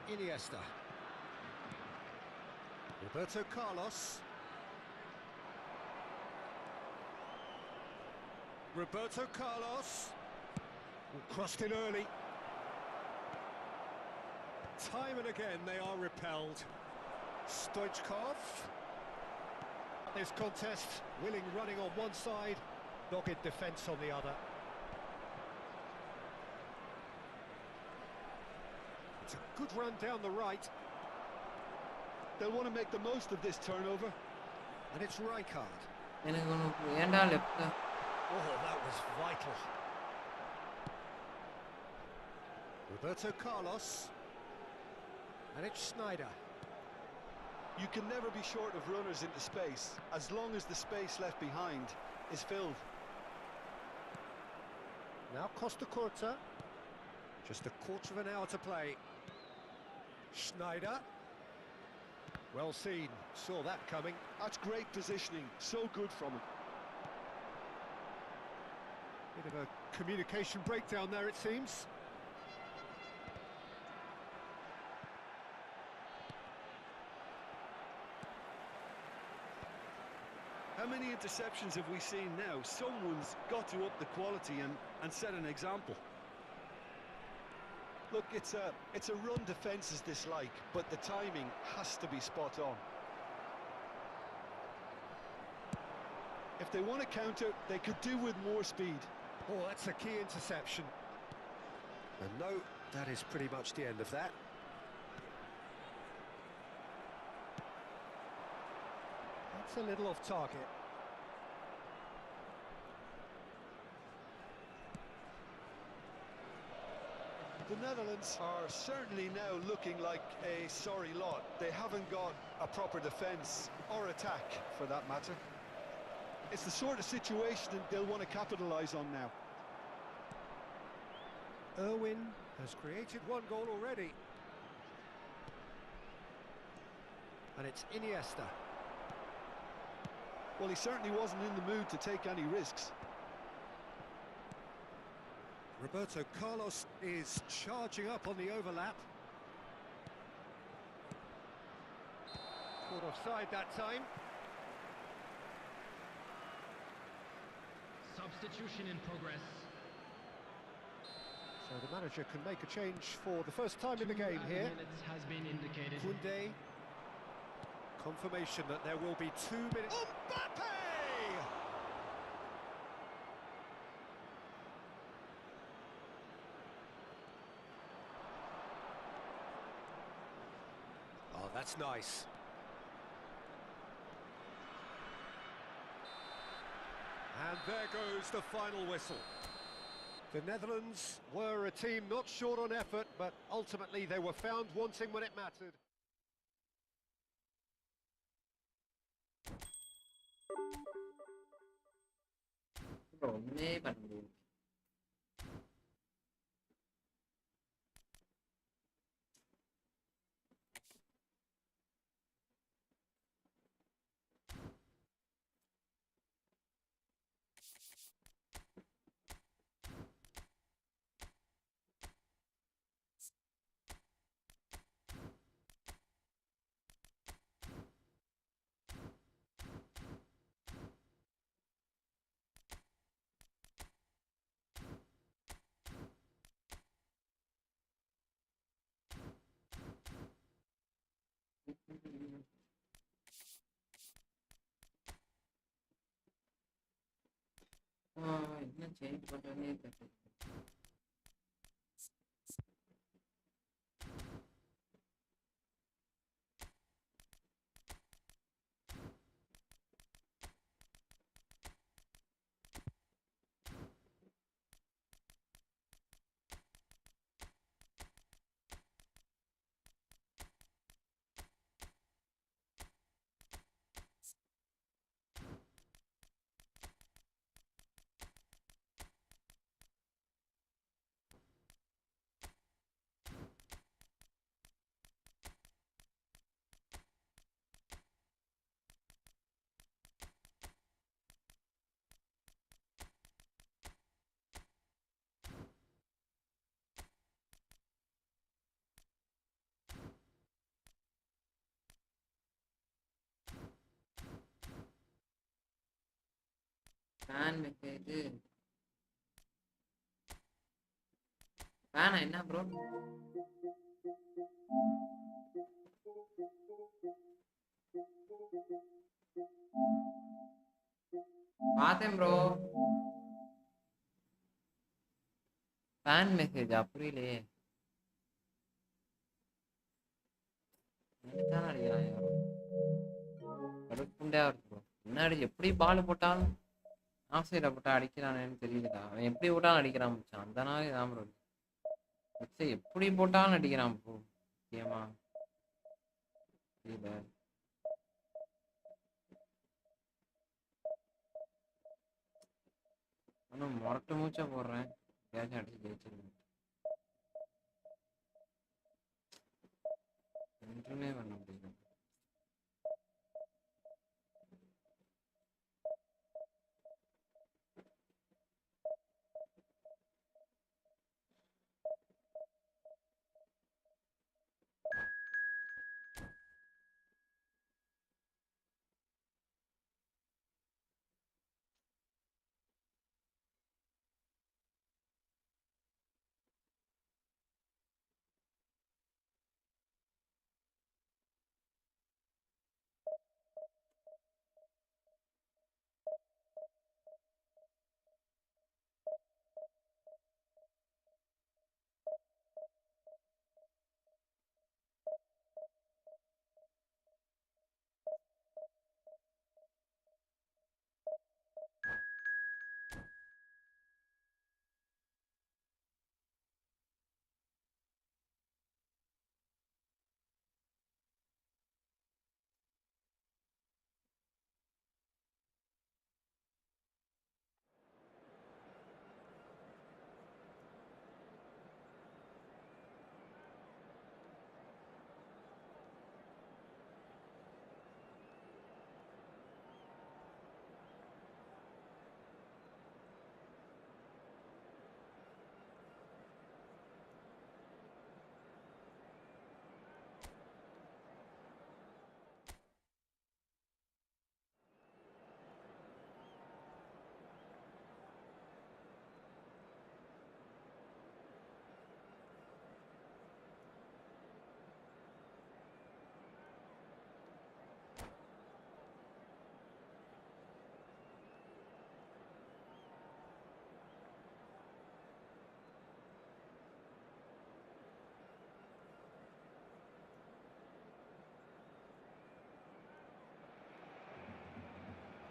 Speaker 4: Iniesta. Roberto Carlos. Roberto Carlos. Crossed in early. Time and again they are repelled. Stoichkov. This contest, willing running on one side, dogged defence on the other. It's a good run down the right.
Speaker 3: They'll want to make the most of this turnover.
Speaker 4: And it's Rijkaard.
Speaker 1: left.
Speaker 4: Oh, that was vital. Roberto Carlos. And it's Sneijder.
Speaker 3: You can never be short of runners into space, as long as the space left behind is filled.
Speaker 4: Now Costa Curta. Just a quarter of an hour to play. Sneijder. Well seen, saw that coming.
Speaker 3: That's great positioning, so good from him.
Speaker 4: Bit of a communication breakdown there, it seems.
Speaker 3: How many interceptions have we seen now? Someone's got to up the quality and set an example. Look, it's a run defence's dislike, but the timing has to be spot on. If they want to counter, they could do with more speed.
Speaker 4: Oh, that's a key interception. And no, that is pretty much the end of that. That's a little off target.
Speaker 3: The Netherlands are certainly now looking like a sorry lot. They haven't got a proper defence or attack, for that matter. It's the sort of situation that they'll want to capitalise on now.
Speaker 4: Irwin has created one goal already. And it's Iniesta.
Speaker 3: Well, he certainly wasn't in the mood to take any risks.
Speaker 4: Roberto Carlos is charging up on the overlap. Caught offside that time.
Speaker 5: Substitution in progress.
Speaker 4: So the manager can make a change for the first time in the game here.
Speaker 5: Minutes has been indicated.
Speaker 4: Koundé. Confirmation that there will be 2 minutes.
Speaker 3: Mbappe!
Speaker 4: Oh, that's nice. And there goes the final whistle. The Netherlands were a team not short on effort, but ultimately they were found wanting when it mattered.
Speaker 1: ஒண்ணுமே பண்ண முடியாது. என்ன change பண்றதுனே தெரியல. Fan message ஃபேனா என்ன bro? பார்த்தேன் bro. Fan மெசேஜா? புரியலையே. என்னதான் அடிக்கிறான் யாரும்? கடுப்புண்டே இருக்கு ப்ரோ. என்ன அடி எப்படி பால் போட்டாலும் ஆஃப் சைட போட்டா அடிக்கிறானேன்னு தெரியலடா. அவன் எப்படி போட்டாலும் அடிக்கிறான் மச்சான். அந்த நாளே தான் ப்ரோ. எப்படி போட்டாலும் அடிக்கிறான் ப்ரோ. ஏமா தெரியல. ஆனால் முரட்டு மூச்சா போடுறேன். எப்படியாச்சும் அடிச்சு ஜெயிச்சிருக்கேன். ஒன்றுமே பண்ண முடியல.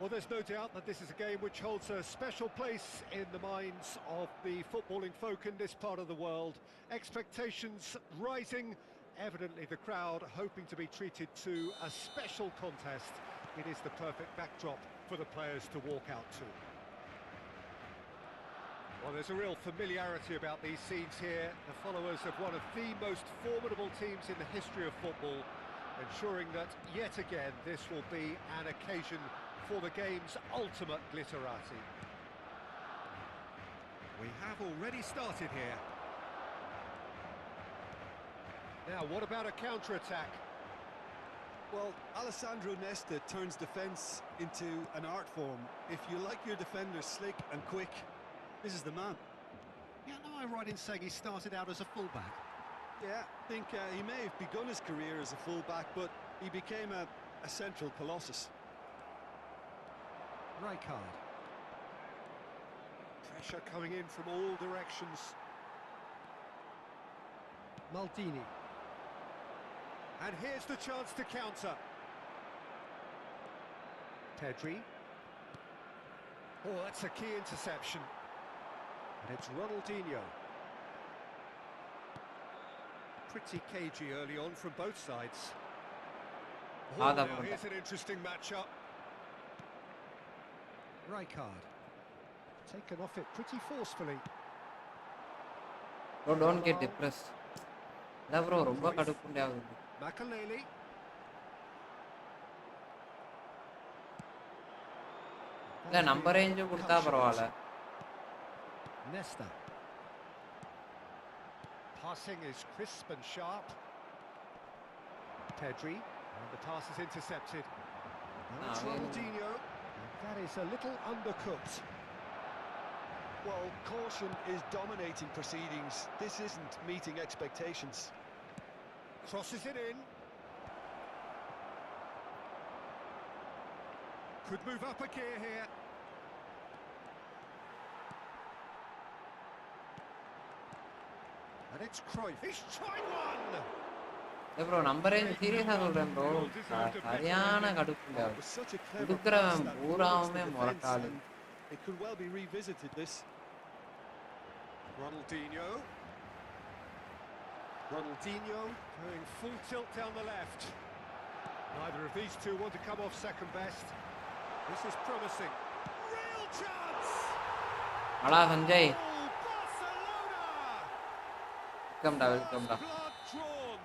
Speaker 4: Well, there's no doubt that this is a game which holds a special place in the minds of the footballing folk in this part of the world. Expectations rising, evidently the crowd hoping to be treated to a special contest. It is the perfect backdrop for the players to walk out to. Well, there's a real familiarity about these scenes here. The followers of one of the most formidable teams in the history of football, ensuring that yet again this will be an occasion for the game's ultimate glitterati. We have already started here. Now, what about a counter-attack?
Speaker 3: Well, Alessandro Nesta turns defence into an art form. If you like your defenders slick and quick, this is the man.
Speaker 4: Yeah, am I right in saying he started out as a fullback?
Speaker 3: Yeah, I think he may have begun his career as a fullback, but he became a central colossus.
Speaker 4: Rijkaard. Pressure coming in from all directions. Maldini. And here's the chance to counter. Pedri. Oh, that's a key interception. And it's Ronaldinho. Pretty cagey early on from both sides. Oh, now here's an interesting matchup. Rijkaard. Taken off it pretty forcefully.
Speaker 1: Bro, don't get depressed. No, bro, ரொம்ப கடுப்புண்டே ஆகுது.
Speaker 4: Makaleli.
Speaker 1: இல்ல number range கொடுத்தா பரவாயில்லை.
Speaker 4: Nesta. Passing is crisp and sharp. Pedri, and the pass is intercepted. Now it's Ronaldinho, and that is a little undercooked.
Speaker 3: Well, caution is dominating proceedings. This isn't meeting expectations.
Speaker 4: Crosses it in. Could move up a gear here. And it's Cruyff. He's tried one!
Speaker 1: bro, number range சீரியஸா சொல்றேன் bro. சரியான கடுப்புண்டே ஆகுது. குடுக்குறவன் பூராவுமே முரட்டாளு.
Speaker 3: It could well be revisited, this.
Speaker 4: Ronaldinho. Ronaldinho going full tilt down the left. Neither of these two want to come off second best. This is promising. Real chance!
Speaker 1: Ala Sanjay.
Speaker 4: Oh, Barcelona!
Speaker 1: Welcome da.
Speaker 4: Blood drawn.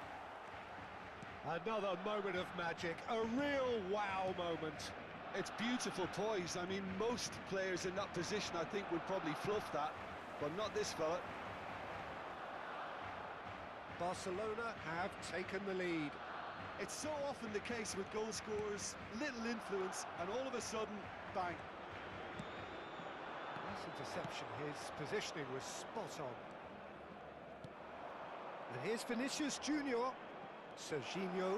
Speaker 4: Another moment of magic, a real wow moment.
Speaker 3: It's beautiful poise. I mean, most players in that position, I think, would probably fluff that, but not this fella.
Speaker 4: Barcelona have taken the lead.
Speaker 3: It's so often the case with goal scorers, little influence, and all of a sudden, bang.
Speaker 4: Nice interception, his positioning was spot on. And here's Vinicius Junior. Serginho.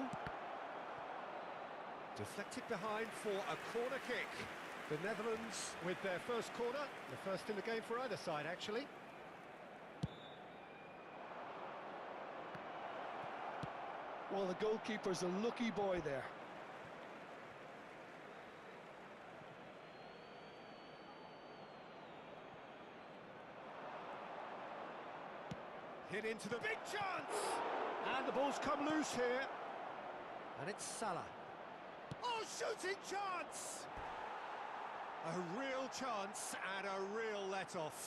Speaker 4: Deflected behind for a corner kick. The Netherlands with their first corner, the first in the game for either side, actually.
Speaker 3: Well, the goalkeeper's a lucky boy there.
Speaker 4: Hit into the big chance! And the ball's come loose here. And it's Salah. Oh, shooting chance! A real chance and a real let-off.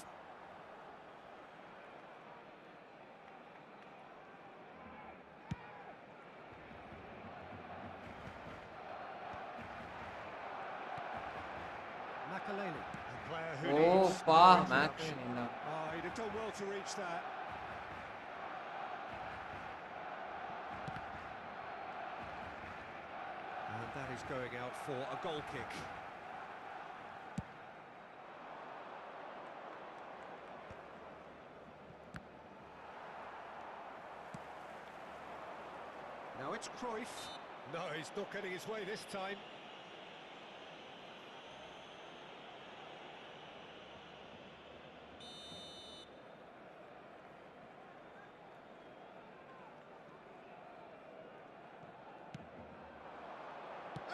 Speaker 4: Makaleli, a player who needs
Speaker 1: Max.
Speaker 4: Oh, he'd have done well to reach that. And that is going out for a goal kick. Now it's Cruyff. No, he's not getting his way this time.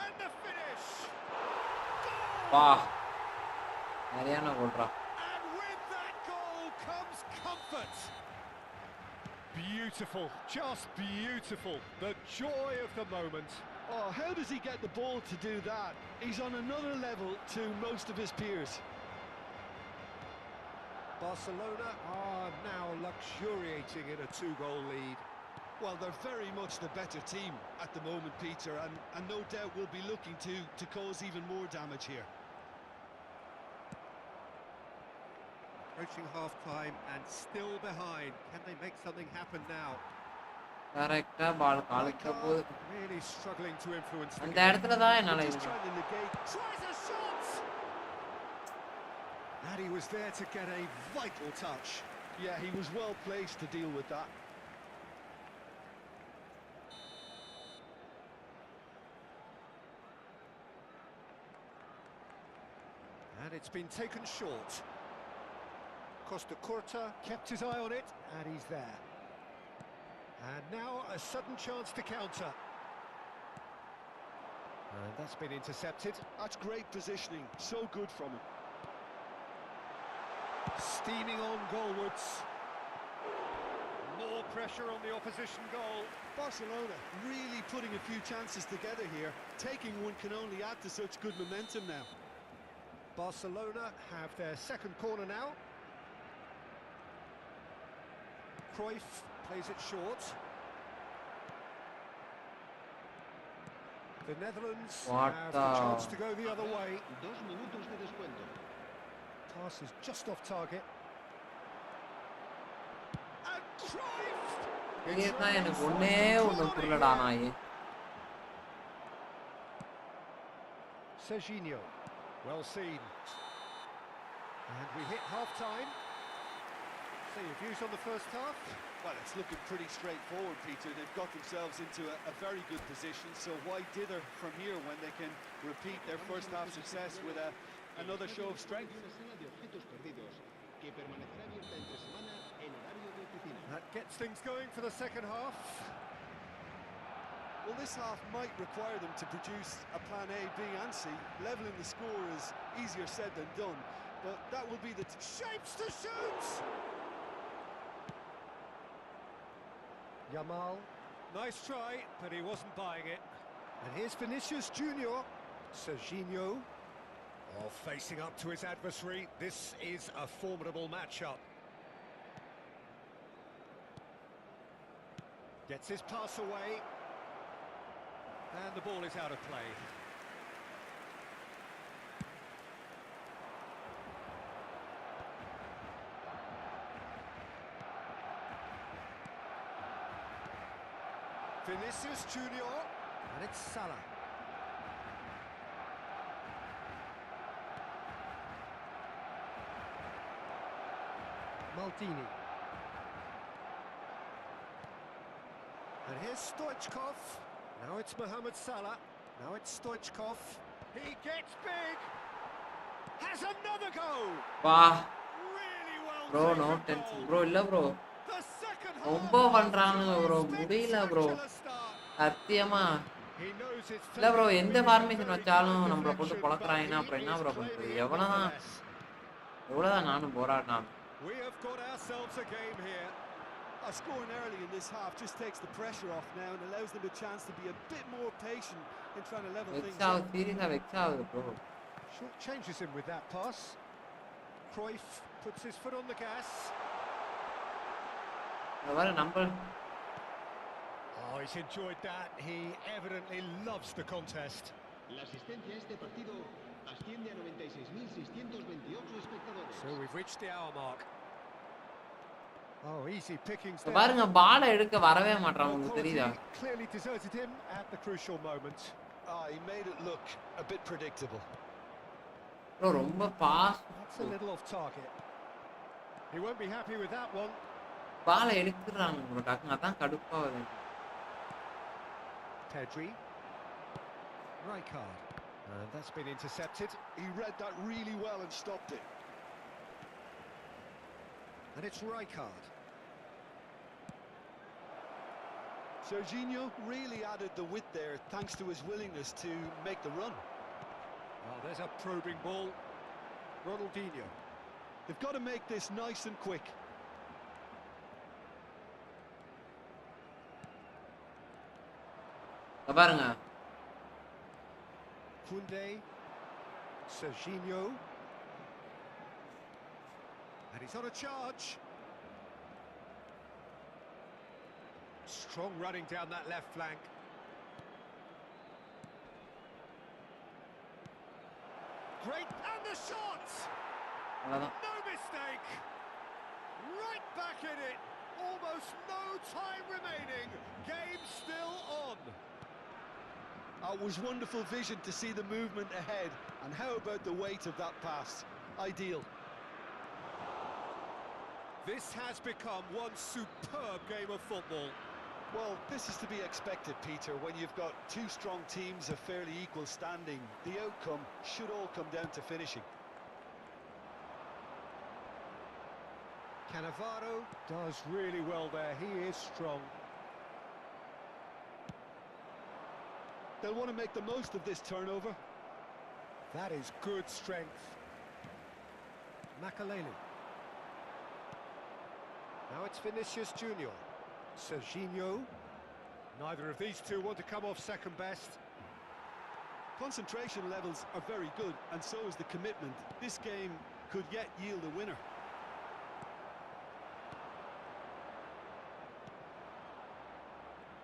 Speaker 4: And the finish! Goal!
Speaker 1: வா சரியான கோல்ரா.
Speaker 4: And with that goal comes comfort. Beautiful, just beautiful. The joy of the moment.
Speaker 3: Oh, how does he get the ball to do that? He's on another level to most of his peers.
Speaker 4: Barcelona are now luxuriating in a 2-goal lead.
Speaker 3: Well, they're very much the better team at the moment, Peter, and no doubt will be looking to cause even more damage here.
Speaker 4: Approaching half-time and still behind. Can they make something happen now?
Speaker 1: கரெக்டா பால் காலுக்கு போகுது.
Speaker 4: Really struggling to influence the
Speaker 1: அந்த
Speaker 4: game.
Speaker 1: இடத்துல தான் என்னால
Speaker 3: Just trying to negate.
Speaker 4: Tries a shot! And he was there to get a vital touch.
Speaker 3: Yeah, he was well placed to deal with that.
Speaker 4: And it's been taken short. Costa Curta kept his eye on it, and he's there. And now a sudden chance to counter. And that's been intercepted.
Speaker 3: That's great positioning. So good from him.
Speaker 4: Steaming on goalwards. More pressure on the opposition goal.
Speaker 3: Barcelona really putting a few chances together here. Taking one can only add to such good momentum now.
Speaker 4: Barcelona have their second corner now. Cruyff plays it short. The Netherlands have the chance to go the other way.
Speaker 6: 2 minutos de descuento.
Speaker 4: Pass is just off target. And Cruyff!
Speaker 1: தான் எனக்கு ஒன்னே ஒன்று புரியலடா நாயே.
Speaker 4: Serginho, well seen. And we hit half-time. So your views on the first half?
Speaker 3: Well, it's looking pretty straightforward, Peter. They've got themselves into a very good position, so why dither from here when they can repeat their first half success with another show of strength?
Speaker 6: Una sala de objetos perdidos que permanecerá abierta entre semana en horario de oficina.
Speaker 4: That gets things going for the second half.
Speaker 3: Well, this half might require them to produce a plan A, B and C. Levelling the score is easier said than done, but that will be the...
Speaker 4: Shapes to shoot! Yamal, nice try, but he wasn't buying it. And here's Vinicius Junior. Serginho, facing up to his adversary. This is a formidable matchup. Gets his pass away. And the ball is out of play. Vinicius Junior, and it's Salah. Maldini. And here's Stoichkov. Now it's Mohamed Salah. Now it's Stoichkov. He gets big. Has another go.
Speaker 1: வா
Speaker 4: Really well
Speaker 1: bro
Speaker 4: taken
Speaker 1: no
Speaker 4: goal.
Speaker 1: Tension bro. இல்ல bro
Speaker 4: The second
Speaker 1: ரொம்ப
Speaker 4: half
Speaker 1: பண்றானுங்க
Speaker 4: to a
Speaker 1: bro. முடியல bro
Speaker 4: spectacular start.
Speaker 1: சத்தியமா.
Speaker 4: He knows it's
Speaker 1: இல்ல bro
Speaker 4: failing,
Speaker 1: எந்த
Speaker 4: but
Speaker 1: formation
Speaker 4: very
Speaker 1: வச்சாலும்
Speaker 4: good
Speaker 1: நம்மள போட்டு
Speaker 4: deflection,
Speaker 1: பொளக்குறாங்கன்னா
Speaker 4: but
Speaker 1: அப்புறம்
Speaker 4: he
Speaker 1: என்ன
Speaker 4: is
Speaker 1: ப்ரோ
Speaker 4: claiming
Speaker 1: பண்றது?
Speaker 4: it
Speaker 1: எவ்வளவுதான் நானும் போராடினாலும்.
Speaker 4: We have got ourselves a game here.
Speaker 3: Scoring early in this half just takes the pressure off now and allows them a chance to be a bit more patient in trying to level things
Speaker 1: vex
Speaker 3: up.
Speaker 1: ஆகுது, சீரியஸா வெக்ஸ் ஆகுது bro.
Speaker 4: Short changes him with that pass. Cruyff puts his foot on the gas.
Speaker 1: வர நம்ம
Speaker 4: Oh, he's enjoyed that. He evidently loves the contest.
Speaker 6: La asistencia a este partido asciende a 96.628 espectadores.
Speaker 4: So we've reached the hour mark. Oh, easy pickings
Speaker 1: இப்ப
Speaker 4: there.
Speaker 1: பாருங்க பாலை எடுக்க வரவே மாட்டான்.
Speaker 4: Well,
Speaker 1: உங்களுக்கு
Speaker 4: quality
Speaker 1: தெரியுதா?
Speaker 4: clearly deserted him at the crucial moment.
Speaker 3: He made it look a bit predictable.
Speaker 1: Bro ரொம்ப pass.
Speaker 4: That's a little off target. He won't be happy with that one.
Speaker 1: பாலை எடுத்துறாங்க bro. டக்குனு அதான் கடுப்பாகுது.
Speaker 4: Pedri. Rijkaard. And that's been intercepted.
Speaker 3: He read that really well and stopped it.
Speaker 4: And it's Rijkaard.
Speaker 3: Serginho really added the width there thanks to his willingness to make the run.
Speaker 4: Well, there's a probing ball. Ronaldinho.
Speaker 3: They've got to make this nice and quick.
Speaker 1: பாருங்க.
Speaker 4: Koundé. Serginho. And he's on a charge. Strong running down that left flank. Great, and the shot!
Speaker 1: அவ்வளவுதான்.
Speaker 4: No mistake! Right back in it! Almost no time remaining. Game still on.
Speaker 3: It was wonderful vision to see the movement ahead. And how about the weight of that pass? Ideal.
Speaker 4: This has become one superb game of football.
Speaker 3: Well, this is to be expected, Peter. When you've got two strong teams of fairly equal standing, the outcome should all come down to finishing.
Speaker 4: Cannavaro does really well there. He is strong.
Speaker 3: They'll want to make the most of this turnover.
Speaker 4: That is good strength. Makaleli. Now it's Vinicius Junior. Serginho. Neither of these two want to come off second best.
Speaker 3: Concentration levels are very good, and so is the commitment. This game could yet yield a winner.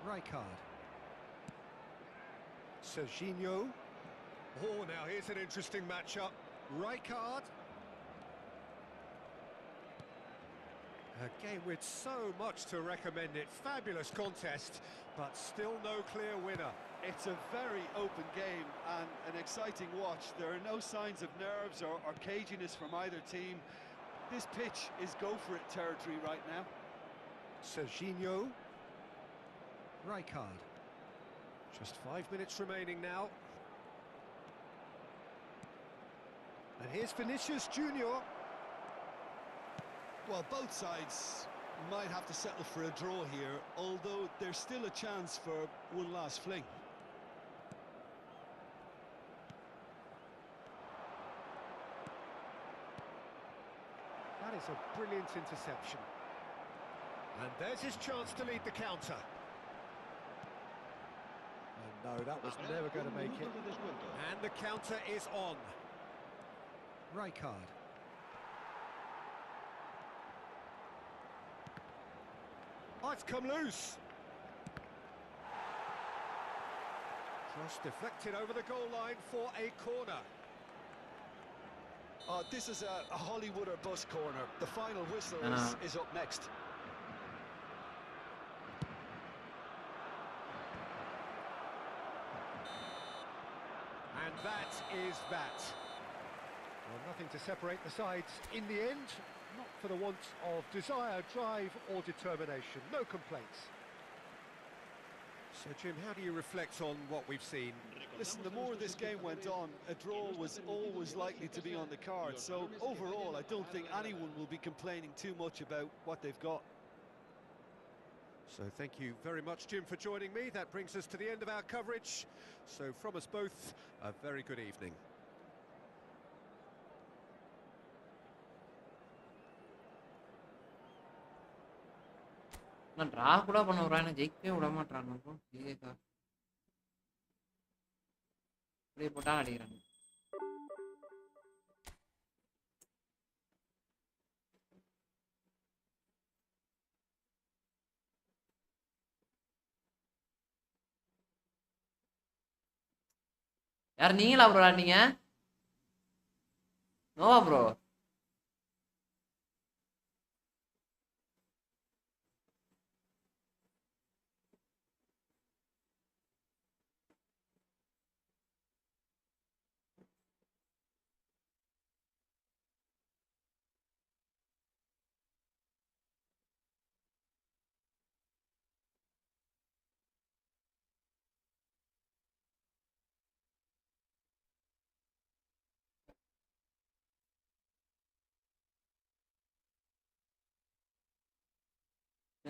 Speaker 4: Rijkaard. Serginho. Oh, now here's an interesting matchup. Rijkaard. A game with so much to recommend it. Fabulous contest, but still no clear winner.
Speaker 3: It's a very open game and an exciting watch. There are no signs of nerves or caginess from either team. This pitch is go-for-it territory right now.
Speaker 4: Serginho. Rijkaard. Just 5 minutes remaining now. And here's Vinicius Junior.
Speaker 3: Well, both sides might have to settle for a draw here, although there's still a chance for one last fling.
Speaker 4: That is a brilliant interception. And there's his chance to lead the counter. And no, that was never going to make it. And the counter is on. Rijkaard. Oh, it's come loose. Cross deflected over the goal line for a corner.
Speaker 3: This is a Hollywood or bust corner. The final whistle is up next.
Speaker 4: And that is that. Well, nothing to separate the sides in the end. Not for the want of desire, drive or determination. No complaints. So, Jim, how do you reflect on what we've seen?
Speaker 3: Listen, the more this game went on, a draw was always likely to be on the card. So, overall, I don't think anyone will be complaining too much about what they've got.
Speaker 4: So thank you very much, Jim, for joining me. That brings us to the end of our coverage. So from us both, a very good evening.
Speaker 1: நான் draw கூட பண்ண விடுறான், ஜெயிக்கவே விட மாட்டான். அப்படியே போட்டா அடிக்கிறாங்க. யார் நீங்களா ப்ரோ ஆடினீங்க? நோவா ப்ரோ.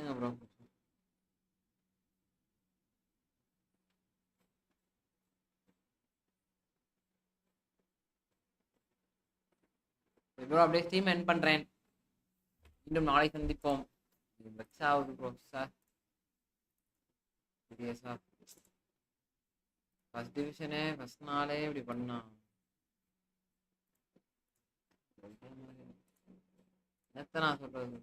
Speaker 1: ஏங்க ப்ரோ ப்ரோ அப்படியே ஸ்ட்ரீம் எண்ட் பண்றேன். மீண்டும் நாளை சந்திப்போம். வச்சாவது ப்ரோ சார் சீரியஸா ஃபர்ஸ்ட் டிவிஷனே ஃபர்ஸ்ட் நாளே இப்படி பண்ணா என்னத்த நான் சொல்றது?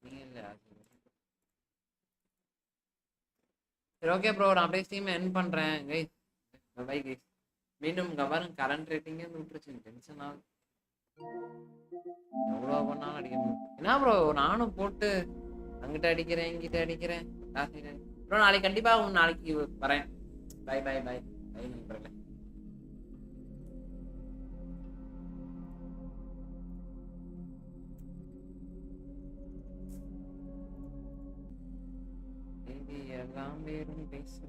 Speaker 1: நீங்க இல்லையா? சரி ஓகே ப்ரோ, நான் அப்படியே ஸ்ட்ரீம் எண்ட் பண்றேன் கைஸ். Bye guys. மீண்டும் கவர்ன் கரண்ட் ரேட்டிங்கே விட்டுருச்சு. டென்ஷன் ஆகுது. எவ்வளோ பண்ணாலும் அடிக்க முடியும். என்ன ப்ரோ நானும் போட்டு அங்கிட்ட அடிக்கிறேன் இங்கிட்ட அடிக்கிறேன் ப்ரோ. நாளைக்கு கண்டிப்பா நாளைக்கு வரேன். பை பை பை பை நண்பர்களே. எல்லாம் வேறும் பேச